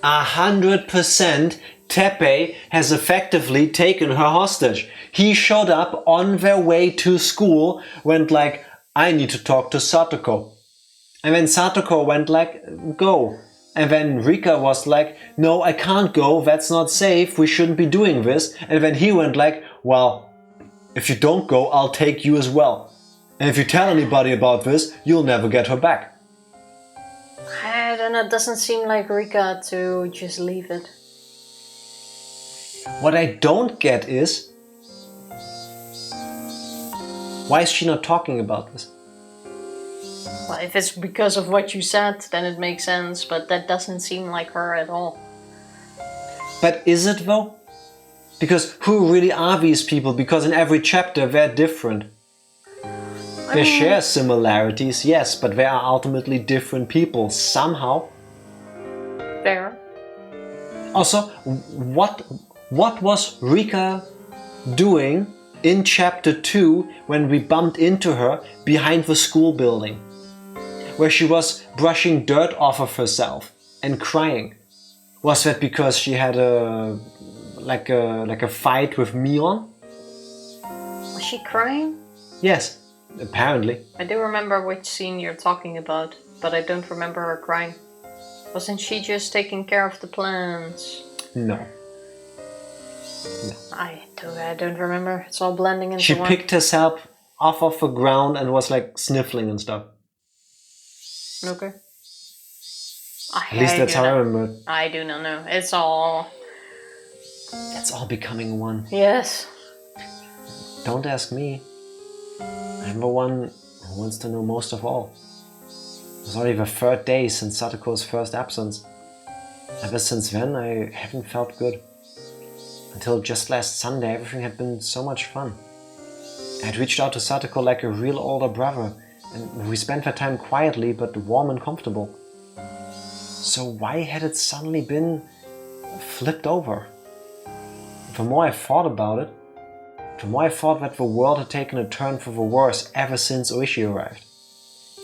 100% Teppei has effectively taken her hostage. He showed up on their way to school, went like, I need to talk to Satoko. And then Satoko went like, go. And then Rika was like, no, I can't go, that's not safe, we shouldn't be doing this. And then he went like, well, if you don't go, I'll take you as well. And if you tell anybody about this, you'll never get her back. I don't know, it doesn't seem like Rika to just leave it. What I don't get is, why is she not talking about this? Well, if it's because of what you said, then it makes sense, but that doesn't seem like her at all. But is it though? Because who really are these people? Because in every chapter they're different. They share similarities, yes, but they are ultimately different people, somehow. Fair. Also, what was Rika doing in chapter 2 when we bumped into her behind the school building? Where she was brushing dirt off of herself and crying. Was that because she had a fight with Mion? Was she crying? Yes. Apparently. I do remember which scene you're talking about, but I don't remember her crying. Wasn't she just taking care of the plants? No. I don't remember. It's all blending into She one. picked herself off of the ground and was like sniffling and stuff. Okay. At least that's how I remember it. I do not know. It's all... It's all becoming one. Yes. Don't ask me. I'm the one who wants to know most of all. It was already the 3rd day since Satoko's first absence. Ever since then, I haven't felt good. Until just last Sunday, everything had been so much fun. I had reached out to Satoko like a real older brother, and we spent that time quietly but warm and comfortable. So why had it suddenly been flipped over? The more I thought about it, the more I thought that the world had taken a turn for the worse ever since Ooishi arrived.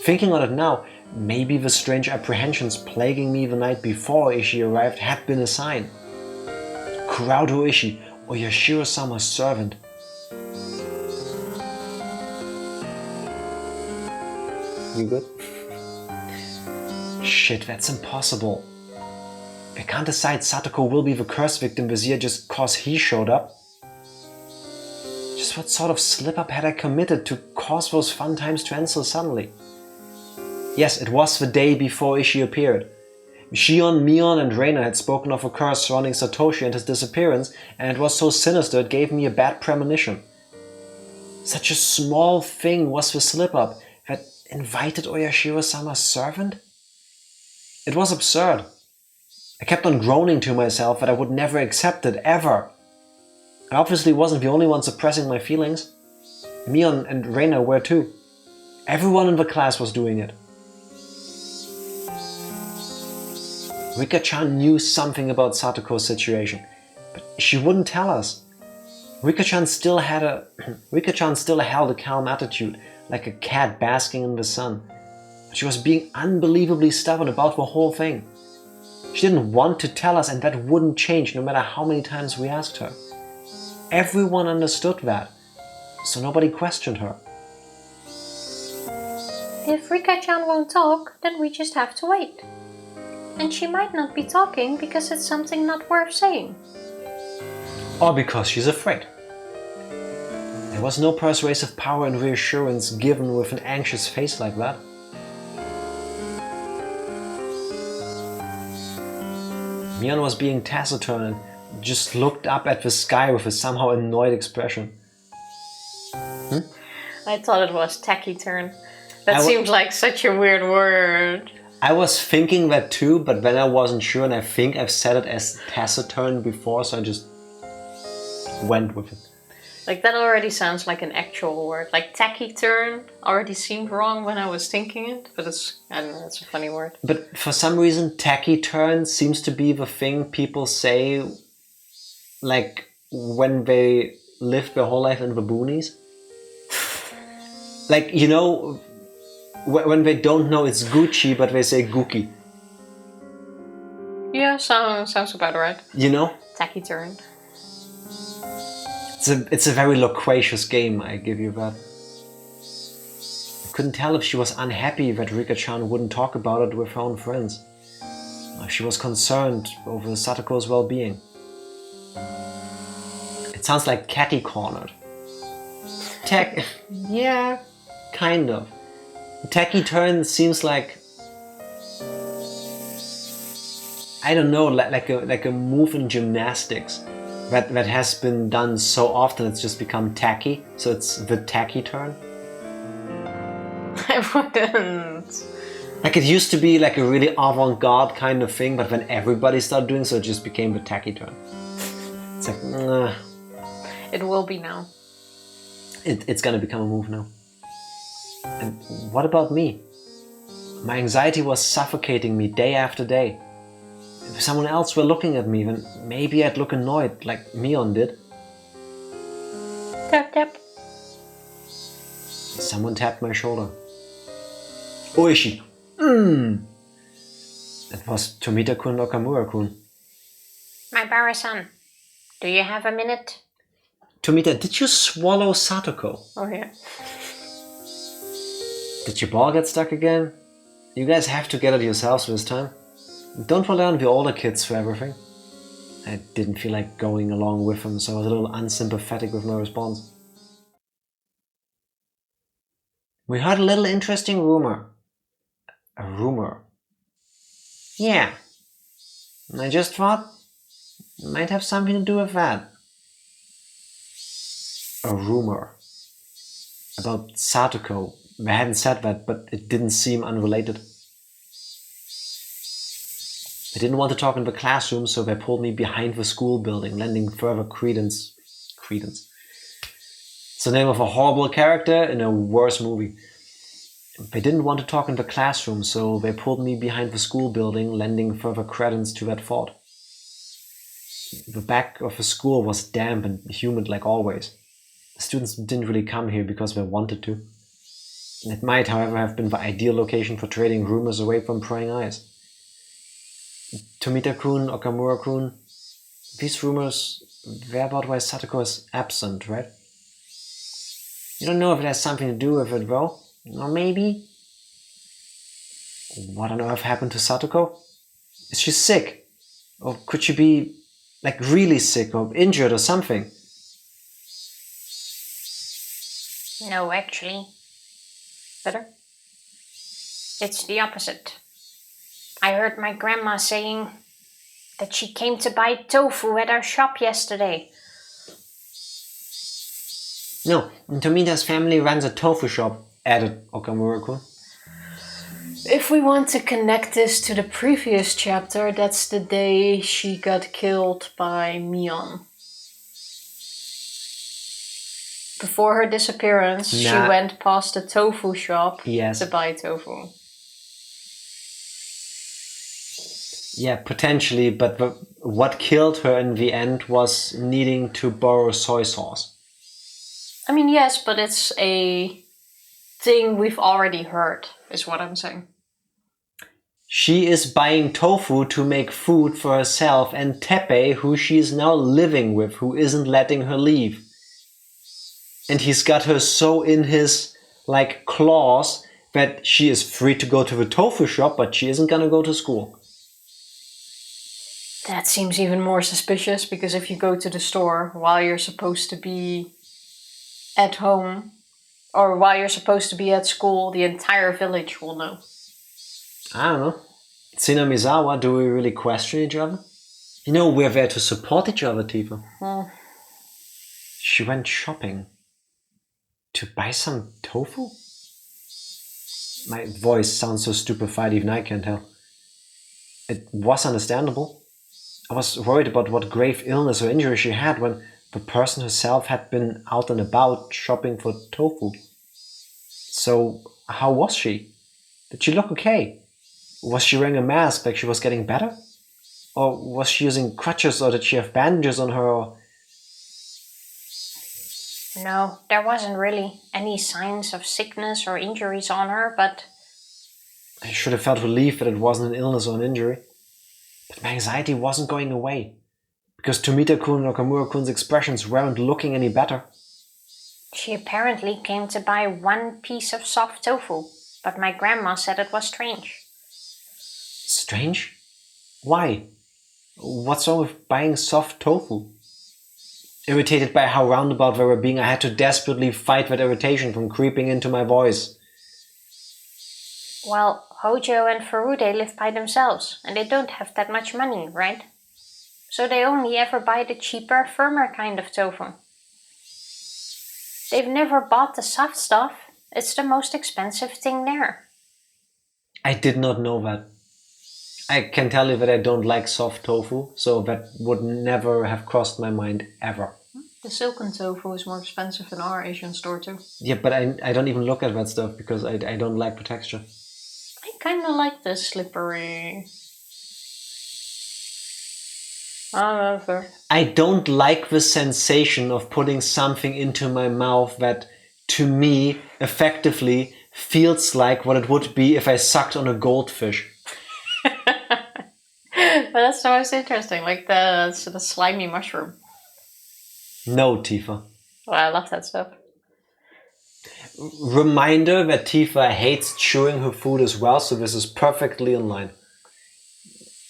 Thinking on it now, maybe the strange apprehensions plaguing me the night before Ooishi arrived had been a sign. Kuraudo Ooishi, oyashiro-sama's servant. You good? Shit, that's impossible. I can't decide Satoko will be the curse victim this year just cause he showed up. Just what sort of slip-up had I committed to cause those fun times to end so suddenly? Yes, it was the day before Ishii appeared. Shion, Mion, and Reina had spoken of a curse surrounding Satoshi and his disappearance, and it was so sinister it gave me a bad premonition. Such a small thing was the slip-up that invited Oyashiro-sama's servant? It was absurd. I kept on groaning to myself that I would never accept it, ever. I obviously wasn't the only one suppressing my feelings. Mion and Reina were too. Everyone in the class was doing it. Rika-chan knew something about Satoko's situation, but she wouldn't tell us. Rika-chan still held a calm attitude, like a cat basking in the sun. But she was being unbelievably stubborn about the whole thing. She didn't want to tell us, and that wouldn't change no matter how many times we asked her. Everyone understood that, so nobody questioned her. If Rika-chan won't talk, then we just have to wait. And she might not be talking because it's something not worth saying. Or because she's afraid. There was no persuasive power and reassurance given with an anxious face like that. Mion was being taciturn and just looked up at the sky with a somehow annoyed expression. I thought it was taciturn. That seems like such a weird word. I was thinking that too, but then I wasn't sure, and I think I've said it as taciturn before, so I just went with it. Like, that already sounds like an actual word. Like, taciturn already seemed wrong when I was thinking it, but I don't know, it's a funny word. But for some reason, taciturn seems to be the thing people say, like, when they lived their whole life in the boonies. Like, you know, when they don't know it's Gucci, but they say Guki. Yeah, sounds about right. You know? Taciturn. It's a very loquacious game, I give you that. I couldn't tell if she was unhappy that Rika-chan wouldn't talk about it with her own friends. Or if she was concerned over Satoko's well-being. It sounds like catty-cornered. Yeah, kind of. Taciturn seems like, I don't know, like a move in gymnastics that has been done so often it's just become tacky, so it's the taciturn. I wouldn't. Like, it used to be like a really avant-garde kind of thing, but when everybody started doing so, it just became the taciturn. It's like, It will be now. It's gonna become a move now. And what about me? My anxiety was suffocating me day after day. If someone else were looking at me, then maybe I'd look annoyed, like Mion did. Tap tap. Someone tapped my shoulder. Ooishi! It was Tomita-kun or Kamura-kun. Maebara-san, do you have a minute? Tomita, did you swallow Satoko? Oh yeah. Did your ball get stuck again? You guys have to get it yourselves this time. Don't rely on the older kids for everything. I didn't feel like going along with them, so I was a little unsympathetic with my response. We heard a little interesting rumor. A rumor? Yeah. I just thought it might have something to do with that. A rumor. About Satoko. I hadn't said that, but it didn't seem unrelated. I didn't want to talk in the classroom, so they pulled me behind the school building, lending further credence. It's the name of a horrible character in a worse movie. They didn't want to talk in the classroom, so they pulled me behind the school building, lending further credence to that thought. The back of the school was damp and humid like always. The students didn't really come here because they wanted to. It might, however, have been the ideal location for trading rumors away from prying eyes. Tomita-kun, Okamura-kun, these rumors, they're about why Satoko is absent, right? You don't know if it has something to do with it, though? Or maybe? What on earth happened to Satoko? Is she sick? Or could she be, like, really sick or injured or something? No, actually. Better? It's the opposite. I heard my grandma saying that she came to buy tofu at our shop yesterday. No, Tomita's family runs a tofu shop, added Okamura-kun. If we want to connect this to the previous chapter, that's the day she got killed by Mion. Before her disappearance, she went past the tofu shop to buy tofu. Yeah, potentially, but what killed her in the end was needing to borrow soy sauce. I mean, yes, but it's a thing we've already heard, is what I'm saying. She is buying tofu to make food for herself and Teppei, who she is now living with, who isn't letting her leave. And he's got her so in his, claws that she is free to go to the tofu shop, but she isn't gonna go to school. That seems even more suspicious, because if you go to the store while you're supposed to be at home, or while you're supposed to be at school, the entire village will know. I don't know. It's Hinamizawa, do we really question each other? You know, we're there to support each other, Tifa. She went shopping. To buy some tofu? My voice sounds so stupefied, even I can tell. It was understandable. I was worried about what grave illness or injury she had when the person herself had been out and about shopping for tofu. So, how was she? Did she look okay? Was she wearing a mask like she was getting better? Or was she using crutches, or did she have bandages on her? Or... No, there wasn't really any signs of sickness or injuries on her, but... I should have felt relief that it wasn't an illness or an injury. But my anxiety wasn't going away, because Tomita-kun and Okamura-kun's expressions weren't looking any better. She apparently came to buy one piece of soft tofu, but my grandma said it was strange. Strange? Why? What's wrong with buying soft tofu? Irritated by how roundabout they were being, I had to desperately fight that irritation from creeping into my voice. Well, Hojo and Furude live by themselves, and they don't have that much money, right? So they only ever buy the cheaper, firmer kind of tofu. They've never bought the soft stuff. It's the most expensive thing there. I did not know that. I can tell you that I don't like soft tofu, so that would never have crossed my mind ever. The silken tofu is more expensive in our Asian store too. Yeah, but I don't even look at that stuff because I don't like the texture. I kind of like the slippery... I don't like the sensation of putting something into my mouth that, to me, effectively feels like what it would be if I sucked on a goldfish. But that's the most interesting, like the slimy mushroom. No, Tifa. Well, I love that stuff. Reminder that Tifa hates chewing her food as well, so this is perfectly in line.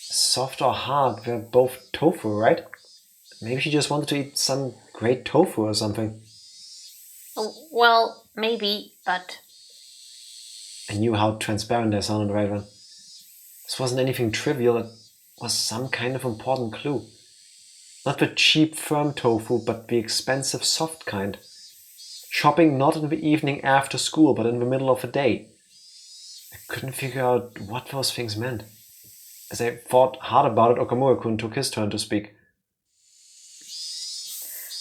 Soft or hard, they're both tofu, right? Maybe she just wanted to eat some great tofu or something. Well, maybe, but... I knew how transparent I sounded right then. This wasn't anything trivial, it was some kind of important clue. Not the cheap firm tofu, but the expensive soft kind. Shopping not in the evening after school, but in the middle of the day. I couldn't figure out what those things meant. As I thought hard about it, Okamura-kun took his turn to speak.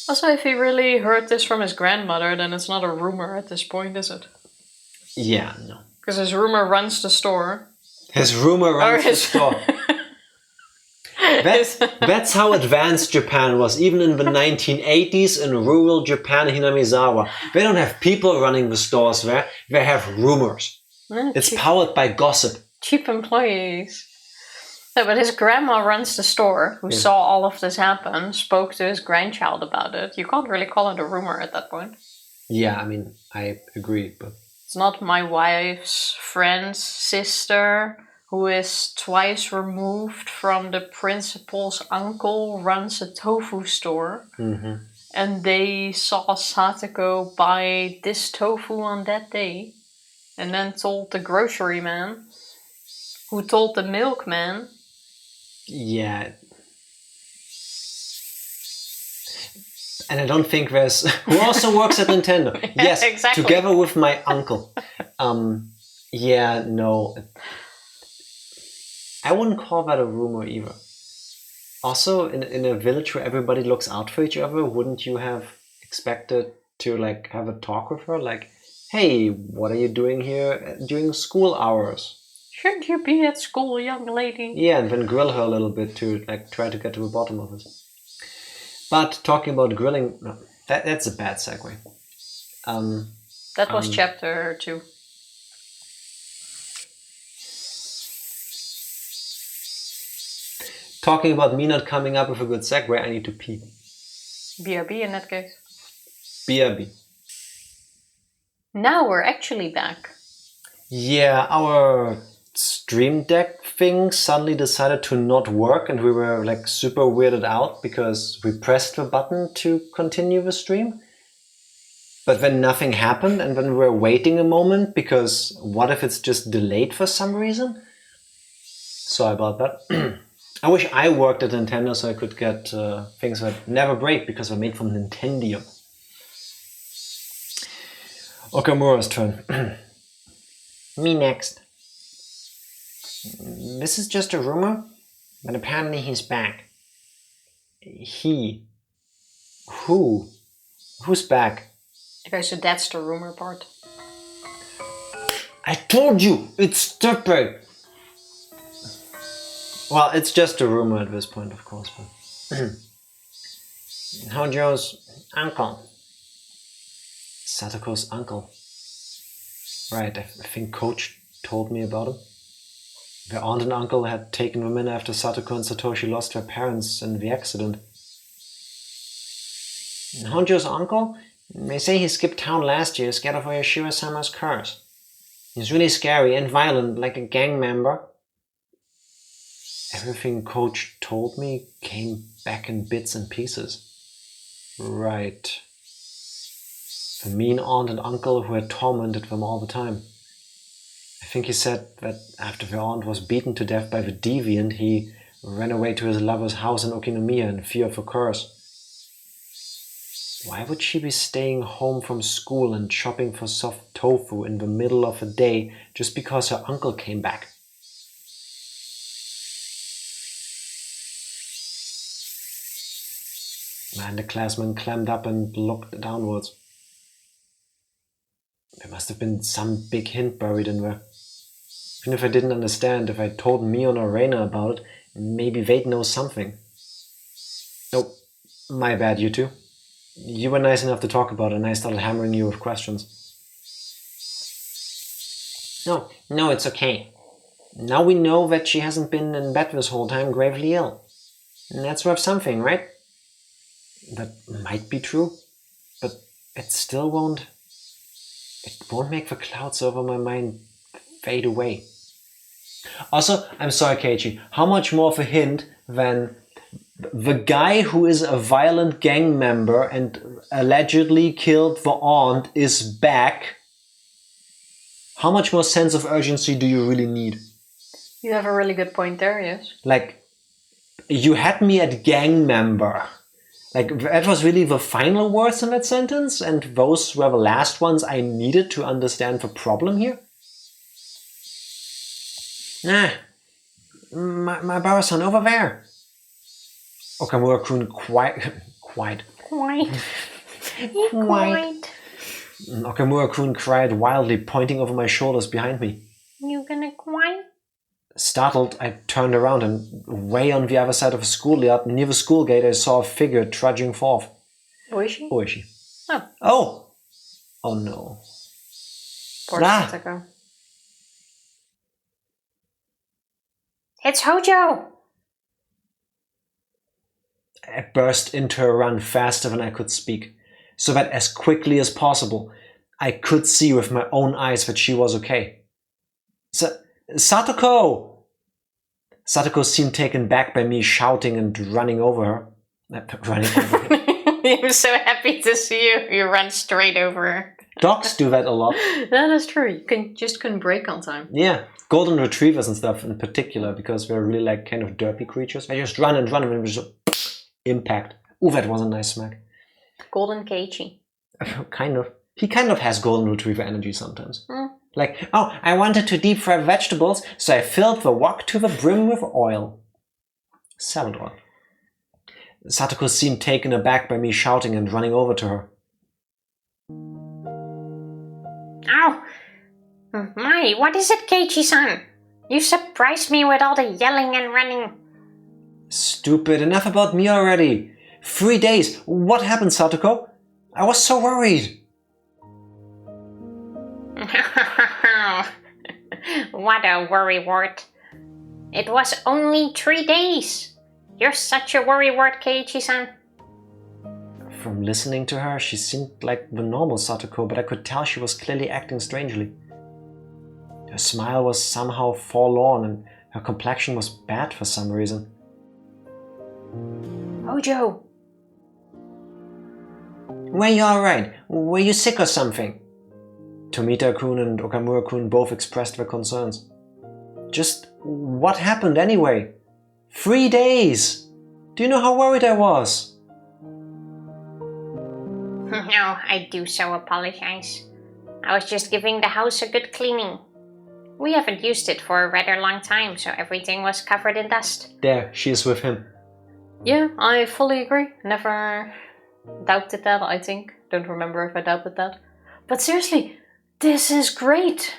Also, if he really heard this from his grandmother, then it's not a rumor at this point, is it? Yeah, no. Because his rumor runs the store. His rumor runs the store. That's how advanced Japan was, even in the 1980s in rural Japan, Hinamizawa. They don't have people running the stores there, they have rumors. It's powered by gossip. Cheap employees. No, but his grandma runs the store, who saw all of this happen, spoke to his grandchild about it. You can't really call it a rumor at that point. Yeah, I mean, I agree, but... It's not my wife's friend's sister, who is twice removed from the principal's uncle, runs a tofu store. Mm-hmm. And they saw Satoko buy this tofu on that day. And then told the grocery man. Who told the milkman? Yeah. And I don't think there's... Who also works at Nintendo. Yes, exactly. Together with my uncle. Yeah, no. I wouldn't call that a rumor either. Also, in a village where everybody looks out for each other, wouldn't you have expected to like have a talk with her? Like, hey, what are you doing here during school hours? Shouldn't you be at school, young lady? Yeah, and then grill her a little bit to like try to get to the bottom of it. But talking about grilling, no, that's a bad segue. That was chapter 2. Talking about me not coming up with a good segue, I need to pee. BRB in that case. BRB. Now we're actually back. Yeah, our Stream Deck thing suddenly decided to not work and we were like super weirded out because we pressed the button to continue the stream. But then nothing happened and then we were waiting a moment because what if it's just delayed for some reason? Sorry about that. I wish I worked at Nintendo so I could get things that never break because they're made from Nintendo. Okamura's turn. Me next. This is just a rumor, but apparently he's back. He? Who? Who's back? Okay, so that's the rumor part. I told you! It's stupid! Well, it's just a rumor at this point, of course. But Hojo's uncle. Satoko's uncle. Right, I think Coach told me about him. Their aunt and uncle had taken them in after Satoko and Satoshi lost their parents in the accident. Hojo's uncle? They say he skipped town last year, scared of oyashiro-sama's curse. He's really scary and violent, like a gang member. Everything Coach told me came back in bits and pieces. Right. The mean aunt and uncle who had tormented them all the time. I think he said that after the aunt was beaten to death by the deviant, he ran away to his lover's house in Okinomiya in fear of a curse. Why would she be staying home from school and shopping for soft tofu in the middle of the day just because her uncle came back? And the classman clammed up and looked downwards. There must have been some big hint buried in there. Even if I didn't understand, if I told Mion or Reina about it, maybe they'd know something. Oh, my bad, you two. You were nice enough to talk about it and I started hammering you with questions. No, it's okay. Now we know that she hasn't been in bed this whole time gravely ill. And that's worth something, right? That might be true, but it still won't... It won't make the clouds over my mind fade away. Also, I'm sorry, Keiichi, how much more of a hint than the guy who is a violent gang member and allegedly killed the aunt is back? How much more sense of urgency do you really need? You have a really good point there, yes. Like, you had me at gang member. Like, that was really the final words in that sentence, and those were the last ones I needed to understand the problem here? Nah, Maebara-san, over there. Okamura-kun quiet. Okamura-kun cried wildly, pointing over my shoulders behind me. You gonna quiet? Startled, I turned around and way on the other side of the schoolyard, near the school gate, I saw a figure trudging forth. Ooishi? Ooishi. Oh. Oh! Oh no. Poor Satoko. It's Hojo! I burst into a run faster than I could speak, so that as quickly as possible, I could see with my own eyes that she was okay. Satoko! Satoko seemed taken back by me shouting and running over her. He was so happy to see you. You ran straight over her. Dogs do that a lot. That is true. You couldn't break on time. Yeah, golden retrievers and stuff in particular, because they're really like kind of derpy creatures. They just run and run and just impact. Ooh, that was a nice smack. Golden Keiichi. Kind of. He kind of has golden retriever energy sometimes. Like, oh, I wanted to deep fry vegetables, so I filled the wok to the brim with oil. Salad oil. Satoko seemed taken aback by me shouting and running over to her. Oh, my, what is it, Keiichi-san? You surprised me with all the yelling and running. Stupid, enough about me already. 3 days. What happened, Satoko? I was so worried. What a worrywart. It was only 3 days. You're such a worrywart, Keiichi-san. From listening to her, she seemed like the normal Satoko, but I could tell she was clearly acting strangely. Her smile was somehow forlorn and her complexion was bad for some reason. Hojo. Were you alright? Were you sick or something? Tomita-kun and Okamura-kun both expressed their concerns. Just what happened anyway? 3 days! Do you know how worried I was? No, I do so apologize. I was just giving the house a good cleaning. We haven't used it for a rather long time, so everything was covered in dust. There, she is with him. Yeah, I fully agree. Never doubted that, I think. Don't remember if I doubted that. But seriously, this is great!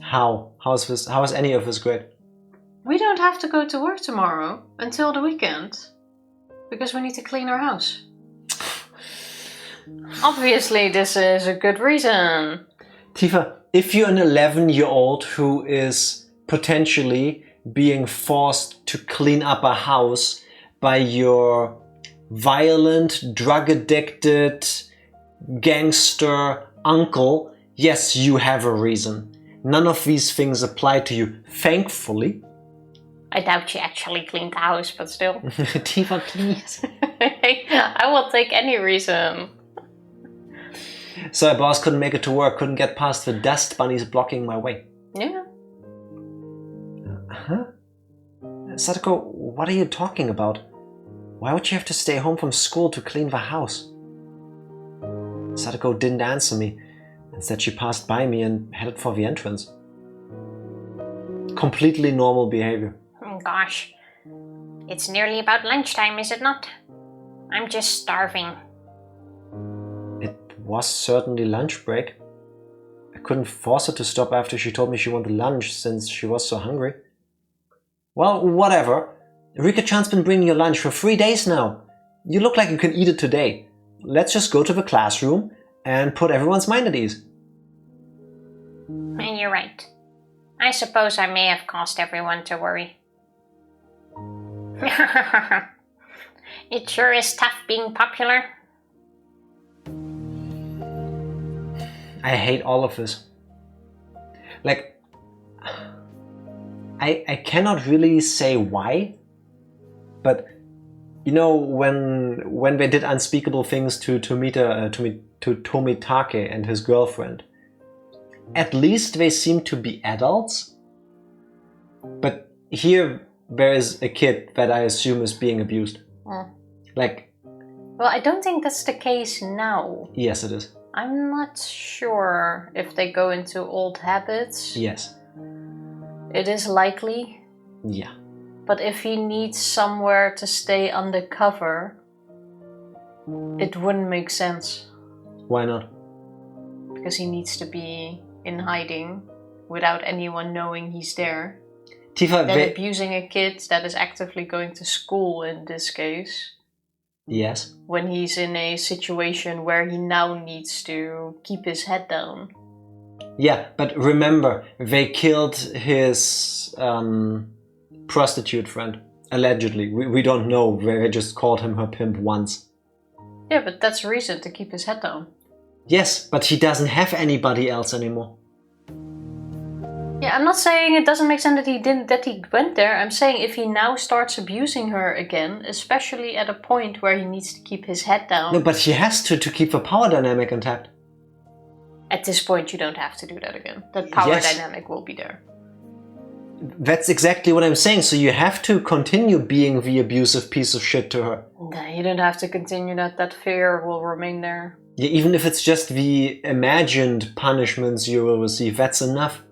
How? How is any of this great? We don't have to go to work tomorrow until the weekend. Because we need to clean our house. Obviously, this is a good reason. Tifa, if you're an 11-year-old who is potentially being forced to clean up a house by your violent, drug-addicted, gangster uncle, yes, you have a reason. None of these things apply to you, thankfully. I doubt she actually cleaned the house, but still. Tifa, please. I will take any reason. So my boss couldn't make it to work, couldn't get past the dust bunnies blocking my way. Yeah. Huh? Satoko, what are you talking about? Why would you have to stay home from school to clean the house? Satoko didn't answer me. Instead, she passed by me and headed for the entrance. Completely normal behavior. Gosh, it's nearly about lunchtime, is it not? I'm just starving. It was certainly lunch break. I couldn't force her to stop after she told me she wanted lunch since she was so hungry. Well, whatever. Rika-chan's been bringing you lunch for 3 days now. You look like you can eat it today. Let's just go to the classroom and put everyone's mind at ease. And you're right. I suppose I may have caused everyone to worry. It sure is tough being popular. I hate all of this. Like, I cannot really say why, but you know, when they did unspeakable things to Tomitake and his girlfriend, at least they seem to be adults. But here there is a kid that I assume is being abused. Like, well, I don't think that's the case now. Yes, it is. I'm not sure if they go into old habits. Yes. It is likely. Yeah. But if he needs somewhere to stay undercover, it wouldn't make sense. Why not? Because he needs to be in hiding without anyone knowing he's there. Tifa, Then abusing a kid that is actively going to school in this case. Yes. When he's in a situation where he now needs to keep his head down. Yeah, but remember, they killed his prostitute friend. Allegedly. We don't know. They just called him her pimp once. Yeah, but that's a reason to keep his head down. Yes, but he doesn't have anybody else anymore. Yeah, I'm not saying it doesn't make sense that he went there. I'm saying if he now starts abusing her again, especially at a point where he needs to keep his head down. No, but he has to keep the power dynamic intact. At this point, you don't have to do that again. That power Yes. dynamic will be there. That's exactly what I'm saying. So you have to continue being the abusive piece of shit to her. No, you don't have to continue that. That fear will remain there. Yeah, even if it's just the imagined punishments you will receive, that's enough.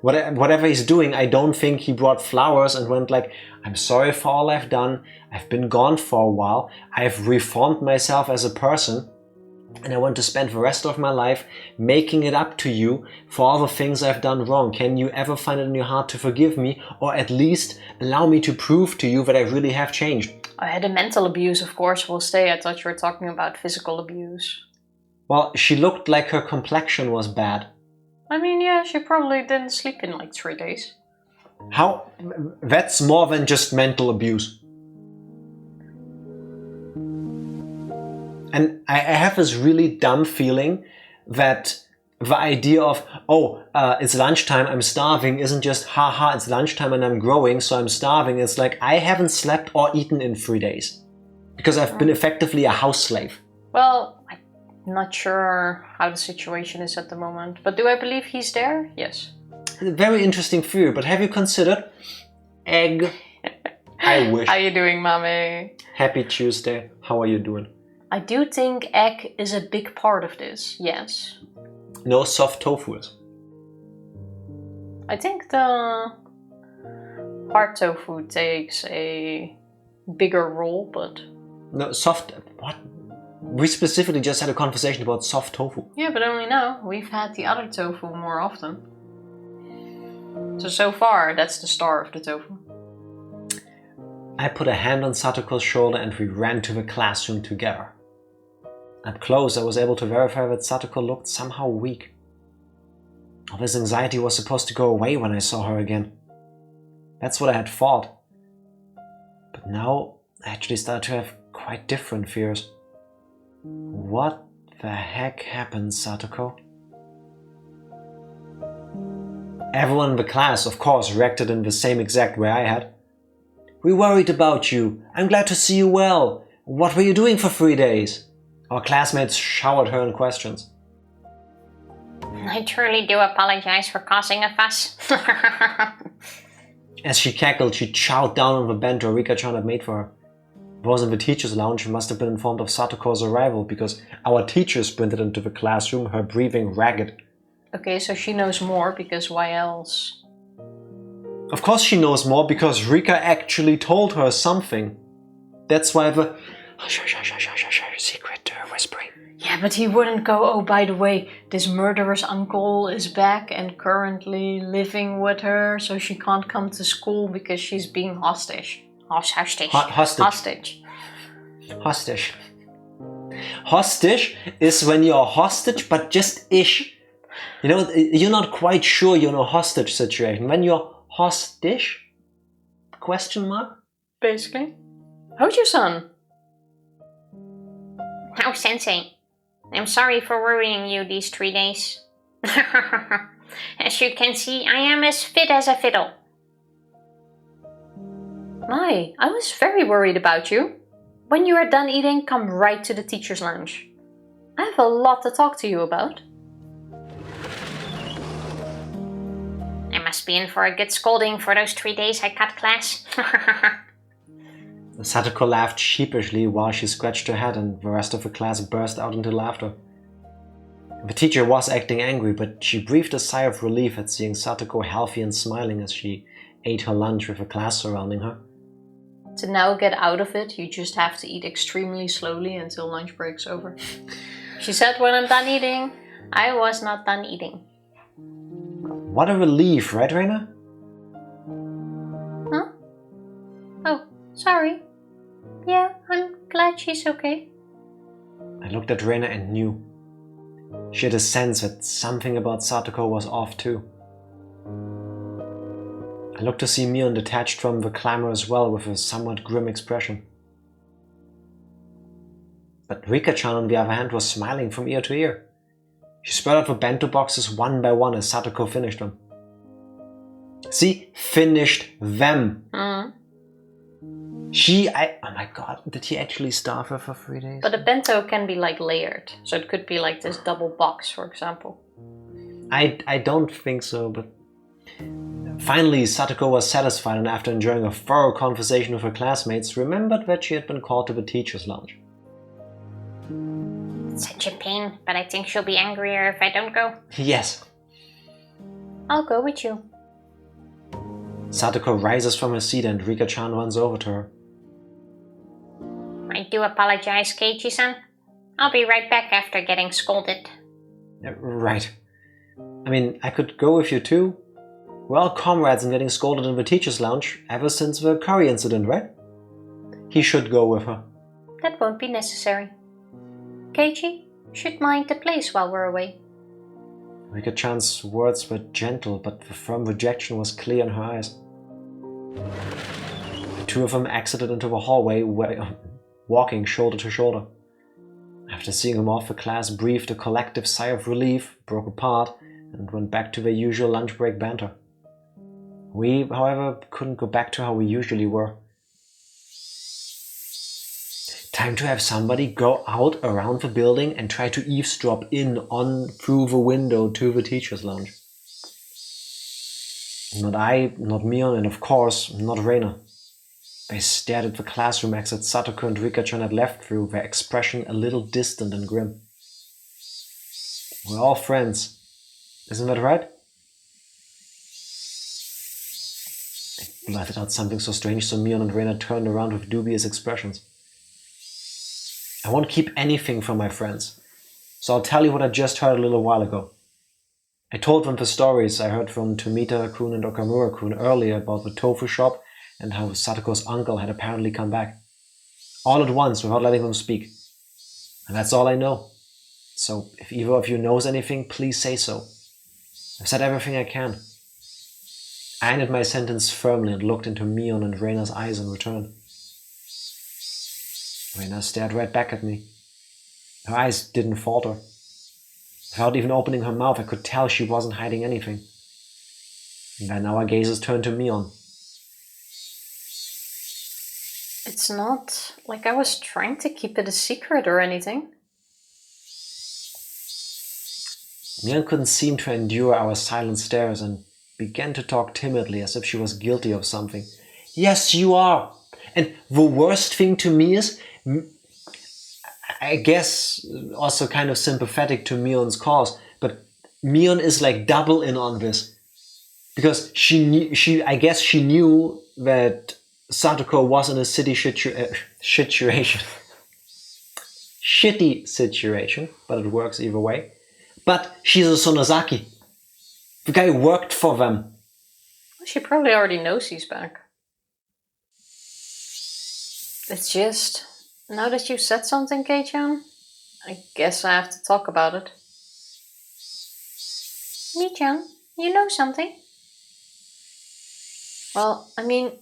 Whatever he's doing, I don't think he brought flowers and went like, I'm sorry for all I've done. I've been gone for a while. I've reformed myself as a person. And I want to spend the rest of my life making it up to you for all the things I've done wrong. Can you ever find it in your heart to forgive me? Or at least allow me to prove to you that I really have changed? The mental abuse, of course, will stay. I thought you were talking about physical abuse. Well, she looked like her complexion was bad. I mean, yeah, she probably didn't sleep in like 3 days. How? That's more than just mental abuse. And I have this really dumb feeling that the idea of, it's lunchtime, I'm starving, isn't just, haha, it's lunchtime and I'm growing, so I'm starving. It's like, I haven't slept or eaten in 3 days. Because I've been effectively a house slave. Well, I'm not sure how the situation is at the moment. But do I believe he's there? Yes. Very interesting theory, but have you considered egg? I wish. How you doing, Mame? Happy Tuesday. How are you doing? I do think egg is a big part of this, yes. No, soft tofu is. I think the hard tofu takes a bigger role, but... No, soft... What? We specifically just had a conversation about soft tofu. Yeah, but only now. We've had the other tofu more often. So far, that's the star of the tofu. I put a hand on Satoko's shoulder and we ran to the classroom together. Up close, I was able to verify that Satoko looked somehow weak. All this anxiety was supposed to go away when I saw her again. That's what I had thought. But now, I actually started to have quite different fears. What the heck happened, Satoko? Everyone in the class, of course, reacted in the same exact way I had. We worried about you. I'm glad to see you well. What were you doing for 3 days? Our classmates showered her in questions. I truly do apologize for causing a fuss. As she cackled, she chowed down on the bento Rika-chan had made for her. It was in the teacher's lounge and must have been informed of Satoko's arrival because our teacher sprinted into the classroom, her breathing ragged. Okay, so she knows more, because why else? Of course she knows more, because Rika actually told her something. That's why the secret whispering. Yeah, but he wouldn't go, oh, by the way, this murderous uncle is back and currently living with her, so she can't come to school because she's being hostage. Hostage. Hostage. Hostage is when you're hostage, but just ish. You know, you're not quite sure you're in a hostage situation. When you're hostage? Question mark? Basically. How's your son? Oh, Sensei. I'm sorry for worrying you these 3 days. As you can see, I am as fit as a fiddle. My, I was very worried about you. When you are done eating, come right to the teacher's lounge. I have a lot to talk to you about. I must be in for a good scolding for those 3 days I cut class. Satoko laughed sheepishly while she scratched her head and the rest of the class burst out into laughter. The teacher was acting angry, but she breathed a sigh of relief at seeing Satoko healthy and smiling as she ate her lunch with the class surrounding her. To now get out of it, you just have to eat extremely slowly until lunch break's over. She said, when I'm done eating, I was not done eating. What a relief, right, Reina? Huh? Oh, sorry. Yeah, I'm glad she's okay. I looked at Reina and knew. She had a sense that something about Satoko was off too. I looked to see Mion detached from the clamor as well with a somewhat grim expression. But Rika-chan on the other hand was smiling from ear to ear. She spread out the bento boxes one by one as Satoko finished them. See? Finished them! Mm. Oh my god, did he actually starve her for 3 days? But a bento can be like layered. So it could be like this double box, for example. I don't think so, but... Finally, Satoko was satisfied and after enjoying a thorough conversation with her classmates, remembered that she had been called to the teacher's lounge. It's such a pain, but I think she'll be angrier if I don't go. Yes. I'll go with you. Satoko rises from her seat and Rika-chan runs over to her. I do apologize, Keiichi-san. I'll be right back after getting scolded. Right. I mean, I could go with you too. We're all comrades in getting scolded in the teacher's lounge ever since the curry incident, right? He should go with her. That won't be necessary. Keiichi should mind the place while we're away. Rika-chan's words were gentle, but the firm rejection was clear in her eyes. The two of them exited into the hallway, walking shoulder to shoulder. After seeing them off, the class breathed a collective sigh of relief, broke apart, and went back to their usual lunch break banter. We, however, couldn't go back to how we usually were. Time to have somebody go out around the building and try to eavesdrop in on through the window to the teacher's lounge. Not I, not Mion, and of course, not Reina. They stared at the classroom exit Satoko and Rika-chan had left through, their expression a little distant and grim. We're all friends. Isn't that right? They blurted out something so strange, so Mion and Reina turned around with dubious expressions. I won't keep anything from my friends, so I'll tell you what I just heard a little while ago. I told them the stories I heard from Tomita-kun and Okamura-kun earlier about the tofu shop and how Satoko's uncle had apparently come back. All at once, without letting them speak. And that's all I know. So, if either of you knows anything, please say so. I've said everything I can. I ended my sentence firmly and looked into Mion and Reina's eyes in return. Reina stared right back at me. Her eyes didn't falter. Without even opening her mouth, I could tell she wasn't hiding anything. And then our gazes turned to Mion. It's not like I was trying to keep it a secret or anything. Mion couldn't seem to endure our silent stares and began to talk timidly as if she was guilty of something. Yes, you are! And the worst thing to me is, I guess also kind of sympathetic to Mion's cause, but Mion is like double in on this. Because I guess she knew that Satoko was in a shitty situation, but it works either way. But she's a Sonozaki. The guy worked for them. She probably already knows he's back. It's just, now that you said something, Kei-chan, I guess I have to talk about it. Mi-chan, you know something? Well, I mean,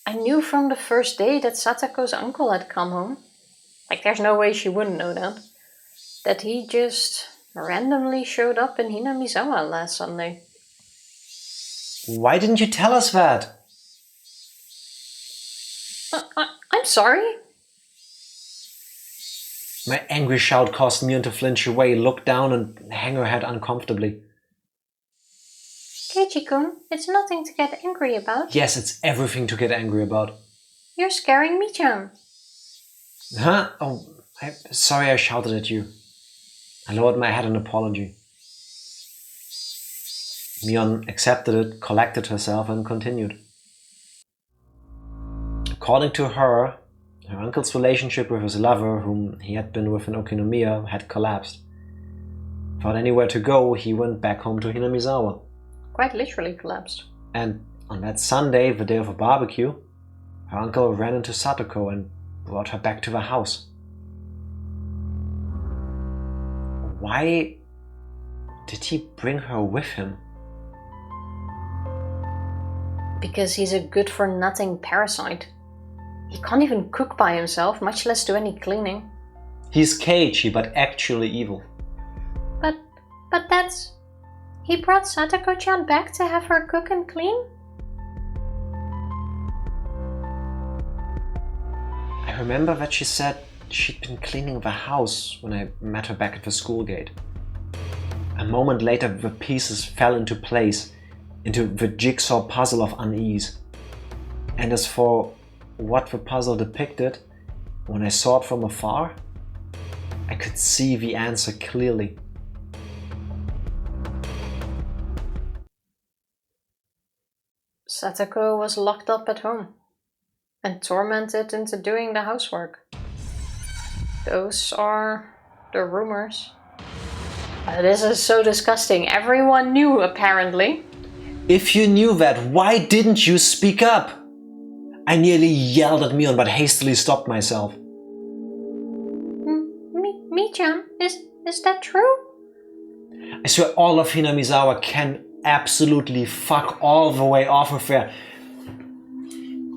I knew from the first day that Satoko's uncle had come home. Like, there's no way she wouldn't know that. That he just randomly showed up in Hinamizawa last Sunday. Why didn't you tell us that? I'm sorry. My angry shout caused Mion to flinch away, look down and hang her head uncomfortably. Keiichi-kun, it's nothing to get angry about. Yes, it's everything to get angry about. You're scaring Mi-chan. Huh? Oh, sorry I shouted at you. I lowered my head in apology. Mion accepted it, collected herself and continued. According to her, her uncle's relationship with his lover, whom he had been with in Okinomiya, had collapsed. Without anywhere to go, he went back home to Hinamizawa. Quite literally collapsed. And on that Sunday, the day of a barbecue, her uncle ran into Satoko and brought her back to the house. Why did he bring her with him? Because he's a good-for-nothing parasite. He can't even cook by himself, much less do any cleaning. He's Keiichi, but actually evil. But that's... He brought Satoko-chan back to have her cook and clean? I remember that she said she'd been cleaning the house when I met her back at the school gate. A moment later, the pieces fell into place, into the jigsaw puzzle of unease. And as for what the puzzle depicted, when I saw it from afar, I could see the answer clearly. Satoko was locked up at home and tormented into doing the housework. Those are the rumors. This is so disgusting. Everyone knew, apparently. If you knew that, why didn't you speak up? I nearly yelled at Mion, but hastily stopped myself. Mi-chan, is that true? I swear all of Hinamizawa can absolutely fuck all the way off of there.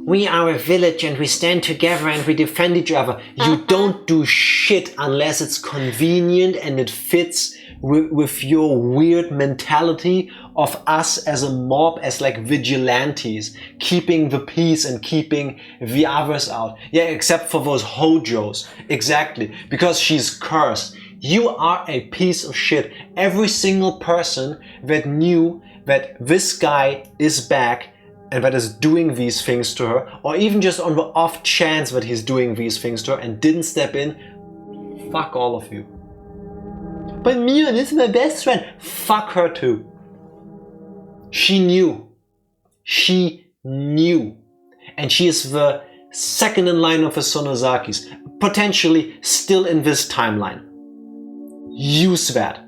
We are a village and we stand together and we defend each other. You don't do shit unless it's convenient and it fits with your weird mentality of us as a mob, as like vigilantes, keeping the peace and keeping the others out. Yeah, except for those hojos. Exactly. Because she's cursed. You are a piece of shit. Every single person that knew that this guy is back and that is doing these things to her, or even just on the off chance that he's doing these things to her and didn't step in, fuck all of you. But Mion is my best friend. Fuck her too. She knew. She knew. And she is the second in line of the Sonozakis, potentially still in this timeline. Use that.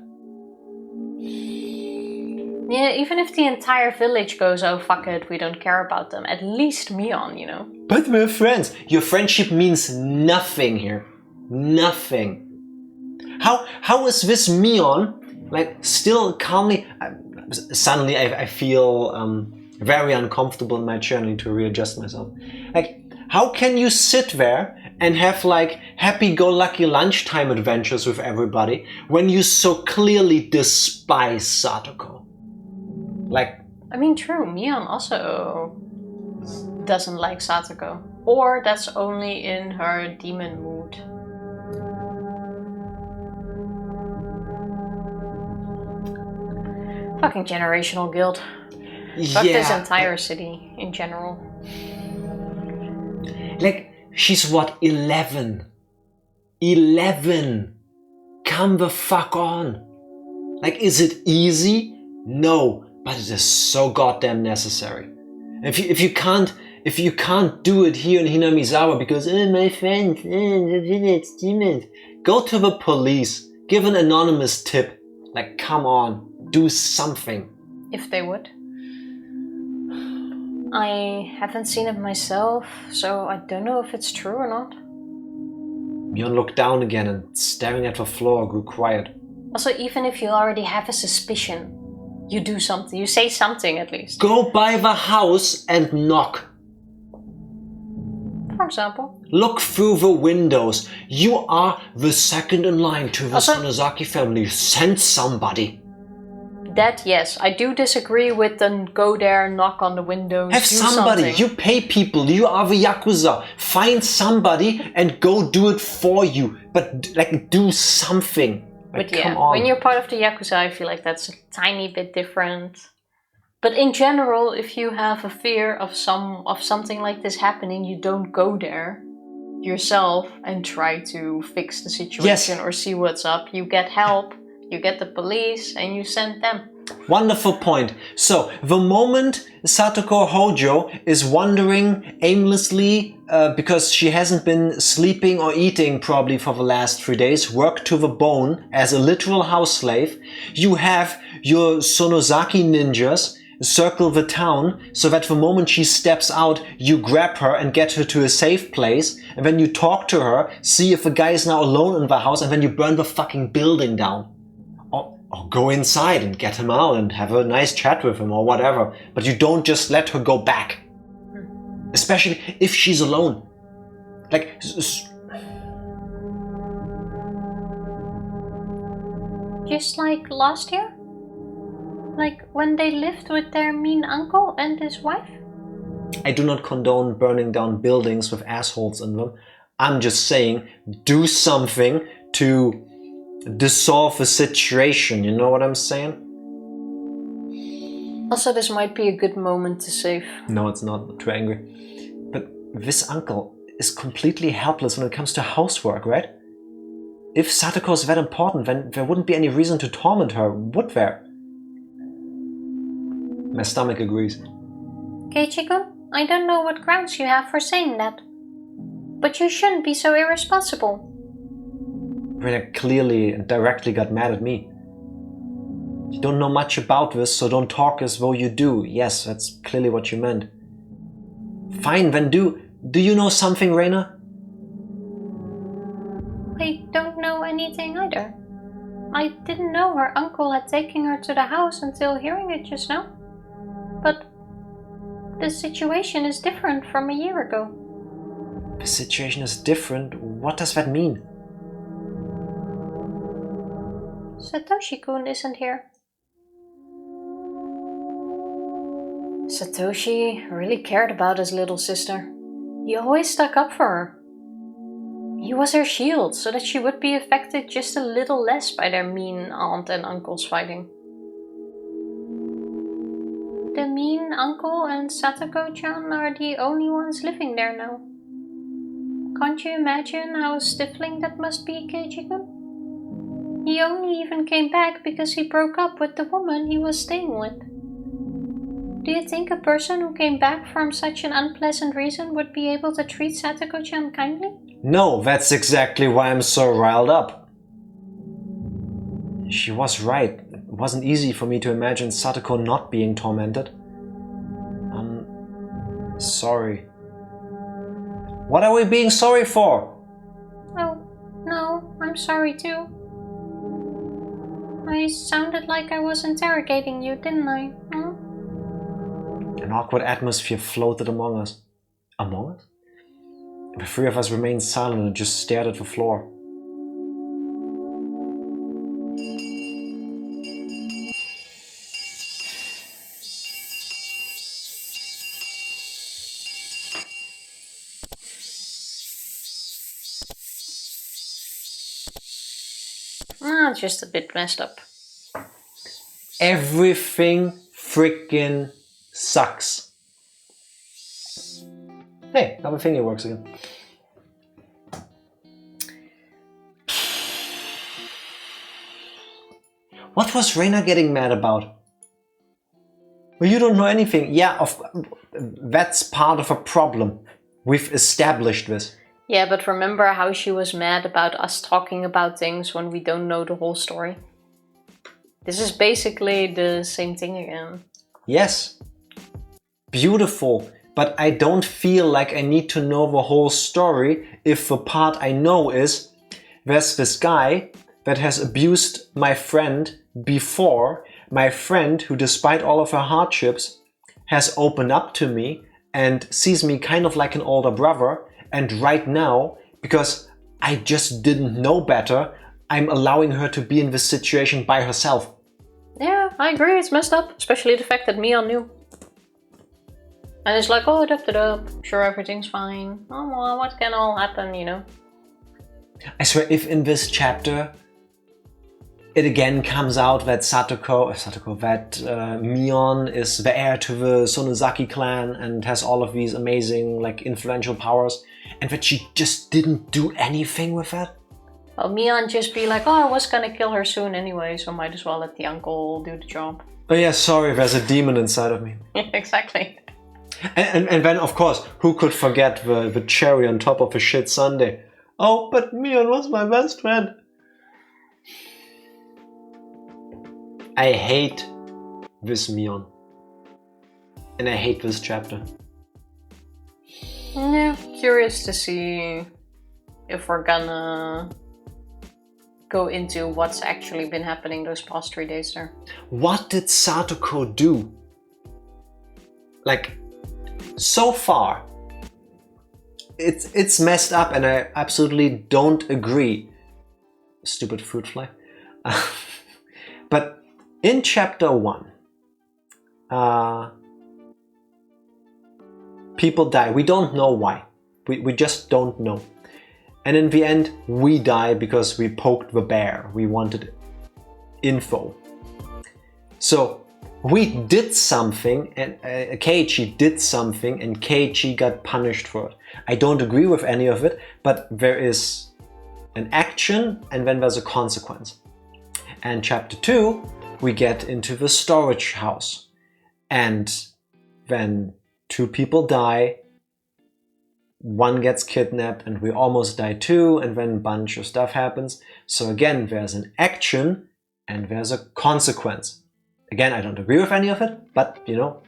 Yeah, even if the entire village goes, oh fuck it, we don't care about them. At least Mion, you know. But we're friends. Your friendship means nothing here. Nothing. How is this Mion, like, still calmly... Suddenly I feel very uncomfortable in my chair. I need to readjust myself. Like, how can you sit there and have like happy-go-lucky lunchtime adventures with everybody when you so clearly despise Satoko? Like, I mean, true, Mion also doesn't like Satoko. Or that's only in her demon mood. Fucking generational guilt. Fuck this entire city in general. Like, she's what, 11? 11! Come the fuck on! Like, is it easy? No, but it is so goddamn necessary. If you can't do it here in Hinamizawa because my friends, it's demons, go to the police. Give an anonymous tip. Like, come on. Do something. If they would. I haven't seen it myself, so I don't know if it's true or not. Mion looked down again and, staring at the floor, grew quiet. Also, even if you already have a suspicion, you do something. You say something at least. Go by the house and knock. For example. Look through the windows. You are the second in line to the Sonozaki family. Send somebody. That, yes. I do disagree with the go there, knock on the windows, have somebody. Something. You pay people. You are the Yakuza. Find somebody and go do it for you. But, like, do something. Like, but yeah, come on. When you're part of the Yakuza, I feel like that's a tiny bit different. But in general, if you have a fear of something like this happening, you don't go there yourself and try to fix the situation or see what's up. You get help. You get the police and you send them. Wonderful point. So, the moment Satoko Hojo is wandering aimlessly because she hasn't been sleeping or eating probably for the last 3 days, worked to the bone as a literal house slave, you have your Sonozaki ninjas circle the town so that the moment she steps out, you grab her and get her to a safe place, and then you talk to her, see if the guy is now alone in the house, and then you burn the fucking building down. Or go inside and get him out and have a nice chat with him or whatever. But you don't just let her go back. Especially if she's alone. Like... Just like last year? Like when they lived with their mean uncle and his wife? I do not condone burning down buildings with assholes in them. I'm just saying, do something to dissolve a situation, you know what I'm saying? Also, this might be a good moment to save. No, it's not. Too angry. But this uncle is completely helpless when it comes to housework, right? If Satoko is that important, then there wouldn't be any reason to torment her, would there? My stomach agrees. Keiichi-kun, I don't know what grounds you have for saying that. But you shouldn't be so irresponsible. Rena clearly and directly got mad at me. You don't know much about this, so don't talk as though you do. Yes, that's clearly what you meant. Fine, then do you know something, Reina? I don't know anything either. I didn't know her uncle had taken her to the house until hearing it just now. But the situation is different from a year ago. The situation is different? What does that mean? Satoshi-kun isn't here. Satoshi really cared about his little sister. He always stuck up for her. He was her shield, so that she would be affected just a little less by their mean aunt and uncles fighting. The mean uncle and Satoko-chan are the only ones living there now. Can't you imagine how stifling that must be, Keiichi-kun? He only even came back because he broke up with the woman he was staying with. Do you think a person who came back from such an unpleasant reason would be able to treat Satoko-chan kindly? No, that's exactly why I'm so riled up. She was right. It wasn't easy for me to imagine Satoko not being tormented. I'm sorry. What are we being sorry for? Oh, no, I'm sorry too. I sounded like I was interrogating you, didn't I? An awkward atmosphere floated among us. Among us? The three of us remained silent and just stared at the floor. Just a bit messed up. Everything freaking sucks. Hey, now my finger works again. What was Reina getting mad about? Well, you don't know anything. Yeah, that's part of a problem. We've established this. Yeah, but remember how she was mad about us talking about things when we don't know the whole story? This is basically the same thing again. Yes. Beautiful. But I don't feel like I need to know the whole story if the part I know is there's this guy that has abused my friend before. My friend, who despite all of her hardships, has opened up to me and sees me kind of like an older brother. And right now, because I just didn't know better, I'm allowing her to be in this situation by herself. Yeah, I agree, it's messed up. Especially the fact that Mion knew. And it's like, oh, sure, everything's fine. Oh, well, what can all happen, you know? I swear, if in this chapter it again comes out that Mion is the heir to the Sonozaki clan and has all of these amazing, like, influential powers, and that she just didn't do anything with that. Well, Mion just be like, oh, I was gonna kill her soon anyway, so might as well let the uncle do the job. Oh yeah, sorry, there's a demon inside of me. Exactly. And then, of course, who could forget the cherry on top of a shit sundae? Oh, but Mion was my best friend. I hate this Mion. And I hate this chapter. Yeah, curious to see if we're gonna go into what's actually been happening those past 3 days there. What did Satoko do? Like, so far, it's messed up and I absolutely don't agree. Stupid fruit fly. But in chapter 1, people die. We don't know why. We just don't know. And in the end, we die because we poked the bear. We wanted info. So we did something, and Keiichi did something, and Keiichi got punished for it. I don't agree with any of it, but there is an action and then there's a consequence. And chapter 2, we get into the storage house. And then 2 people die, 1 gets kidnapped, and we almost die too, and then a bunch of stuff happens. So again, there's an action and there's a consequence. Again, I don't agree with any of it, but you know,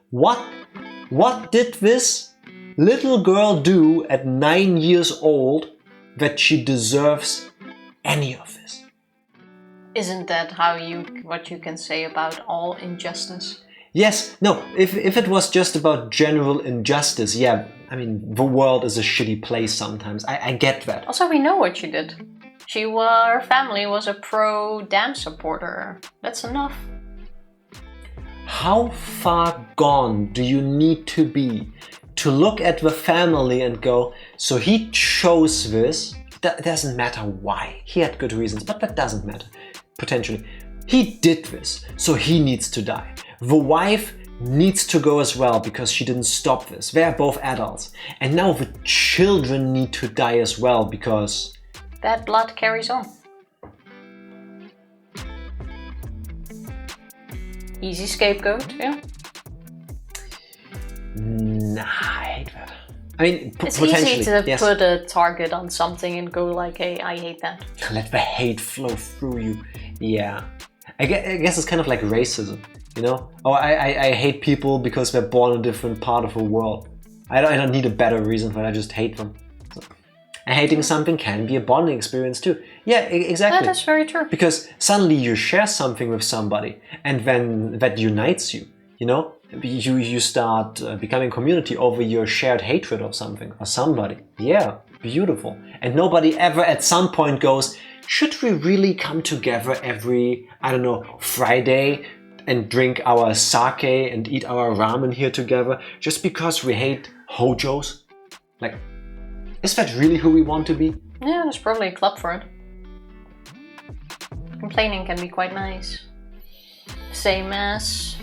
what did this little girl do at 9 years old that she deserves any of this? Isn't that what you can say about all injustice? Yes, no, if it was just about general injustice, yeah, I mean, the world is a shitty place sometimes. I get that. Also, we know what she did. Her family was a pro-dam supporter. That's enough. How far gone do you need to be to look at the family and go, so he chose this, that doesn't matter why. He had good reasons, but that doesn't matter, potentially. He did this, so he needs to die. The wife needs to go as well because she didn't stop this. They're both adults. And now the children need to die as well because bad blood carries on. Easy scapegoat, yeah? Nah, I hate that. I mean, it's potentially, easy to yes. put a target on something and go like, hey, I hate that. Let the hate flow through you. Yeah. I guess it's kind of like racism, you know? Oh, I hate people because they're born in a different part of the world. I don't need a better reason for it, I just hate them. So, and hating something can be a bonding experience too. Yeah, exactly. That is very true. Because suddenly you share something with somebody and then that unites you, you know? You start becoming a community over your shared hatred of something or somebody. Yeah, beautiful. And nobody ever at some point goes, should we really come together every, I don't know, Friday and drink our sake and eat our ramen here together just because we hate hojos? Like, is that really who we want to be? Yeah, there's probably a club for it. Complaining can be quite nice. Same as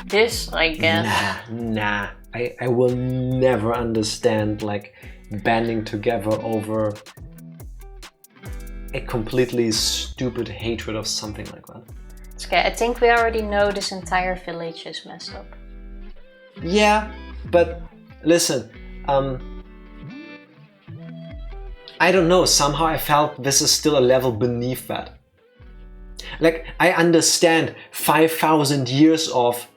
this, I guess. Nah. I will never understand like banding together over a completely stupid hatred of something like that. It's okay, I think we already know this entire village is messed up. Yeah, but listen, I don't know, somehow I felt this is still a level beneath that. Like, I understand 5,000 years of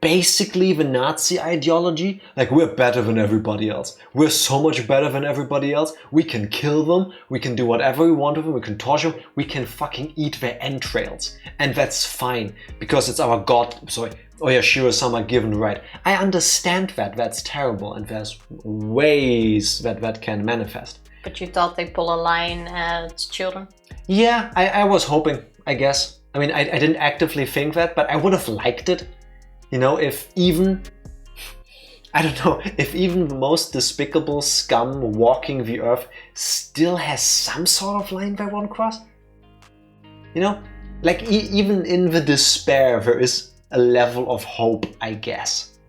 basically the Nazi ideology, like we're better than everybody else. We're so much better than everybody else. We can kill them, we can do whatever we want with them, we can torture them, we can fucking eat their entrails. And that's fine, because it's our god, oyashiro-sama given right. I understand that, that's terrible, and there's ways that can manifest. But you thought they pull a line at children? Yeah, I was hoping, I guess. I mean, I didn't actively think that, but I would have liked it. You know, if even the most despicable scum walking the earth still has some sort of line they won't cross. You know, like even in the despair, there is a level of hope, I guess.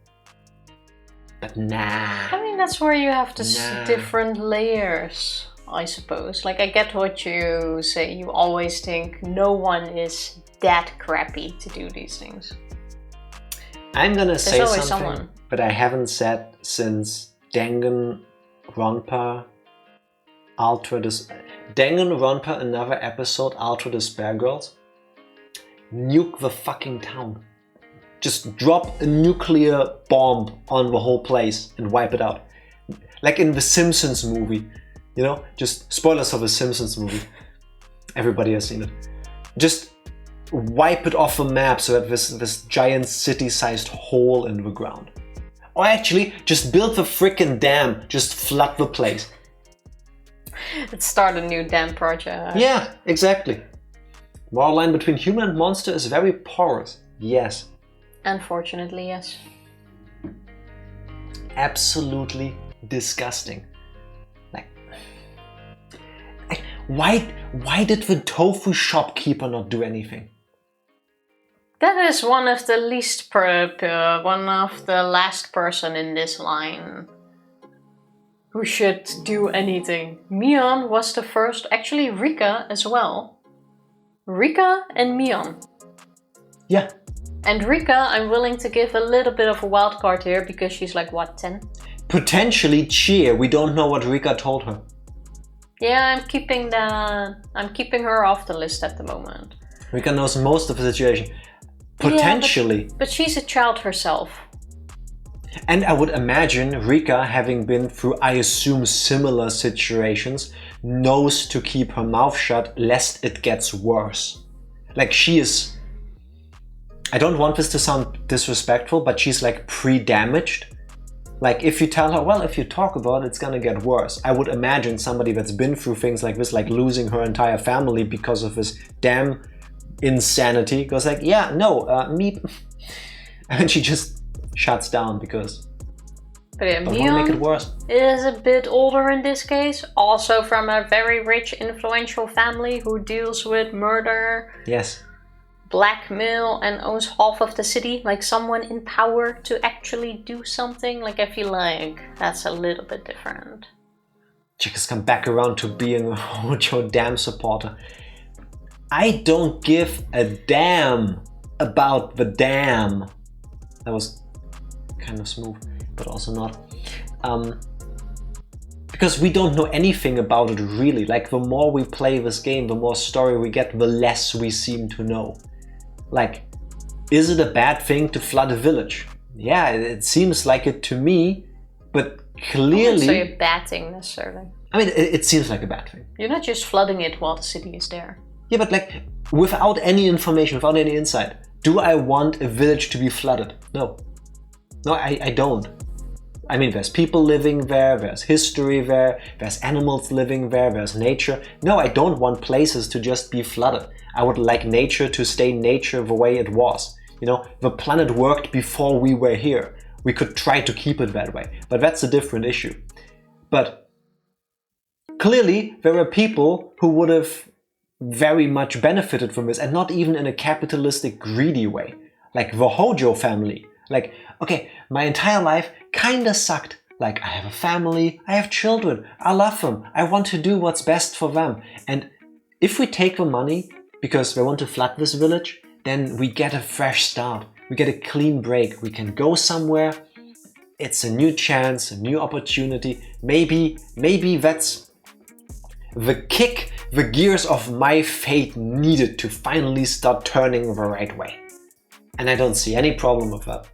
But nah. I mean, that's where you have the different layers, I suppose. Like, I get what you say. You always think no one is that crappy to do these things. I'm gonna say something, someone. but I haven't said since Danganronpa, another episode, Ultra Despair Girls. Nuke the fucking town. Just drop a nuclear bomb on the whole place and wipe it out. Like in the Simpsons movie, you know? Just spoilers of the Simpsons movie. Everybody has seen it. Just wipe it off the map so that this giant city-sized hole in the ground. Or actually, just build the frickin' dam, just flood the place. Let's start a new dam project. Yeah, exactly. Moral line between human and monster is very porous. Yes. Unfortunately, yes. Absolutely disgusting. Like why did the tofu shopkeeper not do anything? That is one of the one of the last person in this line who should do anything. Mion was the first, actually Rika as well. Rika and Mion. Yeah. And Rika, I'm willing to give a little bit of a wild card here because she's like, what, 10? Potentially Cheer. We don't know what Rika told her. Yeah, I'm keeping her off the list at the moment. Rika knows most of the situation. Potentially. Yeah, but she's a child herself. And I would imagine Rika, having been through, I assume, similar situations, knows to keep her mouth shut lest it gets worse. Like she is... I don't want this to sound disrespectful, but she's like pre-damaged. Like if you tell her, well, if you talk about it, it's gonna get worse. I would imagine somebody that's been through things like this, like losing her entire family because of this damn insanity, goes like, yeah, no, me... And she just shuts down because but yeah, don't want to make it worse. Is a bit older in this case, also from a very rich, influential family who deals with murder, yes, blackmail, and owns half of the city. Like someone in power to actually do something. Like I feel like that's a little bit different. She has come back around to being a Hojo Dam supporter. I don't give a damn about the dam. That was kind of smooth, but also not. Because we don't know anything about it really. Like the more we play this game, the more story we get, the less we seem to know. Like, is it a bad thing to flood a village? Yeah, it seems like it to me, but clearly... I wouldn't say a bad thing necessarily. I mean, it seems like a bad thing. You're not just flooding it while the city is there. Yeah, but like, without any information, without any insight, do I want a village to be flooded? No. No, I don't. I mean, there's people living there, there's history there, there's animals living there, there's nature. No, I don't want places to just be flooded. I would like nature to stay nature the way it was. You know, the planet worked before we were here. We could try to keep it that way, but that's a different issue. But clearly, there were people who would have very much benefited from this, and not even in a capitalistic, greedy way. Like the Hojo family. Like, okay, my entire life kinda sucked. Like, I have a family, I have children, I love them, I want to do what's best for them. And if we take the money because they want to flood this village, then we get a fresh start. We get a clean break. We can go somewhere. It's a new chance, a new opportunity. Maybe that's the kick the gears of my fate needed to finally start turning the right way. And I don't see any problem with that.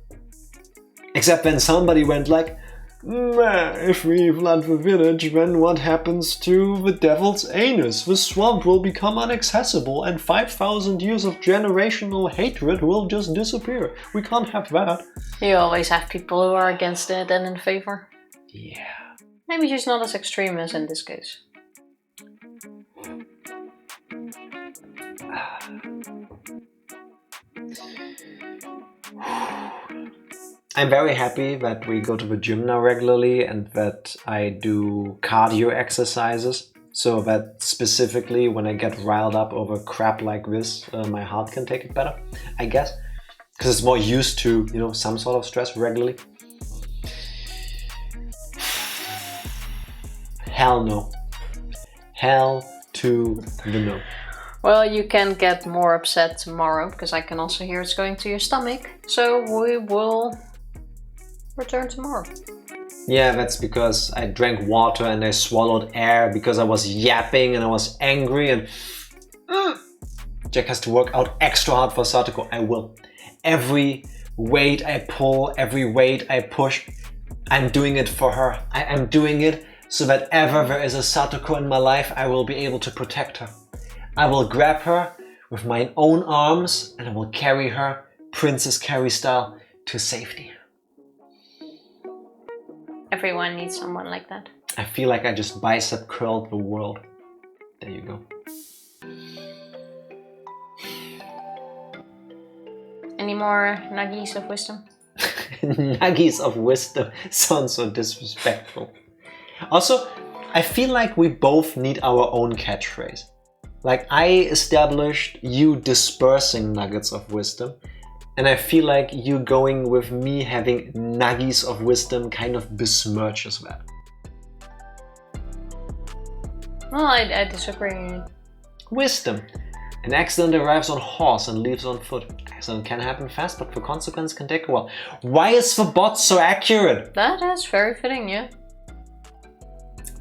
Except when somebody went like, if we flood the village, then what happens to the devil's anus? The swamp will become inaccessible and 5,000 years of generational hatred will just disappear. We can't have that. You always have people who are against it and in favor. Yeah. Maybe just not as extreme as in this case. I'm very happy that we go to the gym now regularly and that I do cardio exercises, so that specifically when I get riled up over crap like this, my heart can take it better, I guess, because it's more used to, you know, some sort of stress regularly. Hell no. Hell to the no. Well, you can get more upset tomorrow, because I can also hear it's going to your stomach. So we will return tomorrow. Yeah, that's because I drank water and I swallowed air because I was yapping and I was angry and... Jack has to work out extra hard for Satoko. I will. Every weight I pull, every weight I push, I'm doing it for her. I'm doing it so that ever there is a Satoko in my life, I will be able to protect her. I will grab her with my own arms and I will carry her, Princess Carrie style, to safety. Everyone needs someone like that. I feel like I just bicep curled the world. There you go. Any more nuggies of wisdom? Nuggies of wisdom sounds so disrespectful. Also, I feel like we both need our own catchphrase. Like, I established you dispersing nuggets of wisdom, and I feel like you going with me having nuggies of wisdom kind of besmirches that. Well, I disagree. Wisdom. An accident arrives on horse and leaves on foot. Accident can happen fast, but for consequence can take a while. Why is the bot so accurate? That is very fitting, yeah.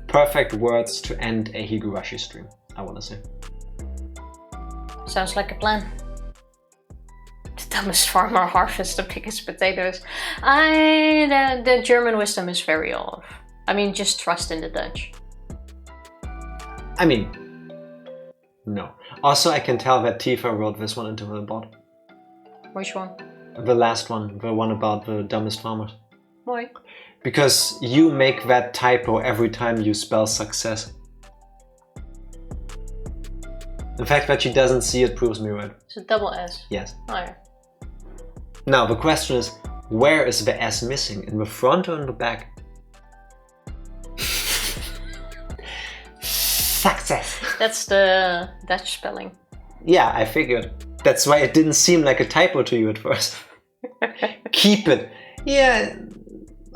Perfect words to end a Higurashi stream, I wanna say. Sounds like a plan. The dumbest farmer harvests the biggest potatoes. The German wisdom is very off. I mean, just trust in the Dutch. I mean, no. Also, I can tell that Tifa wrote this one into the bot. Which one? The last one, the one about the dumbest farmers. Why? Because you make that typo every time you spell success. The fact that she doesn't see it proves me right. It's a double S. Yes. Oh, yeah. Now, the question is, where is the S missing? In the front or in the back? Success. That's the Dutch spelling. Yeah, I figured. That's why it didn't seem like a typo to you at first. Keep it. Yeah.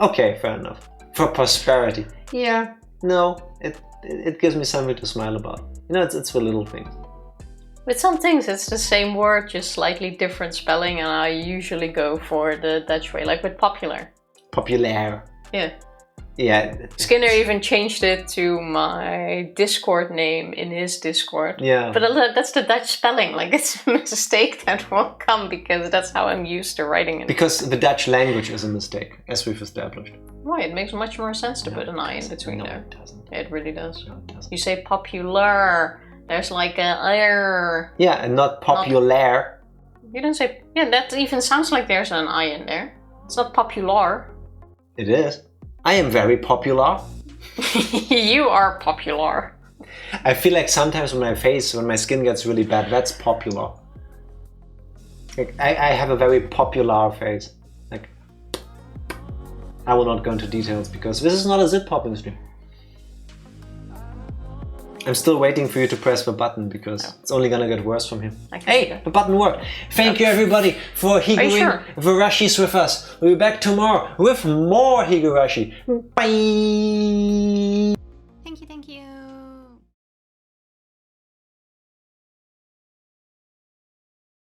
Okay, fair enough. For prosperity. Yeah. No, it gives me something to smile about. You know, it's the little things. With some things, it's the same word, just slightly different spelling, and I usually go for the Dutch way, like with popular. Populaire. Yeah. Yeah. Skinner even changed it to my Discord name in his Discord. Yeah. But that's the Dutch spelling. Like, it's a mistake that won't come because that's how I'm used to writing it. Because the Dutch language is a mistake, as we've established. Why? It makes much more sense to put an I in between no, there. It doesn't. It really does. No, it doesn't. You say popular. There's like a R. Yeah, and not populaire. You don't say... Yeah, that even sounds like there's an I in there. It's not popular. It is. I am very popular. You are popular. I feel like sometimes when my skin gets really bad, that's popular. Like, I have a very popular face. Like, I will not go into details because this is not a zip popping stream. I'm still waiting for you to press the button because it's only gonna get worse from here. Hey, the button worked. Thank you everybody for Higuring Higurashis with us. We'll be back tomorrow with more Higurashi. Bye!